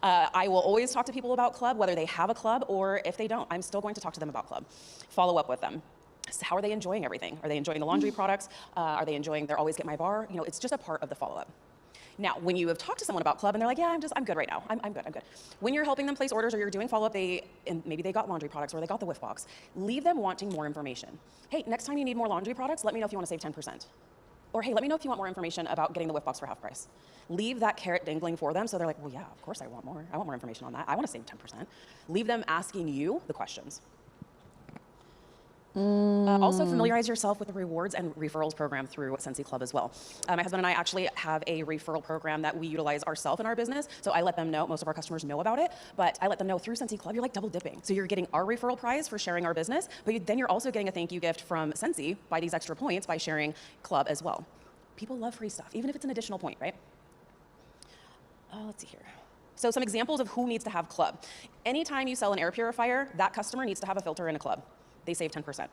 I will always talk to people about Club, whether they have a club or if they don't. I'm still going to talk to them about Club. Follow up with them. So how are they enjoying everything? Are they enjoying the laundry products? Are they enjoying their Always Get My Bar? It's just a part of the follow-up. Now, when you have talked to someone about Club and they're like, yeah, I'm good right now. I'm good. When you're helping them place orders or you're doing follow-up, and maybe they got laundry products or they got the whiff box, leave them wanting more information. Hey, next time you need more laundry products, let me know if you want to save 10%. Or hey, let me know if you want more information about getting the whiff box for half price. Leave that carrot dangling for them so they're like, well, yeah, of course I want more. I want more information on that. I want to save 10%. Leave them asking you the questions. Also familiarize yourself with the rewards and referrals program through Scentsy Club as well. My husband and I actually have a referral program that we utilize ourselves in our business. So I let them know, most of our customers know about it, but I let them know through Scentsy Club, you're like double dipping. So you're getting our referral prize for sharing our business, but then you're also getting a thank you gift from Scentsy by these extra points by sharing Club as well. People love free stuff, even if it's an additional point, right? Let's see here. So some examples of who needs to have Club. Anytime you sell an air purifier, that customer needs to have a filter in a Club. They save 10%.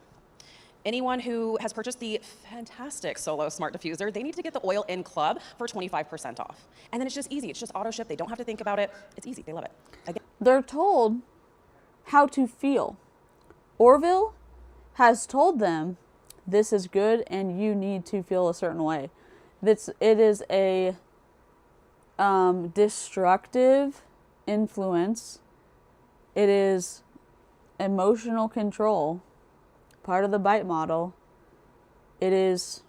Anyone who has purchased the fantastic Solo Smart Diffuser, they need to get the oil in Club for 25% off. And then it's just easy. It's just auto ship. They don't have to think about it. It's easy. They love it. Again.
They're told how to feel. Orville has told them this is good and you need to feel a certain way. It is a destructive influence. It is emotional control, part of the bite model. It is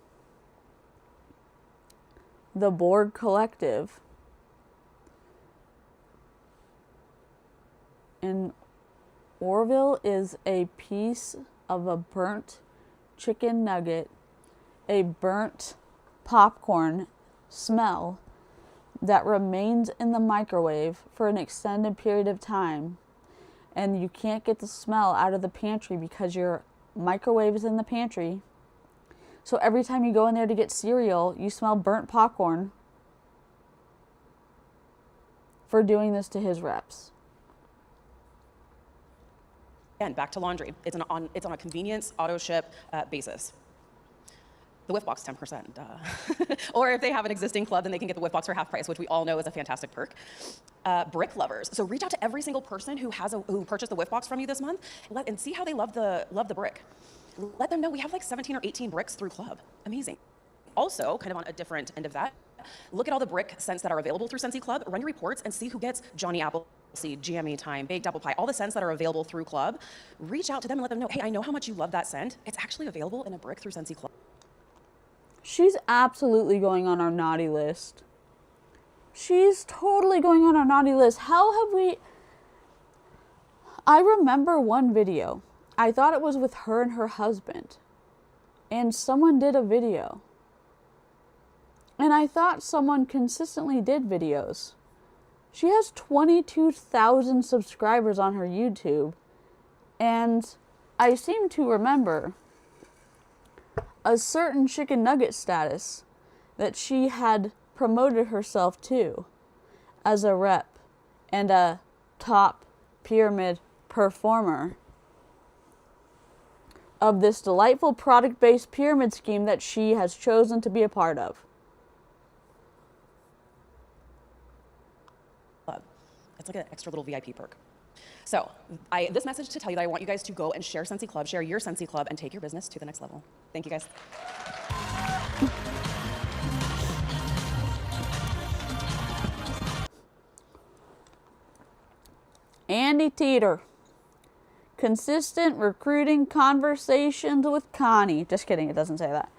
the Borg collective. And Orville is a piece of a burnt chicken nugget, a burnt popcorn smell that remains in the microwave for an extended period of time. And you can't get the smell out of the pantry because your microwave is in the pantry. So every time you go in there to get cereal, you smell burnt popcorn for doing this to his reps.
Again, back to laundry. It's on a convenience auto ship basis. The Whiff Box 10%. Or if they have an existing club, then they can get the Whiff Box for half price, which we all know is a fantastic perk. Brick lovers. So reach out to every single person who purchased the Whiff Box from you this month and see how they love the brick. Let them know we have like 17 or 18 bricks through Club. Amazing. Also, kind of on a different end of that, look at all the brick scents that are available through Scentsy Club, run your reports, and see who gets Johnny Appleseed, Jammy Time, Baked Apple Pie, all the scents that are available through Club. Reach out to them and let them know, hey, I know how much you love that scent. It's actually available in a brick through Scentsy Club.
She's absolutely going on our naughty list. She's totally going on our naughty list. How have we... I remember one video. I thought it was with her and her husband. And someone did a video. And I thought someone consistently did videos. She has 22,000 subscribers on her YouTube. And I seem to remember a certain chicken nugget status that she had promoted herself to as a rep and a top pyramid performer of this delightful product-based pyramid scheme that she has chosen to be a part of.
It's like an extra little VIP perk. So this message to tell you that I want you guys to go and share Scentsy Club, share your Scentsy Club, and take your business to the next level. Thank you, guys.
Andy Teeter. Consistent recruiting conversations with Connie. Just kidding, it doesn't say that.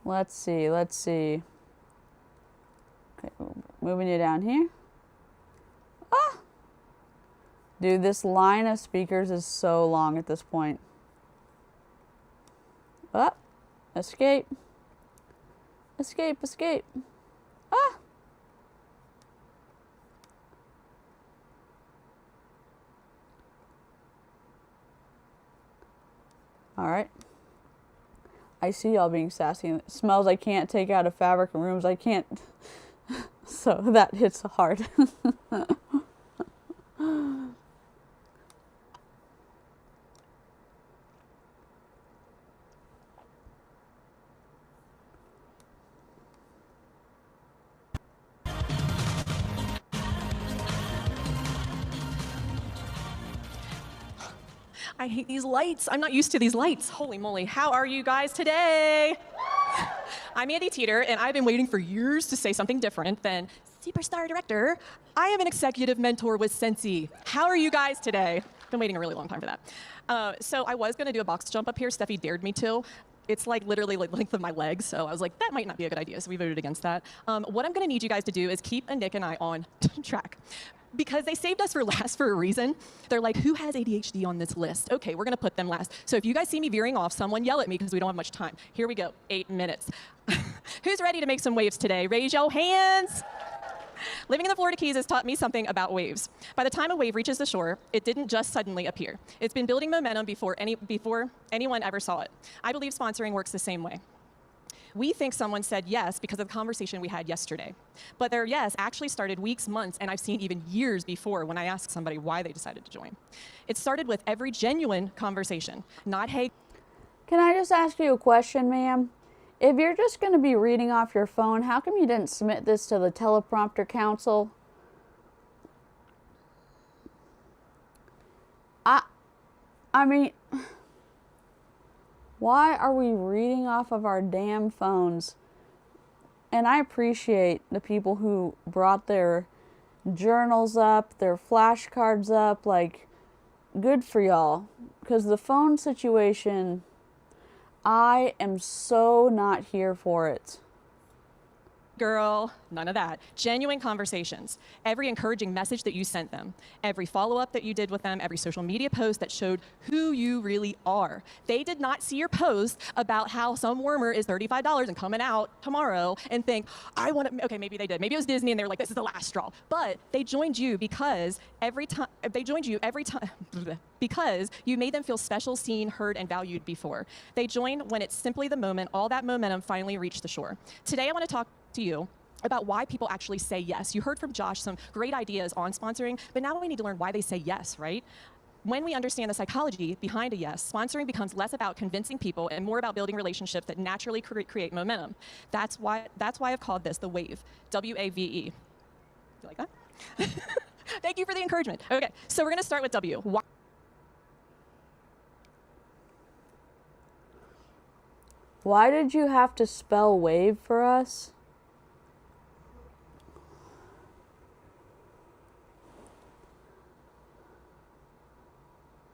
Let's see. Okay, moving you down here. Ah! Dude, this line of speakers is so long at this point. Ah! Escape. Escape. Ah! Alright. I see y'all being sassy. It smells I can't take out of fabric and rooms I can't. So that hits hard.
I hate these lights. I'm not used to these lights. Holy moly. How are you guys today? I'm Andy Teeter, and I've been waiting for years to say something different than Superstar Director. I am an executive mentor with Scentsy. How are you guys today? Been waiting a really long time for that. So I was going to do a box jump up here. Steffi dared me to. It's like literally like the length of my legs, so I was like, that might not be a good idea, so we voted against that. What I'm going to need you guys to do is keep a Nick and I on track. because they saved us for last for a reason. They're like, who has ADHD on this list? Okay, we're gonna put them last. So if you guys see me veering off, someone yell at me because we don't have much time. Here we go, 8 minutes. Who's ready to make some waves today? Raise your hands. Living in the Florida Keys has taught me something about waves. By the time a wave reaches the shore, it didn't just suddenly appear. It's been building momentum before anyone ever saw it. I believe sponsoring works the same way. We think someone said yes because of the conversation we had yesterday. But their yes actually started weeks, months, and I've seen even years before when I ask somebody why they decided to join. It started with every genuine conversation, not, hey.
Can I just ask you a question, ma'am? If you're just going to be reading off your phone, how come you didn't submit this to the teleprompter council? I mean, why are we reading off of our damn phones? And I appreciate the people who brought their journals up, their flashcards up, like, good for y'all. Because the phone situation, I am so not here for it.
Girl, none of that. Genuine conversations. Every encouraging message that you sent them, every follow-up that you did with them, every social media post that showed who you really are. They did not see your post about how some warmer is $35 and coming out tomorrow and think, I want to, okay, maybe they did. Maybe it was Disney and they were like, this is the last straw. But they joined you because because you made them feel special, seen, heard, and valued before. They joined when it's simply the moment all that momentum finally reached the shore. Today I want to talk to you about why people actually say yes. You heard from Josh some great ideas on sponsoring, but now we need to learn why they say yes, right? When we understand the psychology behind a yes, sponsoring becomes less about convincing people and more about building relationships that naturally create momentum. That's why I've called this the wave, W-A-V-E. You like that? Thank you for the encouragement. Okay, so we're gonna start with W.
Why did you have to spell wave for us?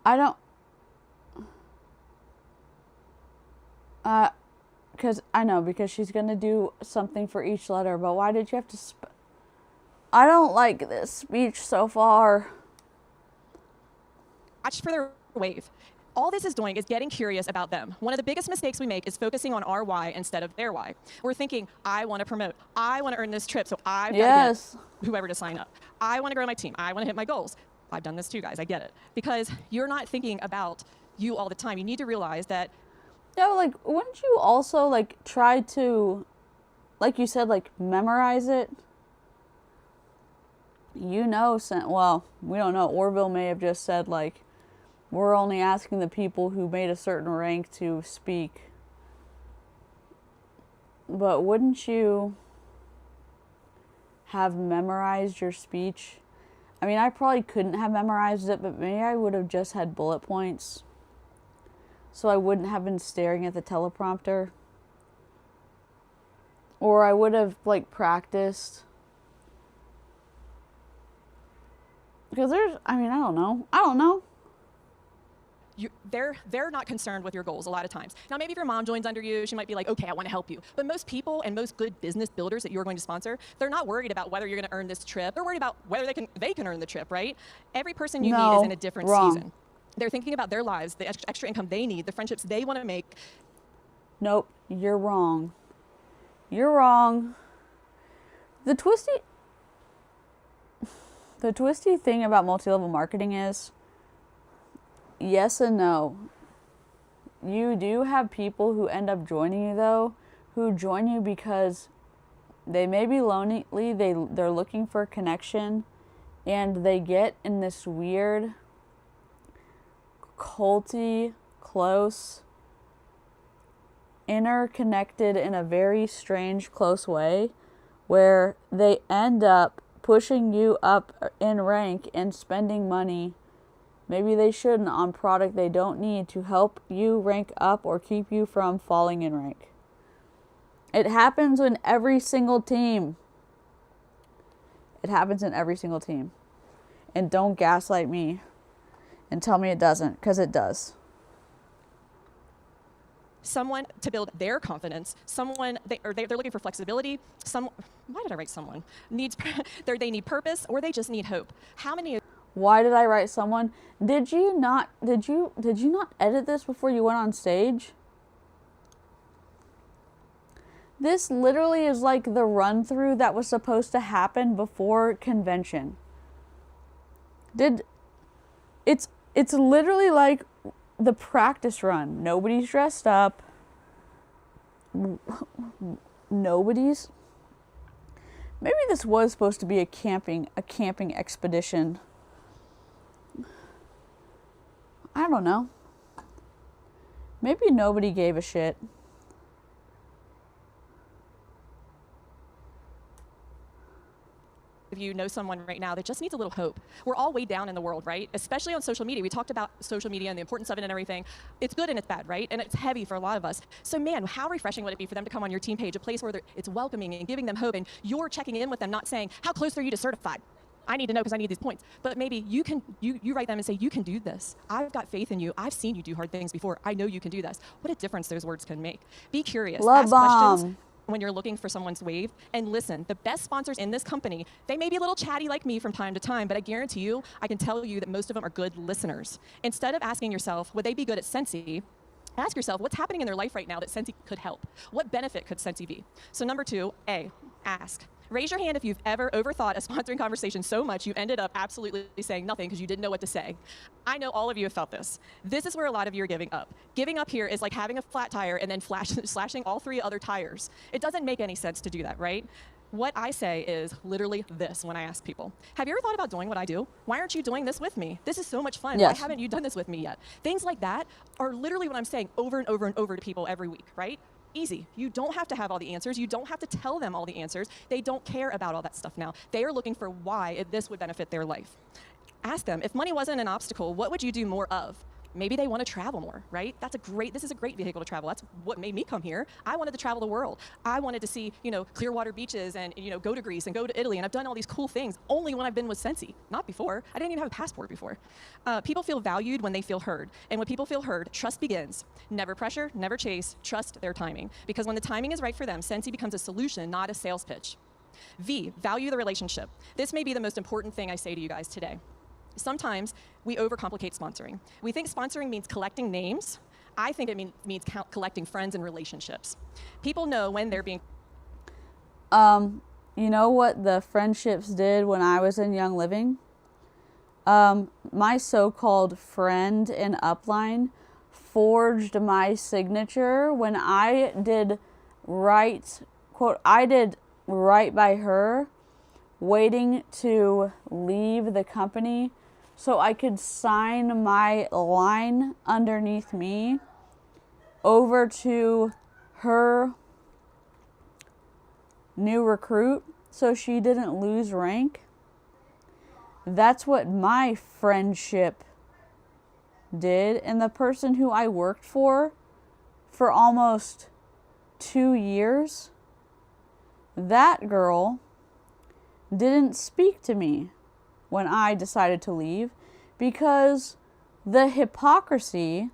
I don't, because she's going to do something for each letter, but why did you have to I don't like this speech so far.
Watch for their wave. All this is doing is getting curious about them. One of the biggest mistakes we make is focusing on our why instead of their why. We're thinking, I want to promote. I want to earn this trip, so I've got to get whoever to sign up. I want to grow my team. I want to hit my goals. I've done this too, guys. I get it. Because you're not thinking about you all the time. You need to realize that.
No, like, wouldn't you also, like, try to, like you said, like, memorize it? You know, well, we don't know. Orville may have just said, like, we're only asking the people who made a certain rank to speak. But wouldn't you have memorized your speech? I mean, I probably couldn't have memorized it, but maybe I would have just had bullet points. So I wouldn't have been staring at the teleprompter. Or I would have, like, practiced. Because I don't know.
They're not concerned with your goals a lot of times. Now, maybe if your mom joins under you, she might be like, okay, I want to help you. But most people and most good business builders that you're going to sponsor, they're not worried about whether you're going to earn this trip. They're worried about whether they can earn the trip, right? Every person you meet is in a different season. They're thinking about their lives, the extra income they need, the friendships they want to make.
Nope, you're wrong. You're wrong. The twisty thing about multi-level marketing is, yes and no. You do have people who end up joining you, though, who join you because they may be lonely, they're looking for a connection, and they get in this weird, culty, close, interconnected in a very strange, close way, where they end up pushing you up in rank and spending money maybe they shouldn't on product they don't need to help you rank up or keep you from falling in rank. It happens in every single team. It happens in every single team. And don't gaslight me and tell me it doesn't, because it does.
someone to build their confidence, someone, they're looking for flexibility, why did I write someone? They need purpose, or they just need hope. How many?
Why did I write someone? Did you not edit this before you went on stage? This literally is like the run through that was supposed to happen before convention. It's literally like the practice run. Nobody's dressed up. Maybe this was supposed to be a camping expedition. I don't know. Maybe nobody gave a shit.
If you know someone right now that just needs a little hope. We're all way down in the world, right? Especially on social media. We talked about social media and the importance of it and everything. It's good and it's bad, right? And it's heavy for a lot of us. So man, how refreshing would it be for them to come on your team page, a place where it's welcoming and giving them hope, and you're checking in with them, not saying, how close are you to certified? I need to know because I need these points. But maybe you write them and say, you can do this. I've got faith in you. I've seen you do hard things before. I know you can do this. What a difference those words can make. Be curious.
Love
Ask
bomb.
questions when you're looking for someone's wave, and listen. The best sponsors in this company, they may be a little chatty like me from time to time, but I guarantee you, I can tell you that most of them are good listeners. Instead of asking yourself, would they be good at Scentsy? Ask yourself, what's happening in their life right now that Scentsy could help? What benefit could Scentsy be? So number 2, A, ask. Raise your hand if you've ever overthought a sponsoring conversation so much you ended up absolutely saying nothing because you didn't know what to say. I know all of you have felt this. This is where a lot of you are giving up. Giving up here is like having a flat tire and then slashing all 3 other tires. It doesn't make any sense to do that, right? What I say is literally this when I ask people. Have you ever thought about doing what I do? Why aren't you doing this with me? This is so much fun.
Yes.
Why haven't you done this with me yet? Things like that are literally what I'm saying over and over and over to people every week, right? Easy. You don't have to have all the answers. You don't have to tell them all the answers. They don't care about all that stuff now. They are looking for why this would benefit their life. Ask them, if money wasn't an obstacle, what would you do more of? Maybe they want to travel more, right? This is a great vehicle to travel. That's what made me come here. I wanted to travel the world. I wanted to see, clear water beaches and, go to Greece and go to Italy. And I've done all these cool things only when I've been with Scentsy, not before. I didn't even have a passport before. People feel valued when they feel heard. And when people feel heard, trust begins. Never pressure, never chase, trust their timing. Because when the timing is right for them, Scentsy becomes a solution, not a sales pitch. V, value the relationship. This may be the most important thing I say to you guys today. Sometimes we overcomplicate sponsoring. We think sponsoring means collecting names. I think it means collecting friends and relationships. People know when they're being...
You know what the friendships did when I was in Young Living? My so-called friend in upline forged my signature when I did right by her, waiting to leave the company so I could sign my line underneath me over to her new recruit so she didn't lose rank. That's what my friendship did. And the person who I worked for almost 2 years, that girl didn't speak to me when I decided to leave, because the hypocrisy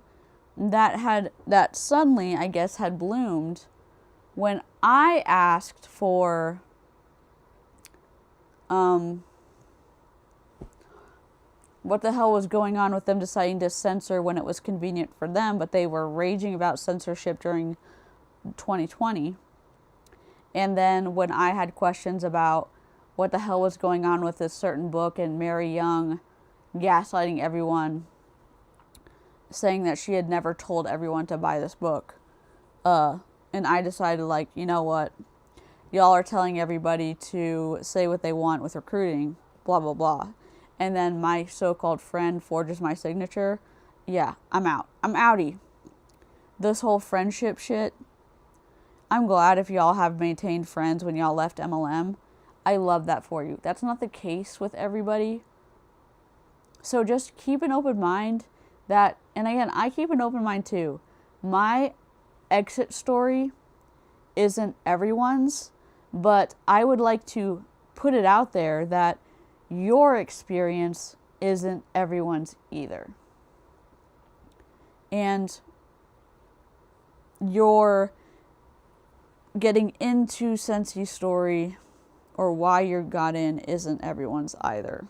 that suddenly, I guess, had bloomed when I asked for what the hell was going on with them deciding to censor when it was convenient for them, but they were raging about censorship during 2020. And then when I had questions about what the hell was going on with this certain book and Mary Young gaslighting everyone, saying that she had never told everyone to buy this book. And I decided, you know what? Y'all are telling everybody to say what they want with recruiting, blah, blah, blah. And then my so-called friend forges my signature. Yeah, I'm out. I'm outie. This whole friendship shit. I'm glad if y'all have maintained friends when y'all left MLM. I love that for you. That's not the case with everybody. So just keep an open mind that, and again, I keep an open mind too. My exit story isn't everyone's, but I would like to put it out there that your experience isn't everyone's either. And your getting into Scentsy story or why you got in isn't everyone's either.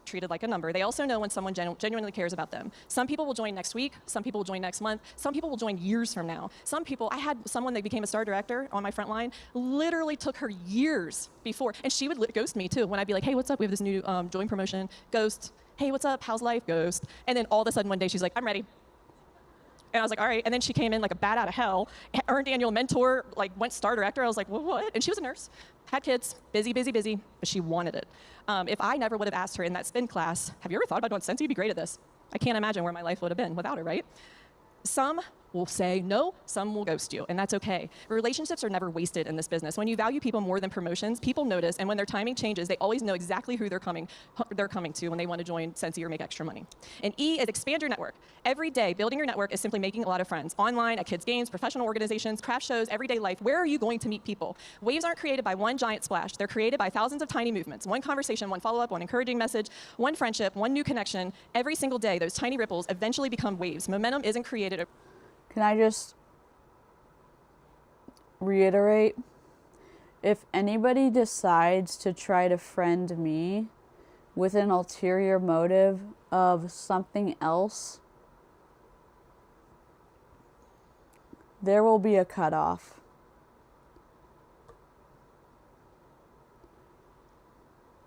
Treated like a number. They also know when someone genuinely cares about them. Some people will join next week. Some people will join next month. Some people will join years from now. Some people, I had someone that became a star director on my front line, literally took her years before. And she would ghost me too. When I'd be like, hey, what's up? We have this new join promotion. Ghost. Hey, what's up? How's life? Ghost. And then all of a sudden one day she's like, I'm ready. And I was like, all right. And then she came in like a bat out of hell, earned annual mentor, like went star director. I was like, well, what? And she was a nurse, had kids, busy, but she wanted it. If I never would have asked her in that spin class, have you ever thought about doing Scentsy? You'd be great at this. I can't imagine where my life would have been without her, right? Some will say no, some will ghost you, and that's okay. Relationships are never wasted in this business. When you value people more than promotions, people notice, and when their timing changes, they always know exactly who they're coming to when they want to join Scentsy or make extra money. And E is expand your network. Every day, building your network is simply making a lot of friends. Online, at kids' games, professional organizations, craft shows, everyday life. Where are you going to meet people? Waves aren't created by one giant splash. They're created by thousands of tiny movements. One conversation, one follow-up, one encouraging message, one friendship, one new connection. Every single day, those tiny ripples eventually become waves. Momentum isn't created.
Can I just reiterate? If anybody decides to try to friend me with an ulterior motive of something else, there will be a cutoff.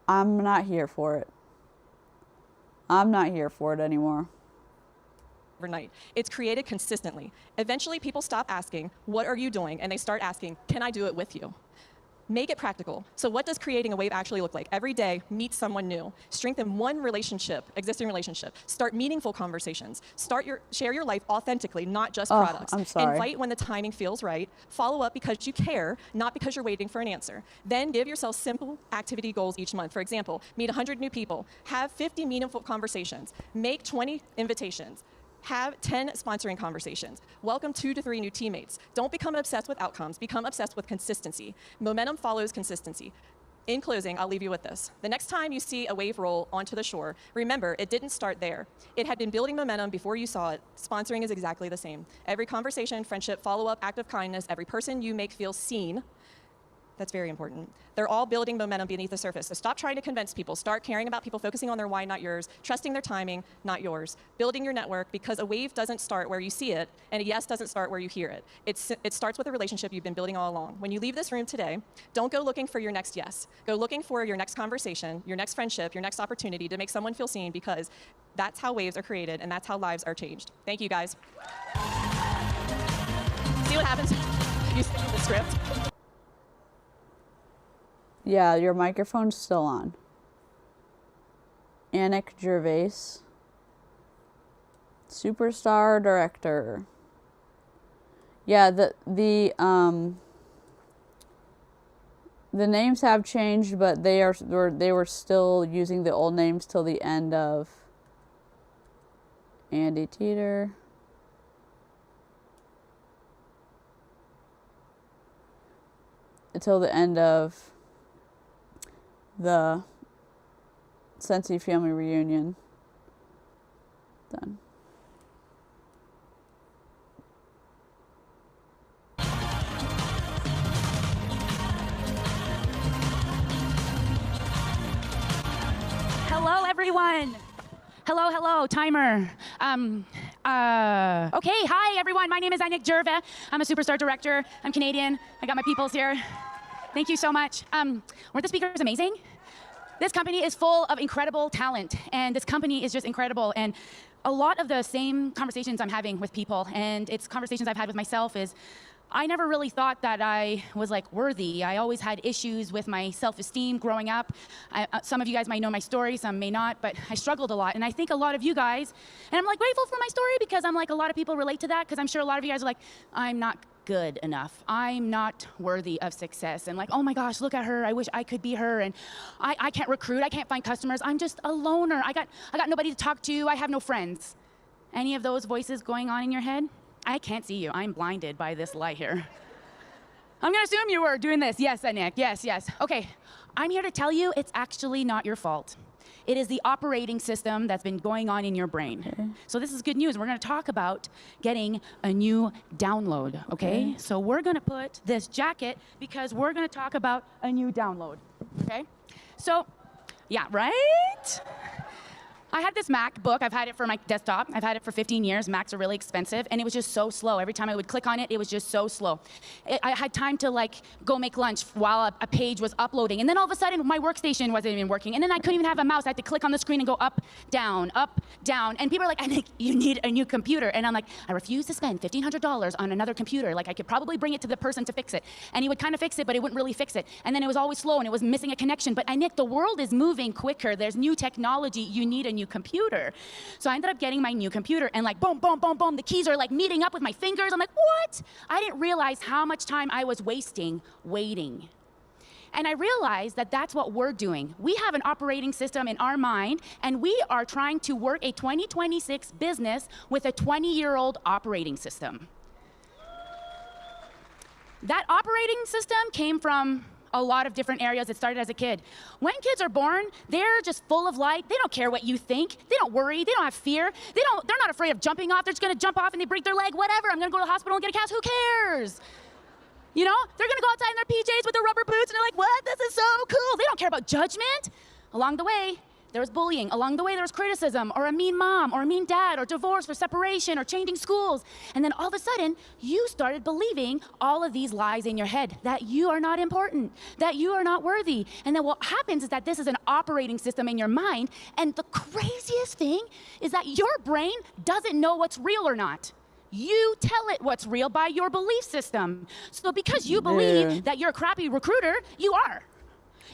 I'm not here for it. I'm not here for it anymore.
Overnight. It's created consistently. Eventually, people stop asking, what are you doing? And they start asking, can I do it with you? Make it practical. So what does creating a wave actually look like? Every day, meet someone new. Strengthen one relationship, existing relationship. Start meaningful conversations. Share your life authentically, not just products.
I'm sorry.
Invite when the timing feels right. Follow up because you care, not because you're waiting for an answer. Then give yourself simple activity goals each month. For example, meet 100 new people. Have 50 meaningful conversations. Make 20 invitations. Have 10 sponsoring conversations. Welcome 2 to 3 new teammates. Don't become obsessed with outcomes. Become obsessed with consistency. Momentum follows consistency. In closing, I'll leave you with this. The next time you see a wave roll onto the shore, remember, it didn't start there. It had been building momentum before you saw it. Sponsoring is exactly the same. Every conversation, friendship, follow-up, act of kindness, every person you make feel seen. That's very important. They're all building momentum beneath the surface. So stop trying to convince people. Start caring about people, focusing on their why, not yours, trusting their timing, not yours. Building your network, because a wave doesn't start where you see it, and a yes doesn't start where you hear it. It starts with a relationship you've been building all along. When you leave this room today, don't go looking for your next yes. Go looking for your next conversation, your next friendship, your next opportunity to make someone feel seen, because that's how waves are created, and that's how lives are changed. Thank you, guys. See what happens? You see the script.
Yeah, your microphone's still on. Anik Gervais, superstar director. Yeah, the names have changed, but they were still using the old names till the end of Andy Teeter. Until the end of the Scentsy family reunion. Done.
Hello, everyone. Hello, timer. Okay, hi, everyone. My name is Anik Gervais. I'm a superstar director. I'm Canadian. I got my peoples here. Thank you so much. Weren't the speakers amazing? This company is full of incredible talent, and this company is just incredible. And a lot of the same conversations I'm having with people, and it's conversations I've had with myself, is I never really thought that I was like worthy. I always had issues with my self-esteem growing up. Some of you guys might know my story, some may not, but I struggled a lot. And I think a lot of you guys, and I'm like grateful for my story because I'm like a lot of people relate to that, because I'm sure a lot of you guys are like, I'm not good enough. I'm not worthy of success. And like, oh my gosh, look at her. I wish I could be her. And I can't recruit. I can't find customers. I'm just a loner. I got nobody to talk to. I have no friends. Any of those voices going on in your head? I can't see you. I'm blinded by this light here. I'm gonna assume you were doing this. Yes, Anik. Yes. Okay. I'm here to tell you it's actually not your fault. It is the operating system that's been going on in your brain. So this is good news. We're going to talk about getting a new download, okay? So we're going to put this jacket because we're going to talk about a new download, okay? So, yeah, right? I had this MacBook. I've had it for my desktop. I've had it for 15 years. Macs are really expensive, and it was just so slow. Every time I would click on it, it was just so slow. I had time to like go make lunch while a page was uploading, and then all of a sudden, my workstation wasn't even working, and then I couldn't even have a mouse. I had to click on the screen and go up, down, and people are like, I think you need a new computer, and I'm like, I refuse to spend $1,500 on another computer. Like, I could probably bring it to the person to fix it, and he would kind of fix it, but he wouldn't really fix it, and then it was always slow, and it was missing a connection. But Nick, the world is moving quicker. There's new technology. You need a new computer. So I ended up getting my new computer, and like boom, boom, boom, boom, the keys are like meeting up with my fingers. I'm like, what? I didn't realize how much time I was wasting waiting. And I realized that that's what we're doing. We have an operating system in our mind, and we are trying to work a 2026 business with a 20-year-old operating system. That operating system came from a lot of different areas. It started as a kid. When kids are born, they're just full of light. They don't care what you think. They don't worry. They don't have fear. They're not afraid of jumping off. They're just gonna jump off and they break their leg, whatever. I'm gonna go to the hospital and get a cast. Who cares? You know, they're gonna go outside in their PJs with their rubber boots and they're like, what? This is so cool. They don't care about judgment. Along the way, there was bullying. Along the way, there was criticism, or a mean mom, or a mean dad, or divorce, or separation, or changing schools. And then all of a sudden, you started believing all of these lies in your head, that you are not important, that you are not worthy. And then what happens is that this is an operating system in your mind, and the craziest thing is that your brain doesn't know what's real or not. You tell it what's real by your belief system. So because you believe that you're a crappy recruiter, you are.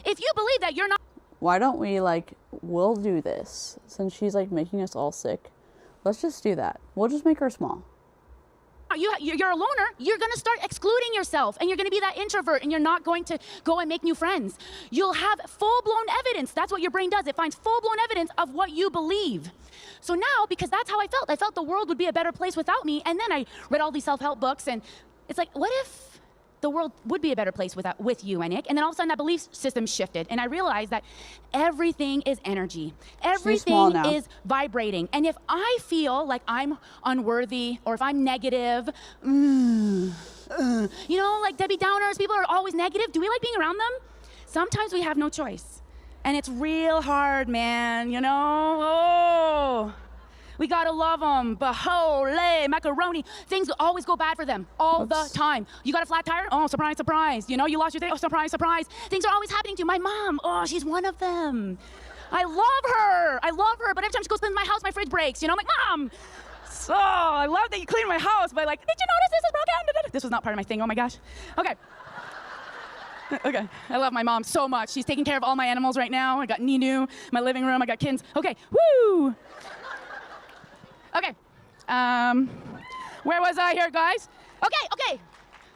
If you believe that you're not...
Why don't we, like, we'll do this, since she's, like, making us all sick. Let's just do that. We'll just make her small.
You're a loner, you're gonna start excluding yourself, and you're gonna be that introvert, and you're not going to go and make new friends. You'll have full-blown evidence. That's what your brain does. It finds full-blown evidence of what you believe. So now, because that's how I felt the world would be a better place without me, and then I read all these self-help books, and it's like, what if the world would be a better place with you and Nick? And then all of a sudden that belief system shifted, and I realized that everything is energy. Everything is vibrating. And if I feel like I'm unworthy, or if I'm negative, you know, like Debbie Downers, people are always negative. Do we like being around them? Sometimes we have no choice. And it's real hard, man, you know? Oh. We gotta love them, but holy macaroni. Things always go bad for them, all the time. You got a flat tire? Oh, surprise, surprise. You know, you lost your thing? Oh, surprise, surprise. Things are always happening to you. My mom, oh, she's one of them. I love her, but every time she goes to my house, my fridge breaks. You know, I'm like, Mom, so I love that you cleaned my house, but like, did you notice this is broken? This was not part of my thing, oh my gosh. Okay. Okay, I love my mom so much. She's taking care of all my animals right now. I got Ninu, my living room, I got kittens. Okay, woo! Okay, where was I here, guys? Okay,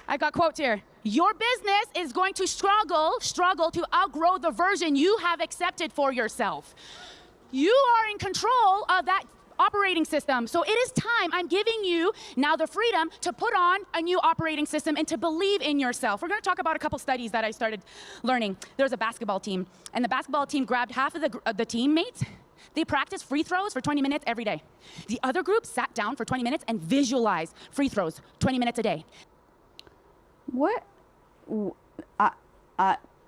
I got quotes here. Your business is going to struggle to outgrow the version you have accepted for yourself. You are in control of that operating system. So it is time. I'm giving you now the freedom to put on a new operating system and to believe in yourself. We're going to talk about a couple studies that I started learning. There was a basketball team, and the basketball team grabbed half of the teammates. They practiced free throws for 20 minutes every day. The other group sat down for 20 minutes and visualized free throws 20 minutes a day.
What?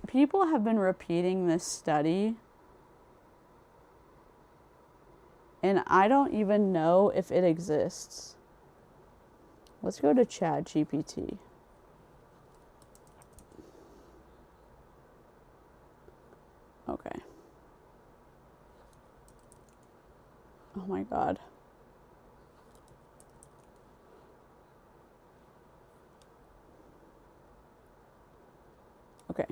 People have been repeating this study, and I don't even know if it exists. Let's go to ChatGPT. Okay. Oh my God. Okay.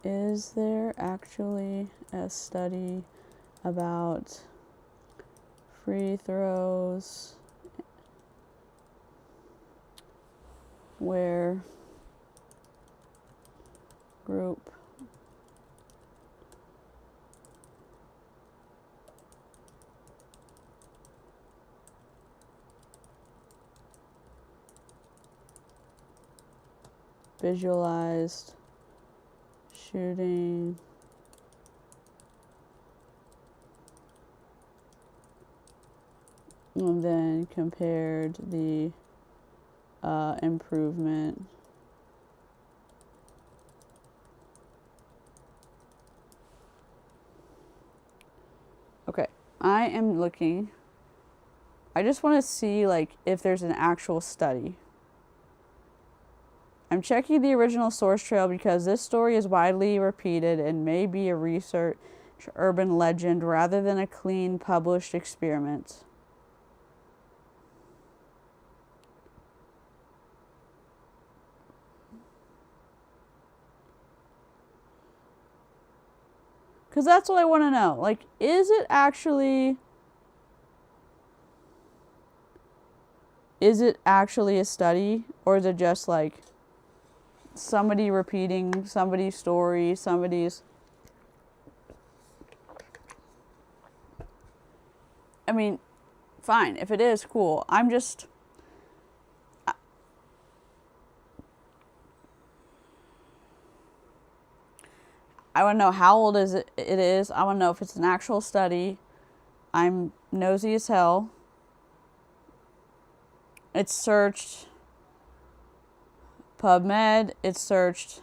Is there actually a study about free throws where group visualized shooting And then compared the improvement okay, I am looking. I just want to see like if there's an actual study. I'm checking the original source trail because this story is widely repeated and may be a research urban legend rather than a clean published experiment. Because that's what I want to know. Like, is it actually a study, or is it just like somebody repeating somebody's story, somebody's... I mean, fine, if it is, cool. I'm just... I want to know how old it is. I want to know if it's an actual study. I'm nosy as hell. It's searched PubMed. It's searched...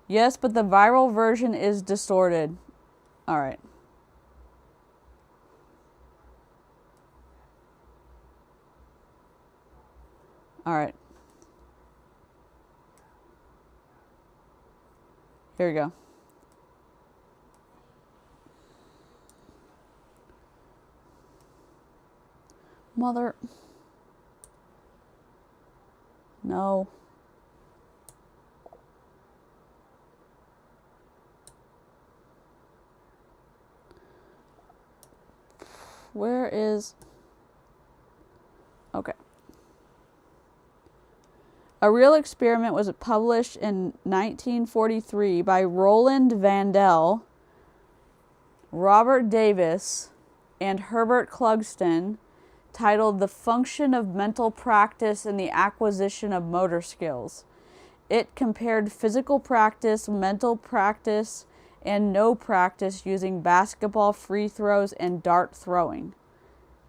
Yes, but the viral version is distorted. All right. All right. Here we go. Mother. No. Where is... Okay. A real experiment was published in 1943 by Roland Vandel, Robert Davis, and Herbert Clugston, titled The Function of Mental Practice in the Acquisition of Motor Skills. It compared physical practice, mental practice, and no practice using basketball free throws and dart throwing.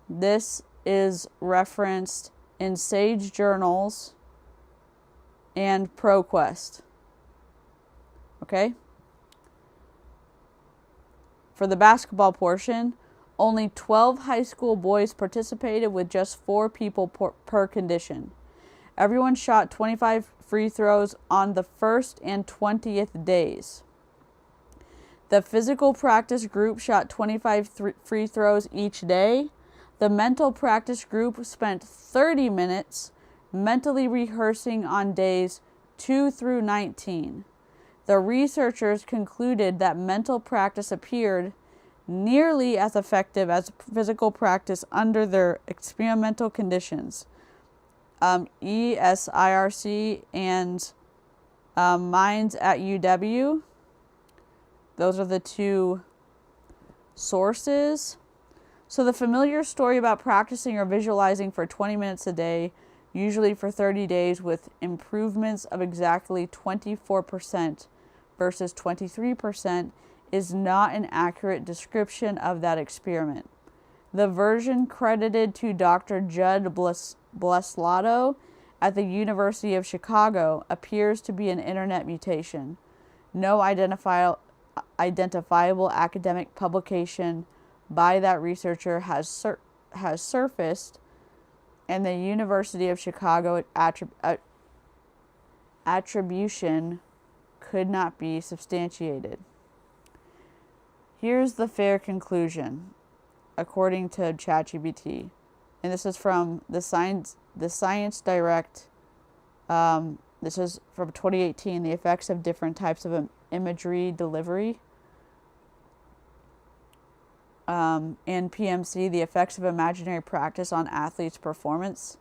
This is referenced in Sage Journals and ProQuest. Okay? For the basketball portion, only 12 high school boys participated with just 4 people per condition. Everyone shot 25 free throws on the 1st and 20th days. The physical practice group shot 25 free throws each day. The mental practice group spent 30 minutes mentally rehearsing on days 2 through 19. The researchers concluded that mental practice appeared nearly as effective as physical practice under their experimental conditions. ESIRC and Minds at UW. Those are the two sources. So the familiar story about practicing or visualizing for 20 minutes a day, usually for 30 days, with improvements of exactly 24% versus 23%, is not an accurate description of that experiment. The version credited to Dr. Judd Bleslato at the University of Chicago appears to be an internet mutation. No identifiable academic publication by that researcher has surfaced, and the University of Chicago attribution could not be substantiated. Here's the fair conclusion, according to ChatGPT, and this is from the Science Direct. This is from 2018. The effects of different types of imagery delivery. And PMC, the effects of imaginary practice on athletes' performance.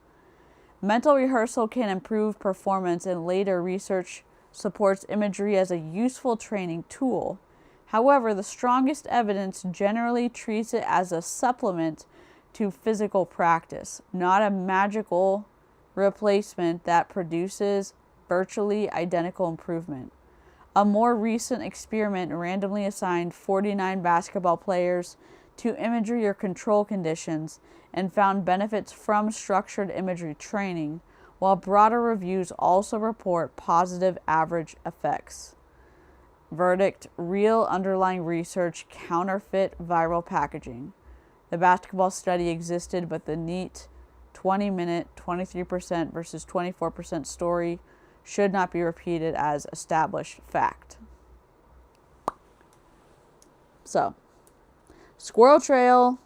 Mental rehearsal can improve performance, and later research supports imagery as a useful training tool. However, the strongest evidence generally treats it as a supplement to physical practice, not a magical replacement that produces virtually identical improvement. A more recent experiment randomly assigned 49 basketball players to imagery or control conditions and found benefits from structured imagery training, while broader reviews also report positive average effects. Verdict: real underlying research, counterfeit viral packaging. The basketball study existed, but the neat 20-minute 23% versus 24% story should not be repeated as established fact. So, squirrel trail.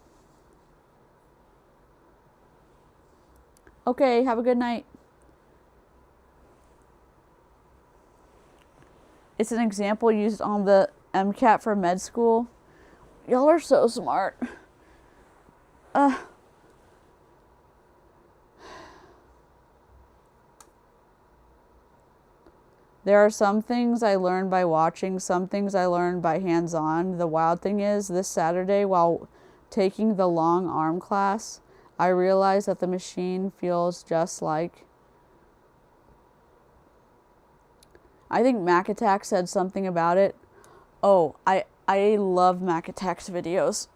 Okay, have a good night. It's an example used on the MCAT for med school. Y'all are so smart. There are some things I learned by watching, some things I learned by hands-on. The wild thing is, this Saturday, while taking the long arm class, I realized that the machine feels just like... I think Mac Attack said something about it. Oh, I love Mac Attack's videos.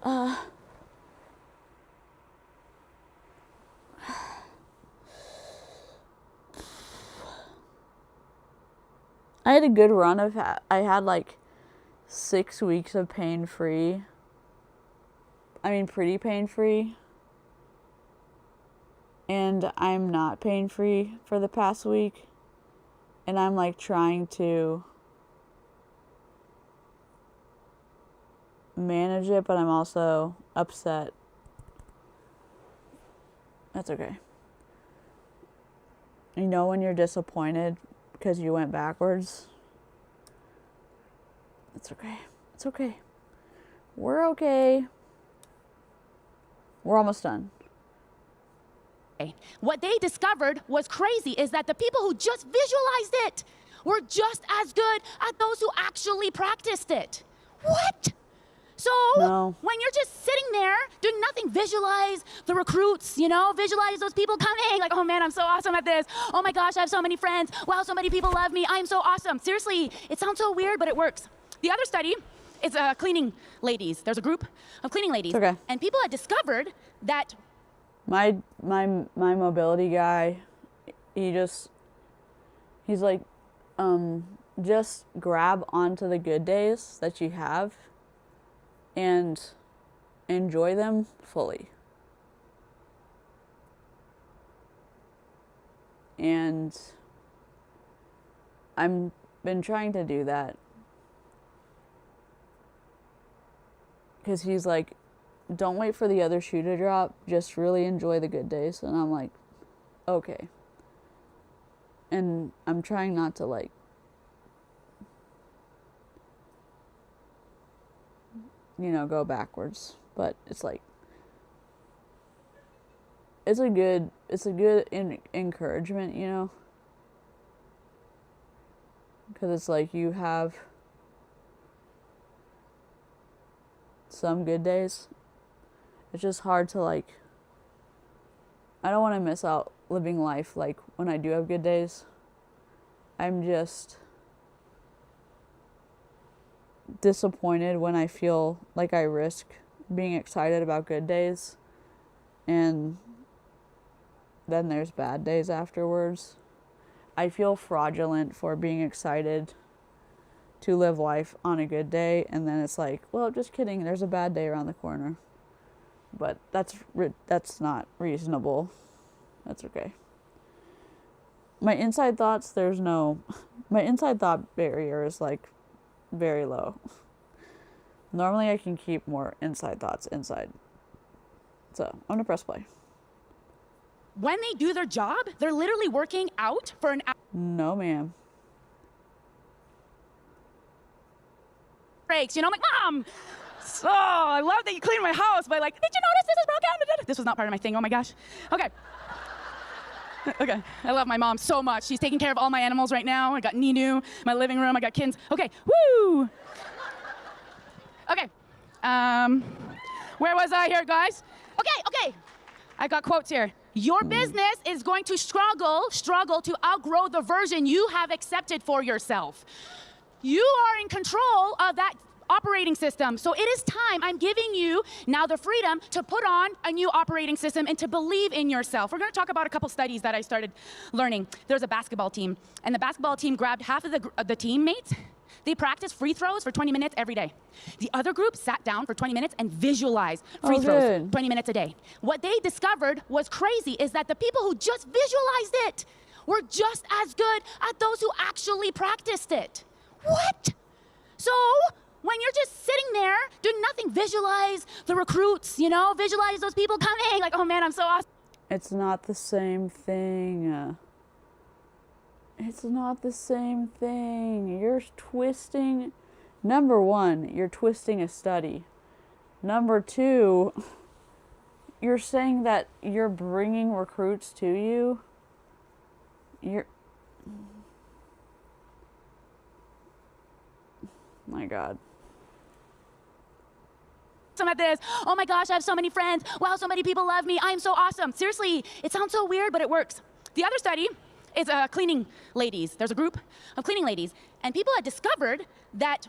I had a good run of I had like 6 weeks of pain-free. I mean, pretty pain-free. And I'm not pain-free for the past week. And I'm like trying to manage it, but I'm also upset. That's okay. You know when you're disappointed because you went backwards? It's okay. It's okay. We're okay. We're almost done.
What they discovered was crazy is that the people who just visualized it were just as good as those who actually practiced it. What? So when you're just sitting there doing nothing, visualize the recruits, you know, visualize those people coming, like, oh man, I'm so awesome at this. Oh my gosh, I have so many friends. Wow, so many people love me. I'm so awesome. Seriously, it sounds so weird, but it works. The other study is cleaning ladies. There's a group of cleaning ladies.
Okay.
And people had discovered that
My mobility guy, he's like, just grab onto the good days that you have and enjoy them fully. And I've been trying to do that. Because he's like, don't wait for the other shoe to drop, just really enjoy the good days. And I'm like, okay. And I'm trying not to like, you know, go backwards, but it's like, it's a good encouragement, you know, because it's like you have some good days. It's just hard to like, I don't want to miss out living life like when I do have good days. I'm just disappointed when I feel like I risk being excited about good days and then there's bad days afterwards. I feel fraudulent for being excited to live life on a good day and then it's like, well, just kidding, there's a bad day around the corner. But that's not reasonable. That's okay. My inside thoughts, my inside thought barrier is like very low. Normally I can keep more inside thoughts inside. So I'm gonna press play.
when they do their job, they're literally working out for an hour.
No, ma'am.
Breaks, you know, I'm like, Mom, oh, I love that you cleaned my house, but like, did you notice this is broken? This was not part of my thing, oh my gosh. Okay. Okay, I love my mom so much. She's taking care of all my animals right now. I got Ninu, my living room, I got kittens. Okay, woo! Okay, where was I here, guys? Okay, I got quotes here. Your business is going to struggle to outgrow the version you have accepted for yourself. You are in control of that operating system. So it is time. I'm giving you now the freedom to put on a new operating system and to believe in yourself. We're going to talk about a couple studies that I started learning. There's a basketball team, and the basketball team grabbed half of the teammates. They practiced free throws for 20 minutes every day. The other group sat down for 20 minutes and visualized free throws 20 minutes a day. What they discovered was crazy is that the people who just visualized it were just as good as those who actually practiced it. What? So when you're just sitting there doing nothing, visualize the recruits, you know, visualize those people coming, like, oh man, I'm so awesome.
It's not the same thing. It's not the same thing. You're twisting. Number one, you're twisting a study. Number two, you're saying that you're bringing recruits to you. My God.
At this, oh my gosh, I have so many friends. Wow, so many people love me. I am so awesome. Seriously, it sounds so weird, but it works. The other study is cleaning ladies. There's a group of cleaning ladies, and people had discovered that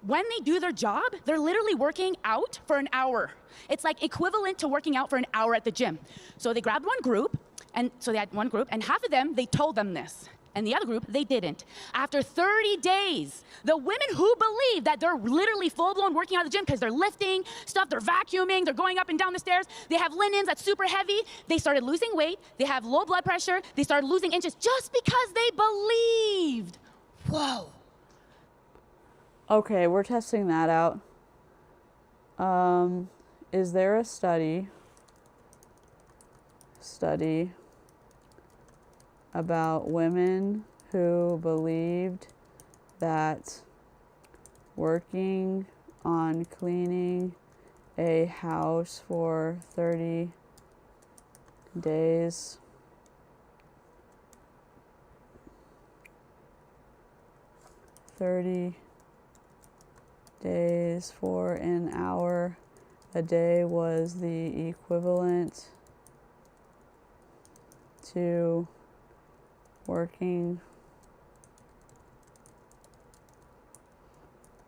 when they do their job, they're literally working out for an hour. It's like equivalent to working out for an hour at the gym. So they grabbed one group, and so they had one group, and half of them, they told them this. And the other group, they didn't. After 30 days, the women who believe that they're literally full-blown working out at the gym because they're lifting stuff, they're vacuuming, they're going up and down the stairs, they have linens that's super heavy, they started losing weight, they have low blood pressure, they started losing inches just because they believed. Whoa.
Okay, we're testing that out. Is there a study about women who believed that working on cleaning a house for 30 days for an hour a day was the equivalent to working,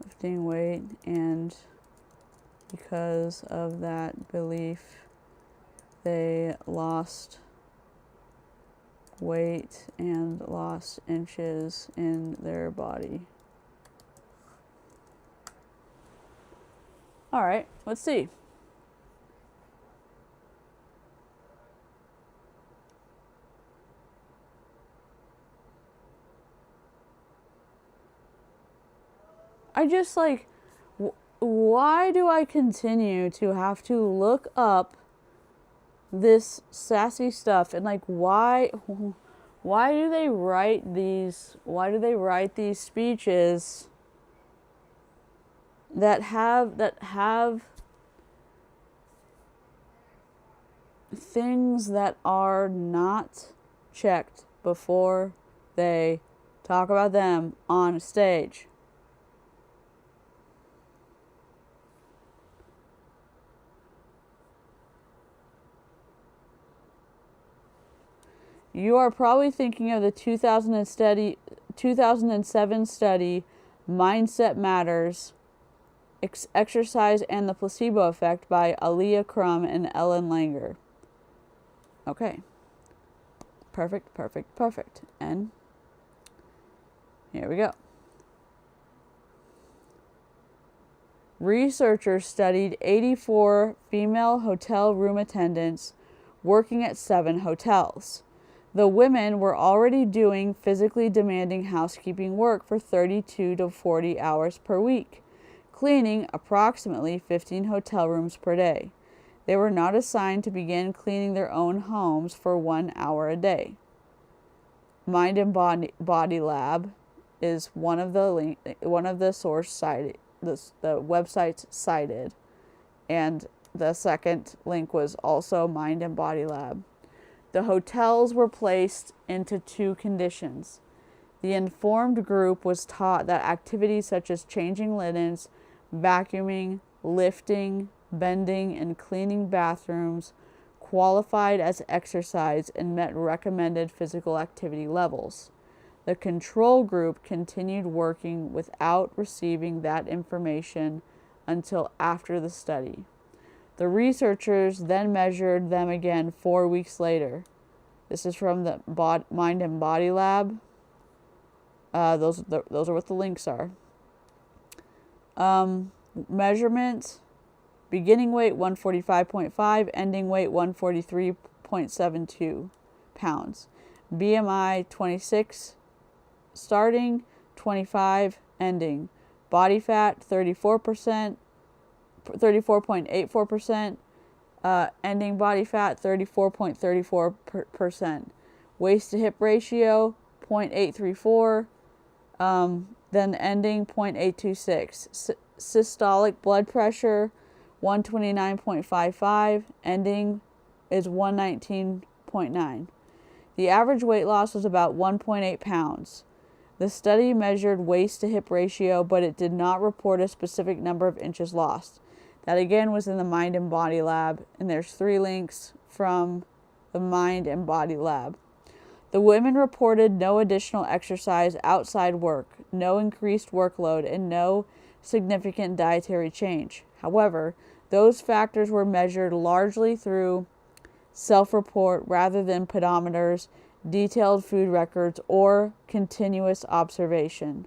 lifting weight, and because of that belief, they lost weight and lost inches in their body. All right, let's see. I just like, why do I continue to have to look up this sassy stuff, and like why do they write these speeches that have things that are not checked before they talk about them on stage? You are probably thinking of the 2007 study, Mindset Matters, Exercise and the Placebo Effect by Aaliyah Crum and Ellen Langer. Okay. Perfect. And here we go. Researchers studied 84 female hotel room attendants working at 7 hotels. The women were already doing physically demanding housekeeping work for 32 to 40 hours per week, cleaning approximately 15 hotel rooms per day. They were not assigned to begin cleaning their own homes for 1 hour a day. Mind and Body Lab is one of the websites cited, and the second link was also Mind and Body Lab. The hotels were placed into 2 conditions. The informed group was taught that activities such as changing linens, vacuuming, lifting, bending, and cleaning bathrooms, qualified as exercise and met recommended physical activity levels. The control group continued working without receiving that information until after the study. The researchers then measured them again 4 weeks later. This is from the Mind and Body Lab. Those are what the links are. Measurement: beginning weight 145.5, ending weight 143.72 pounds. BMI 26, starting, 25, ending. Body fat 34%, 34.84%. Ending body fat 34.34%. Waist to hip ratio 0.834. Then ending 0.826. Systolic blood pressure 129.55. Ending is 119.9. The average weight loss was about 1.8 pounds. The study measured waist to hip ratio, but it did not report a specific number of inches lost. That again was in the Mind and Body Lab, and there's 3 links from the Mind and Body Lab. The women reported no additional exercise outside work, no increased workload, and no significant dietary change. However, those factors were measured largely through self-report rather than pedometers, detailed food records, or continuous observation.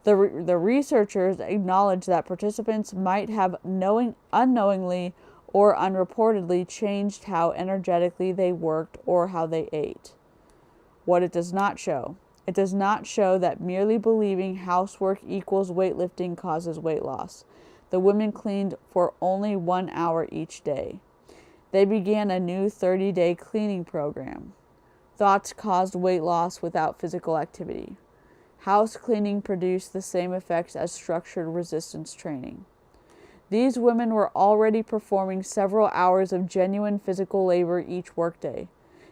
The researchers acknowledged that participants might have unknowingly or unreportedly changed how energetically they worked or how they ate. What it does not show. It does not show that merely believing housework equals weightlifting causes weight loss. The women cleaned for only 1 hour each day. They began a new 30-day cleaning program. Thoughts caused weight loss without physical activity. House cleaning produced the same effects as structured resistance training. These women were already performing several hours of genuine physical labor each workday.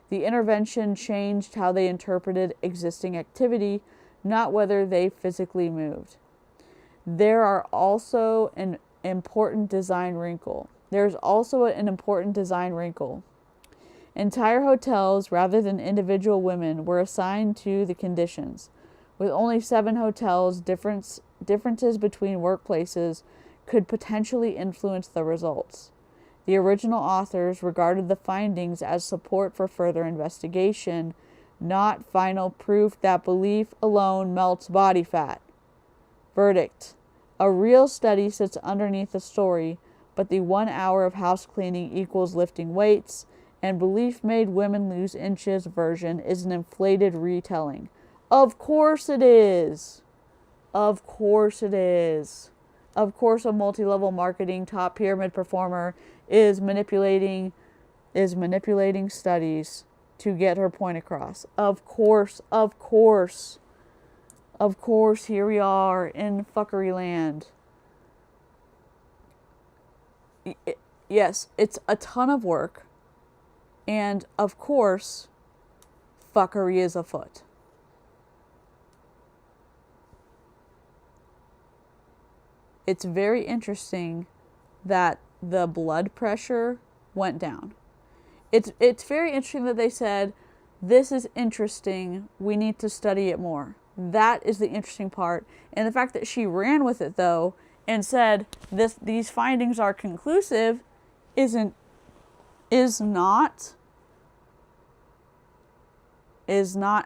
The intervention changed how they interpreted existing activity, not whether they physically moved. There's also an important design wrinkle. Entire hotels, rather than individual women, were assigned to the conditions. With only 7 hotels, differences between workplaces could potentially influence the results. The original authors regarded the findings as support for further investigation, not final proof that belief alone melts body fat. Verdict: a real study sits underneath the story, but the 1 hour of house cleaning equals lifting weights, and belief made women lose inches version is an inflated retelling. Of course it is. Of course it is. Of course a multi-level marketing top pyramid performer is manipulating studies to get her point across. Of course, here we are in fuckery land. Yes, it's a ton of work. And of course, fuckery is afoot. It's very interesting that the blood pressure went down. It's very interesting that they said, this is interesting, we need to study it more. That is the interesting part. And the fact that she ran with it, though, and said these findings are conclusive is not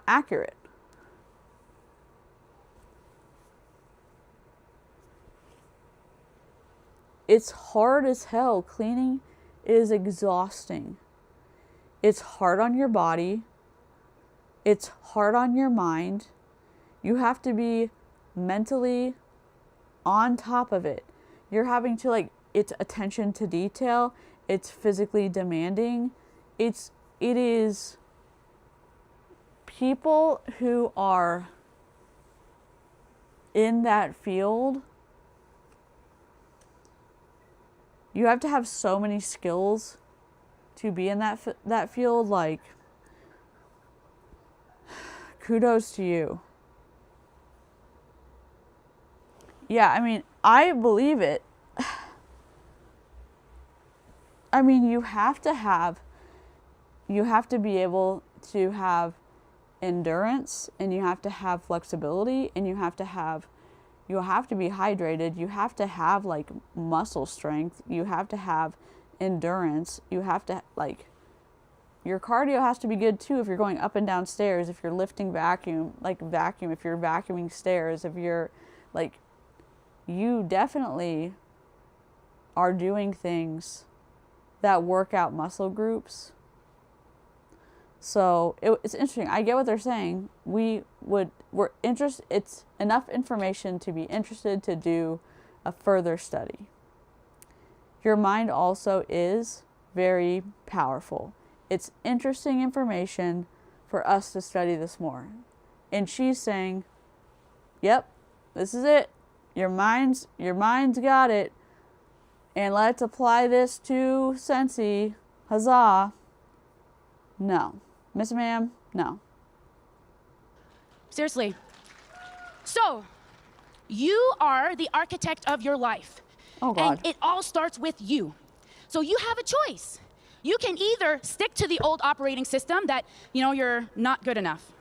accurate. It's hard as hell. Cleaning is exhausting. It's hard on your body. It's hard on your mind. You have to be mentally on top of it. You're having to it's attention to detail. It's physically demanding. It is people who are in that field. You have to have so many skills to be in that field. Like, kudos to you. Yeah, I mean, I believe it. I mean, you have to have you have to be able to have endurance, and you have to have flexibility, and you have to be hydrated. You have to have like muscle strength. You have to have endurance. You have to like, your cardio has to be good too if you're going up and down stairs, if you're lifting vacuum, if you're vacuuming stairs, if you're like, you definitely are doing things that work out muscle groups. So it's interesting. I get what they're saying. It's enough information to be interested to do a further study. Your mind also is very powerful. It's interesting information for us to study this more. And she's saying, yep, this is it. Your mind's got it. And let's apply this to Scentsy. Huzzah. No. Miss Ma'am, no.
Seriously. So, you are the architect of your life.
Oh, God.
And it all starts with you. So you have a choice. You can either stick to the old operating system that, you're not good enough.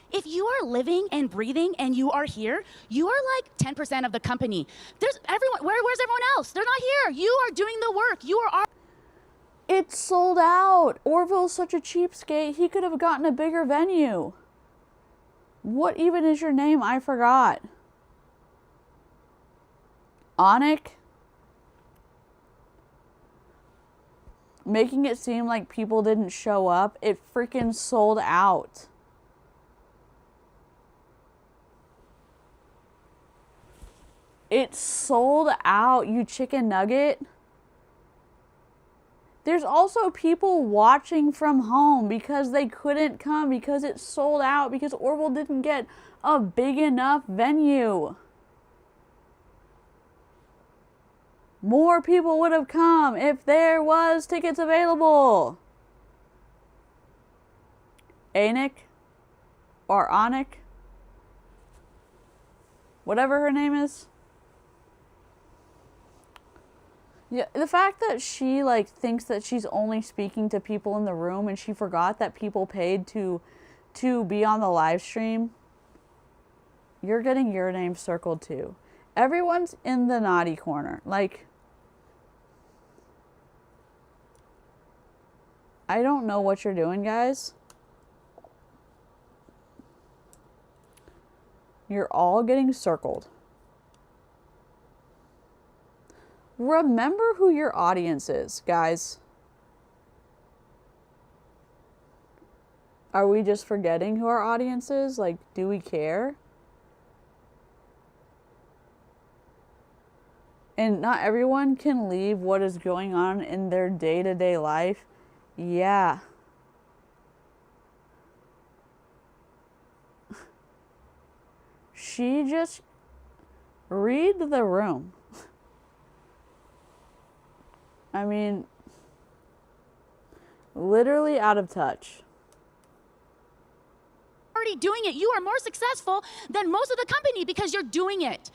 If you are living and breathing and you are here, you are like 10% of the company. Where's everyone else? They're not here. You are doing the work. You are
It's sold out. Orville's such a cheapskate. He could have gotten a bigger venue. What even is your name? I forgot. Onik? Making it seem like people didn't show up. It freaking sold out. It sold out, you chicken nugget. There's also people watching from home because they couldn't come, because it sold out, because Orville didn't get a big enough venue. More people would have come if there was tickets available. Anik or Onik, whatever her name is. Yeah, the fact that she thinks that she's only speaking to people in the room, and she forgot that people paid to be on the live stream. You're getting your name circled too. Everyone's in the naughty corner. I don't know what you're doing, guys. You're all getting circled. Remember who your audience is, guys. Are we just forgetting who our audience is? Do we care? And not everyone can leave what is going on in their day-to-day life. Yeah. She just read the room. I mean, literally out of touch.
already doing it. You are more successful than most of the company because you're doing it.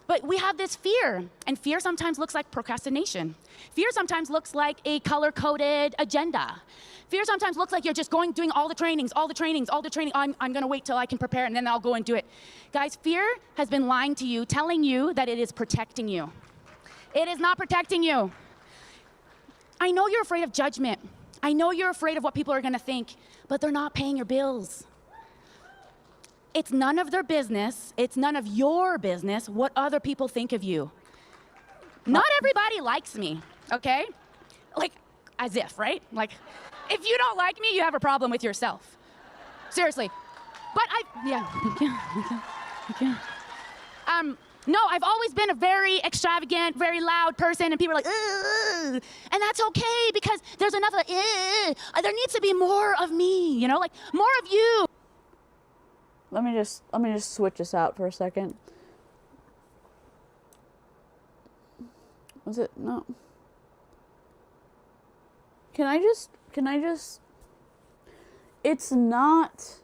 But we have this fear, and fear sometimes looks like procrastination. Fear sometimes looks like a color-coded agenda. Fear sometimes looks like you're just doing all the trainings. I'm gonna wait till I can prepare and then I'll go and do it. Guys, fear has been lying to you, telling you that it is protecting you. It is not protecting you. I know you're afraid of judgment. I know you're afraid of what people are gonna think, but they're not paying your bills. It's none of their business, it's none of your business what other people think of you. Not everybody likes me, okay? Like, as if, right? Like, if you don't like me, you have a problem with yourself. Seriously. But no, I've always been a very extravagant, very loud person, and people are like, ugh, and that's okay because there's enough of, there needs to be more of me, you know, like more of you.
Let me just switch this out for a second. Was it? No. Can I just, it's not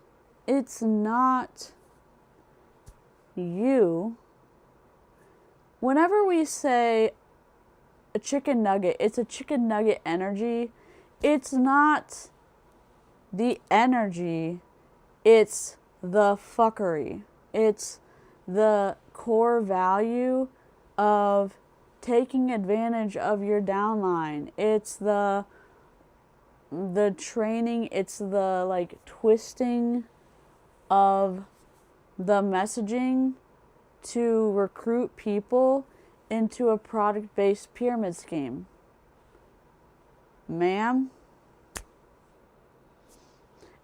you. Whenever we say a chicken nugget, it's a chicken nugget energy. It's not the energy, it's the fuckery. It's the core value of taking advantage of your downline. It's the training, it's the like twisting of the messaging to recruit people into a product-based pyramid scheme. Ma'am.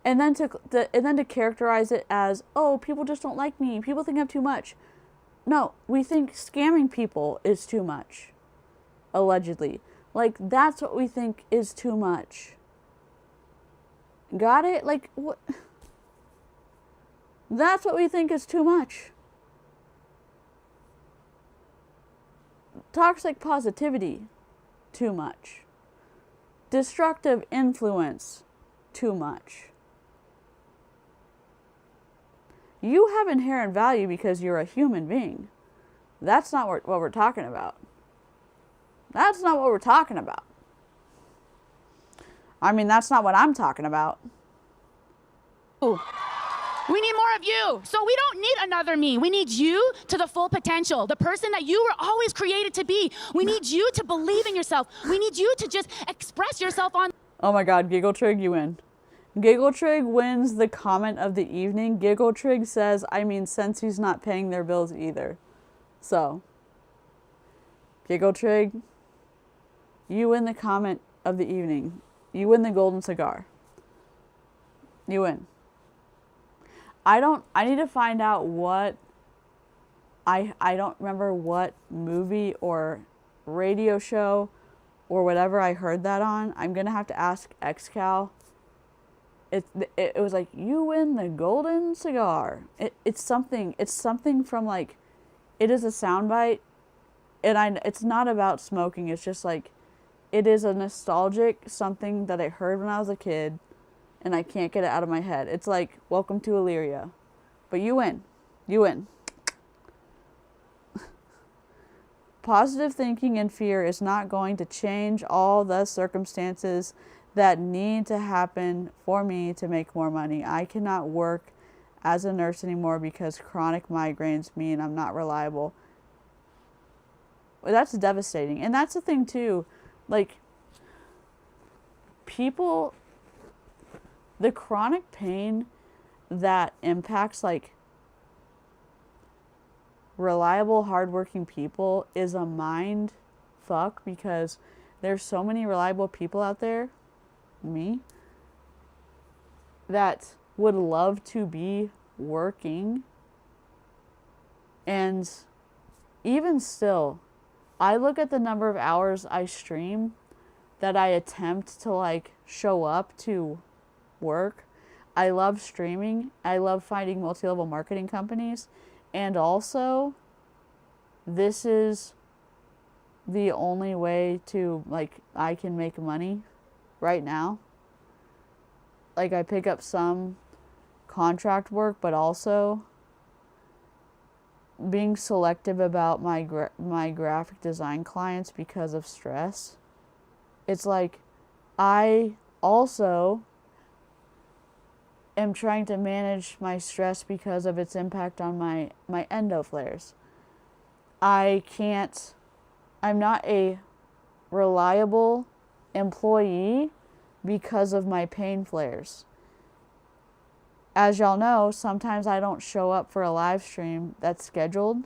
And then to characterize it as, oh, people just don't like me. People think I'm too much. No, we think scamming people is too much. Allegedly. Like, that's what we think is too much. Got it? Like, what? That's what we think is too much. Toxic positivity, too much. Destructive influence, too much. You have inherent value because you're a human being. That's not what we're talking about. That's not what we're talking about. I mean, that's not what I'm talking about.
We need more of you. So we don't need another me. We need you to the full potential, the person that you were always created to be. We need you to believe in yourself. We need you to just express yourself on.
Oh my God, Giggle Trig, you win. Giggle Trig wins the comment of the evening. Giggle Trig says, I mean, Scentsy's not paying their bills either. So, Giggle Trig, you win the comment of the evening. You win the golden cigar. You win. I need to find out what, I don't remember what movie or radio show or whatever I heard that on. I'm going to have to ask XCal. It was like, you win the golden cigar. It's something from like, it is a soundbite, and it's not about smoking. It's just like, it is a nostalgic something that I heard when I was a kid, and I can't get it out of my head. It's like, welcome to Illyria. But you win. You win. Positive thinking and fear is not going to change all the circumstances that need to happen for me to make more money. I cannot work as a nurse anymore because chronic migraines mean I'm not reliable. That's devastating. And that's the thing too. Like, people, the chronic pain that impacts like reliable, hardworking people is a mind fuck, because there's so many reliable people out there, me, that would love to be working. And even still, I look at the number of hours I stream that I attempt to like show up to work. I love streaming. I love finding multi-level marketing companies. And also, this is the only way to, like, I can make money right now. Like, I pick up some contract work, but also being selective about my graphic design clients because of stress. It's like, I also am trying to manage my stress because of its impact on my endo flares. I'm not a reliable employee because of my pain flares. As y'all know, sometimes I don't show up for a live stream that's scheduled,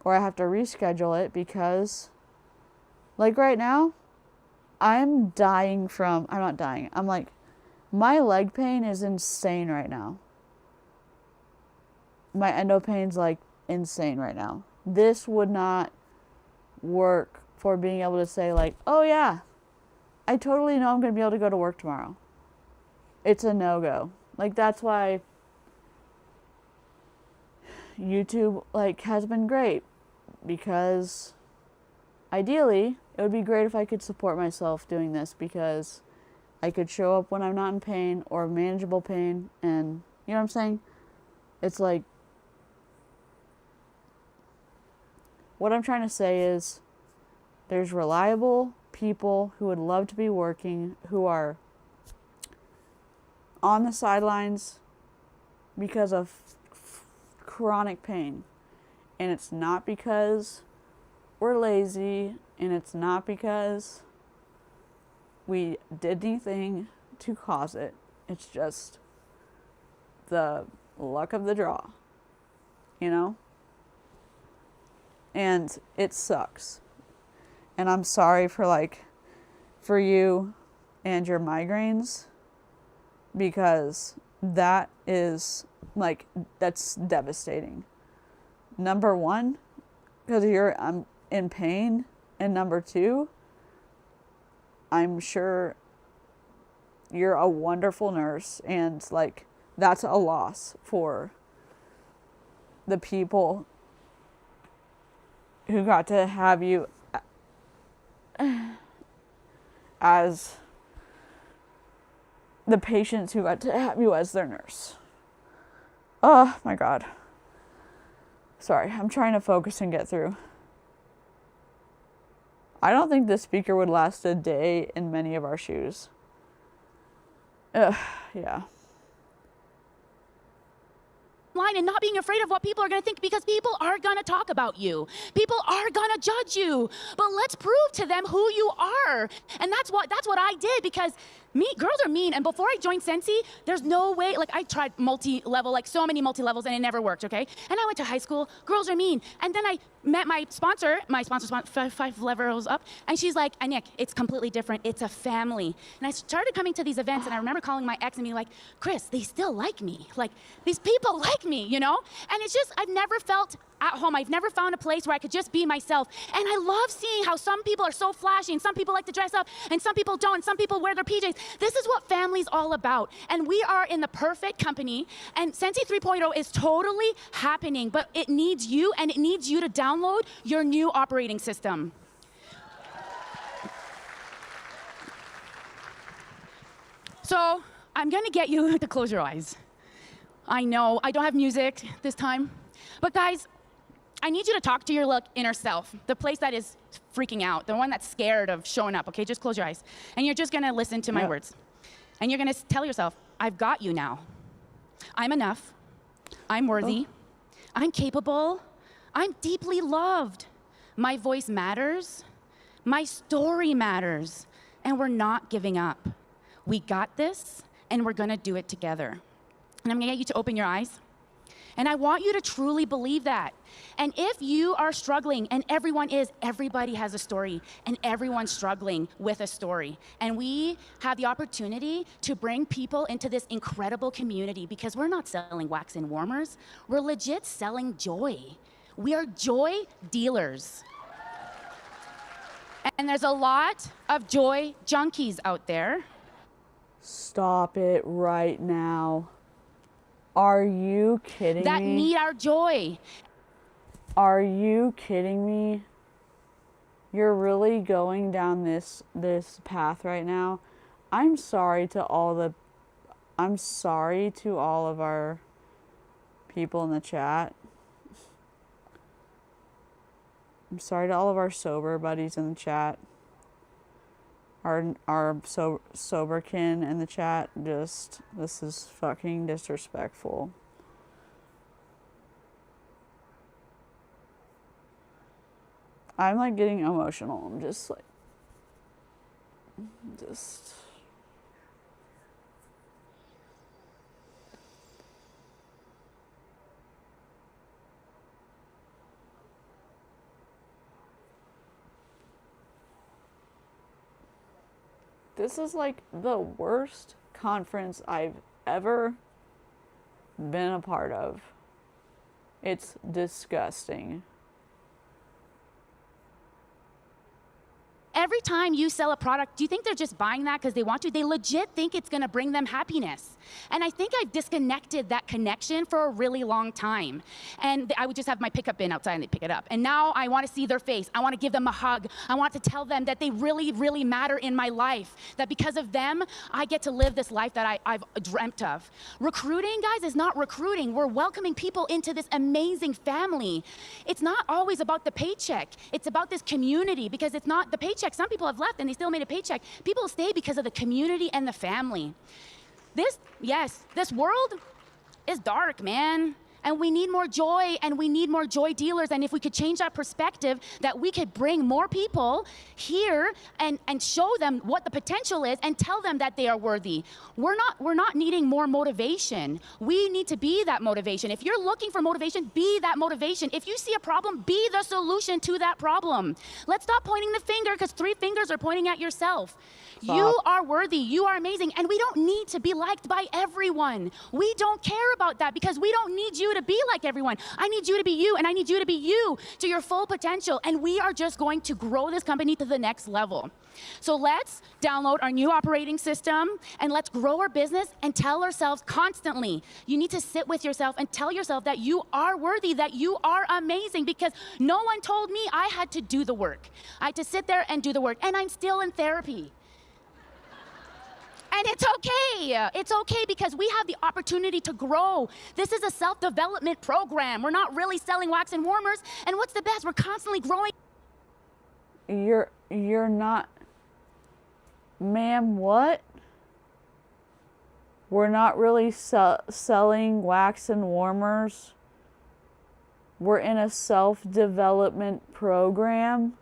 or I have to reschedule it because, like right now, I'm not dying. I'm like, my leg pain is insane right now. My endo pain's like insane right now. This would not work for being able to say like, oh yeah, I totally know I'm going to be able to go to work tomorrow. It's a no-go. Like, that's why YouTube like has been great, because ideally it would be great if I could support myself doing this, because I could show up when I'm not in pain or manageable pain, and you know what I'm saying? It's like, what I'm trying to say is there's reliable people who would love to be working, who are on the sidelines because of chronic pain. And it's not because we're lazy, and it's not because we did anything to cause it. It's just the luck of the draw, you know? And it sucks. And I'm sorry for you and your migraines, because that is that's devastating. Number one, because I'm in pain, and number two, I'm sure you're a wonderful nurse, and that's a loss for the people who got to have you as the patients who got to have you as their nurse. Oh my God. Sorry, I'm trying to focus and get through. I don't think this speaker would last a day in many of our shoes. Yeah.
Line and not being afraid of what people are going to think, because people are going to talk about you. People are going to judge you. But let's prove to them who you are. And that's what I did, because girls are mean. And before I joined Scentsy, there's no way, I tried multi-level, so many multi-levels, and it never worked, okay? And I went to high school, girls are mean. And then I met my sponsor, five levels up, and she's like, Nick, it's completely different. It's a family. And I started coming to these events, and I remember calling my ex and being like, Chris, they still like me. These people like me, you know? And it's just, I've never felt at home. I've never found a place where I could just be myself. And I love seeing how some people are so flashy, and some people like to dress up, and some people don't, and some people wear their PJs. This is what family's all about. And we are in the perfect company, and Scentsy 3.0 is totally happening, but it needs you, and it needs you to download your new operating system. So I'm gonna get you to close your eyes. I know I don't have music this time, but guys, I need you to talk to your inner self, the place that is freaking out, the one that's scared of showing up, okay? Just close your eyes. And you're just gonna listen to my words. And you're gonna tell yourself, I've got you now. I'm enough. I'm worthy. I'm capable. I'm deeply loved. My voice matters. My story matters. And we're not giving up. We got this, and we're gonna do it together. And I'm gonna get you to open your eyes. And I want you to truly believe that. And if you are struggling, and everybody has a story, and everyone's struggling with a story. And we have the opportunity to bring people into this incredible community, because we're not selling wax and warmers. We're legit selling joy. We are joy dealers. And there's a lot of joy junkies out there.
Stop it right now. Are you kidding me?
That need our joy.
Are you kidding me? You're really going down this path right now. I'm sorry to all of our people in the chat. I'm sorry to all of our sober buddies in the chat. Our soberkin in the chat. This is fucking disrespectful. I'm getting emotional. I'm just. This is the worst conference I've ever been a part of. It's disgusting.
Every time you sell a product, do you think they're just buying that because they want to? They legit think it's gonna bring them happiness. And I think I've disconnected that connection for a really long time. And I would just have my pickup bin outside and they'd pick it up. And now I wanna see their face. I wanna give them a hug. I want to tell them that they really, really matter in my life. That because of them, I get to live this life that I've dreamt of. Recruiting, guys, is not recruiting. We're welcoming people into this amazing family. It's not always about the paycheck. It's about this community, because it's not the paycheck. Some people have left and they still made a paycheck. People stay because of the community and the family. This world is dark, man. And we need more joy, and we need more joy dealers. And if we could change that perspective, that we could bring more people here and show them what the potential is and tell them that they are worthy. We're not needing more motivation. We need to be that motivation. If you're looking for motivation, be that motivation. If you see a problem, be the solution to that problem. Let's stop pointing the finger, because 3 fingers are pointing at yourself. You are worthy, you are amazing, and we don't need to be liked by everyone. We don't care about that, because we don't need you to be like everyone. I need you to be you, and I need you to be you to your full potential, and we are just going to grow this company to the next level. So let's download our new operating system, and let's grow our business and tell ourselves constantly, you need to sit with yourself and tell yourself that you are worthy, that you are amazing, because no one told me I had to do the work. I had to sit there and do the work, and I'm still in therapy. And it's okay. It's okay, because we have the opportunity to grow. This is a self-development program. We're not really selling wax and warmers. And what's the best? We're constantly growing.
You're not, ma'am, what? We're not really selling wax and warmers. We're in a self-development program.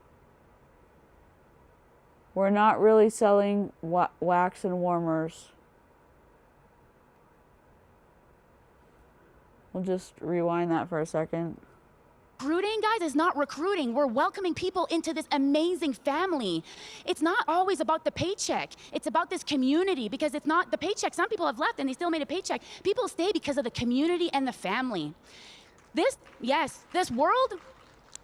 We're not really selling wax and warmers. We'll just rewind that for a second.
Recruiting, guys, is not recruiting. We're welcoming people into this amazing family. It's not always about the paycheck. It's about this community, because it's not the paycheck. Some people have left and they still made a paycheck. People stay because of the community and the family. This world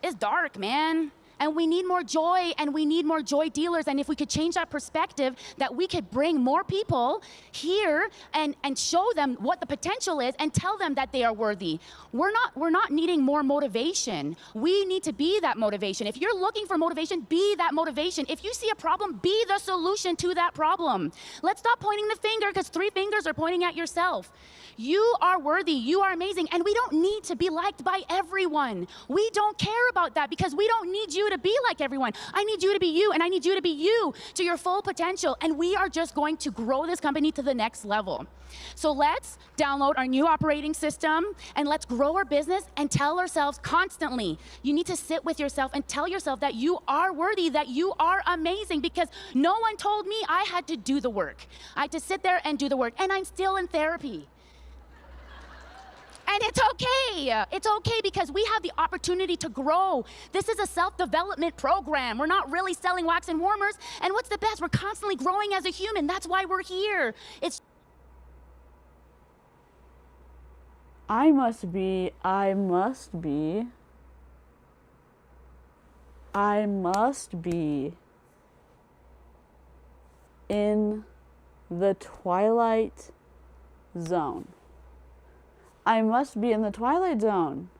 is dark, man. And we need more joy, and we need more joy dealers. And if we could change that perspective, that we could bring more people here and show them what the potential is and tell them that they are worthy. We're not needing more motivation. We need to be that motivation. If you're looking for motivation, be that motivation. If you see a problem, be the solution to that problem. Let's stop pointing the finger, because 3 fingers are pointing at yourself. You are worthy, you are amazing, and we don't need to be liked by everyone. We don't care about that, because we don't need you to be like everyone. I need you to be you, and I need you to be you to your full potential, and we are just going to grow this company to the next level. So let's download our new operating system, and let's grow our business and tell ourselves constantly, you need to sit with yourself and tell yourself that you are worthy, that you are amazing, because no one told me I had to do the work. I had to sit there and do the work, and I'm still in therapy. And it's okay. It's okay, because we have the opportunity to grow. This is a self-development program. We're not really selling wax and warmers. And what's the best? We're constantly growing as a human. That's why we're here.
I must be in the Twilight Zone. I must be in the Twilight Zone.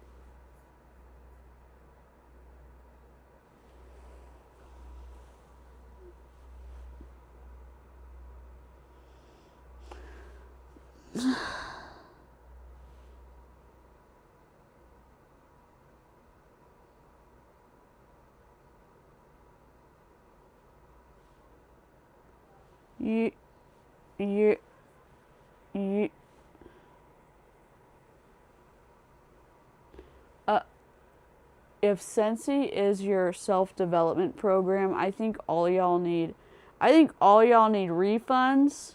If Scentsy is your self-development program, I think all y'all need refunds.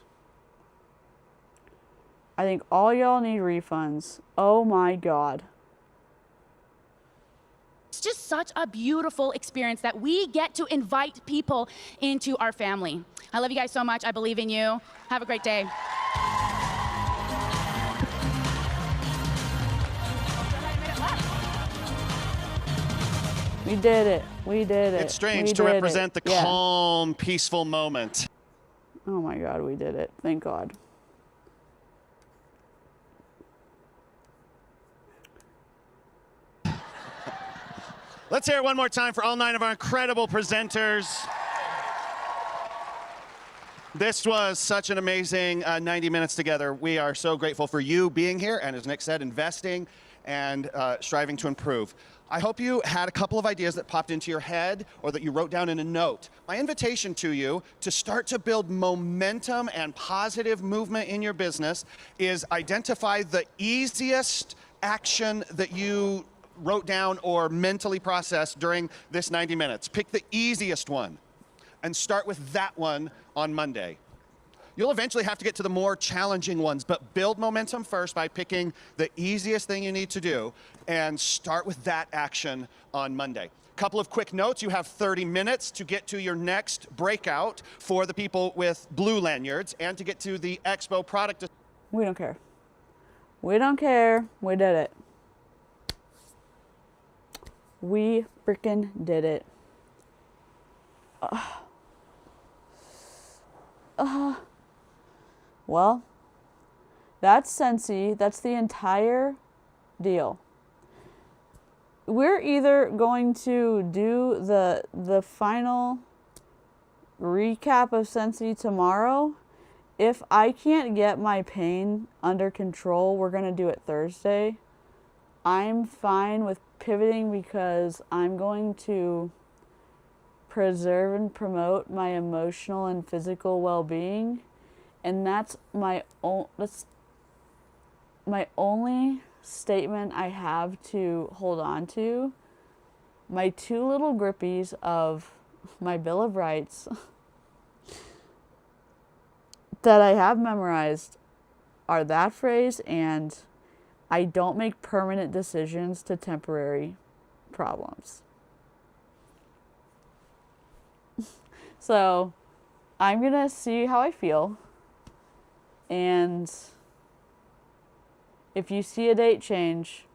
Oh my God.
It's just such a beautiful experience that we get to invite people into our family. I love you guys so much. I believe in you. Have a great day.
We did it. We did it.
It's strange to represent the calm, peaceful moment.
Oh my God, we did it. Thank God.
Let's hear it one more time for all 9 of our incredible presenters. This was such an amazing 90 minutes together. We are so grateful for you being here, and as Nick said, investing and striving to improve. I hope you had a couple of ideas that popped into your head or that you wrote down in a note. My invitation to you to start to build momentum and positive movement in your business is identify the easiest action that you wrote down or mentally processed during this 90 minutes. Pick the easiest one and start with that one on Monday. You'll eventually have to get to the more challenging ones, but build momentum first by picking the easiest thing you need to do and start with that action on Monday. Couple of quick notes. You have 30 minutes to get to your next breakout for the people with blue lanyards and to get to the Expo product.
We don't care. We don't care. We did it. We freaking did it. Well, that's Scentsy. That's the entire deal. We're either going to do the final recap of Scentsy tomorrow. If I can't get my pain under control, we're going to do it Thursday. I'm fine with pivoting because I'm going to preserve and promote my emotional and physical well-being. And that's my only statement I have to hold on to. My two little grippies of my Bill of Rights that I have memorized are that phrase and I don't make permanent decisions to temporary problems. So I'm gonna see how I feel. And if you see a date change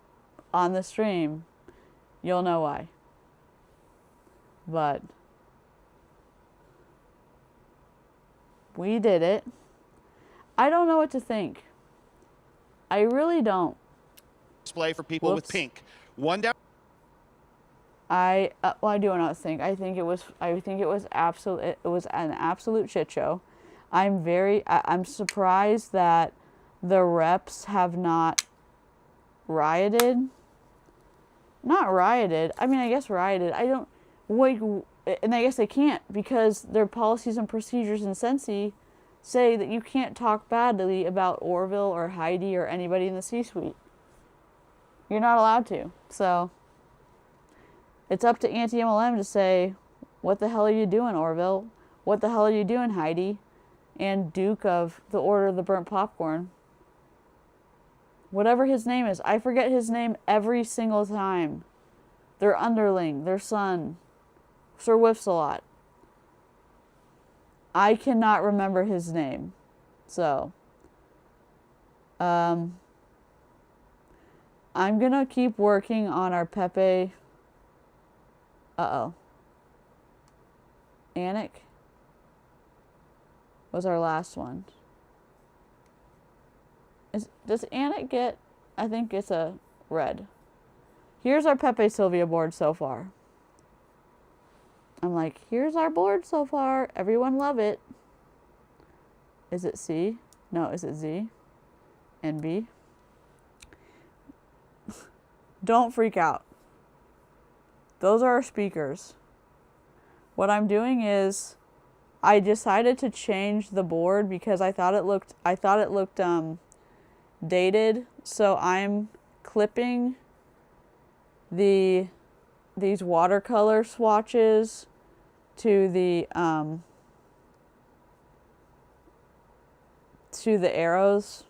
on the stream, you'll know why. But we did it. I don't know what to think. I really don't.
Display for people with pink. One down.
I do know what to think. I think it was absolute. It was an absolute shit show. I'm surprised that the reps have not rioted. Not rioted. I mean, I guess rioted. I don't like, and I guess they can't because their policies and procedures in Scentsy say that you can't talk badly about Orville or Heidi or anybody in the C-suite. You're not allowed to. So it's up to Auntie MLM to say, what the hell are you doing, Orville? What the hell are you doing, Heidi? And Duke of the Order of the Burnt Popcorn. Whatever his name is. I forget his name every single time. Their underling, their son, Sir Whiffs-a-Lot. I cannot remember his name. So, I'm gonna keep working on our Pepe. Anik was our last one. Does Anik get, I think it's a red. Here's our Pepe Sylvia board so far. I'm like, here's our board so far. Everyone love it. Is it C? No, is it Z? And B? Don't freak out. Those are our speakers. What I'm doing is I decided to change the board because I thought it looked dated. So I'm clipping these watercolor swatches to the arrows.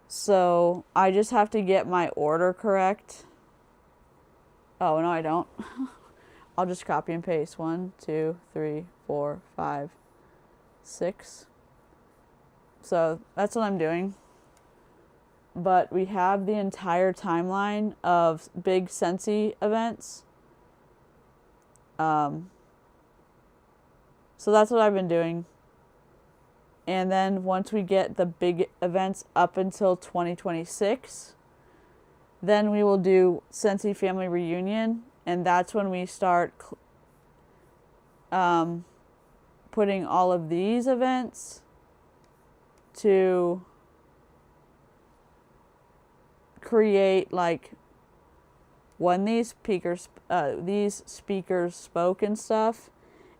So I just have to get my order correct. Oh, no, I don't. I'll just copy and paste. 1, 2, 3, 4, 5, 6. So that's what I'm doing. But we have the entire timeline of big Scentsy events. So that's what I've been doing. And then once we get the big events up until 2026, then we will do Scentsy Family Reunion. And that's when we start putting all of these events to create like when these speakers spoke and stuff,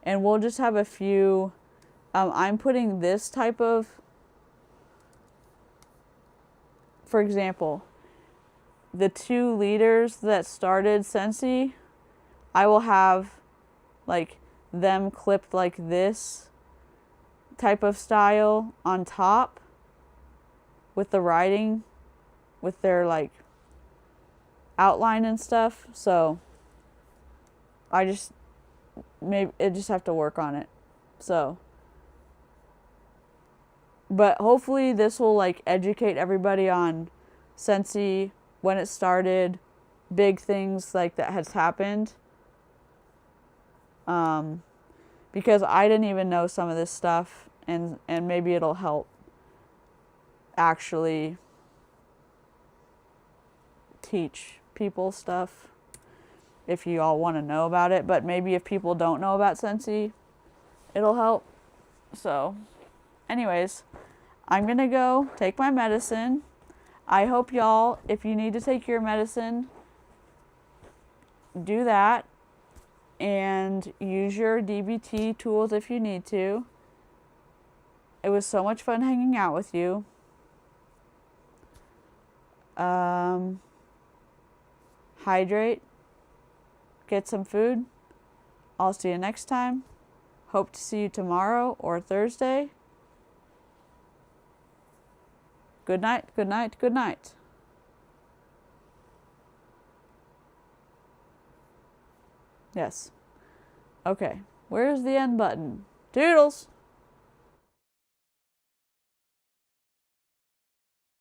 and we'll just have a few. I'm putting this type of, for example, the 2 leaders that started Scentsy, I will have like them clipped like this type of style on top with the writing, with their like outline and stuff. So I just have to work on it. So, but hopefully this will like educate everybody on Scentsy, when it started, big things like that has happened. Because I didn't even know some of this stuff, and maybe it'll help actually teach people stuff if you all want to know about it. But maybe if people don't know about Scentsy, it'll help. So anyways, I'm gonna go take my medicine. I hope y'all, if you need to take your medicine, do that and use your DBT tools if you need to. It was so much fun hanging out with you. Hydrate. Get some food. I'll see you next time. Hope to see you tomorrow or Thursday. Good night, good night, good night. Yes. Okay. Where's the end button? Toodles!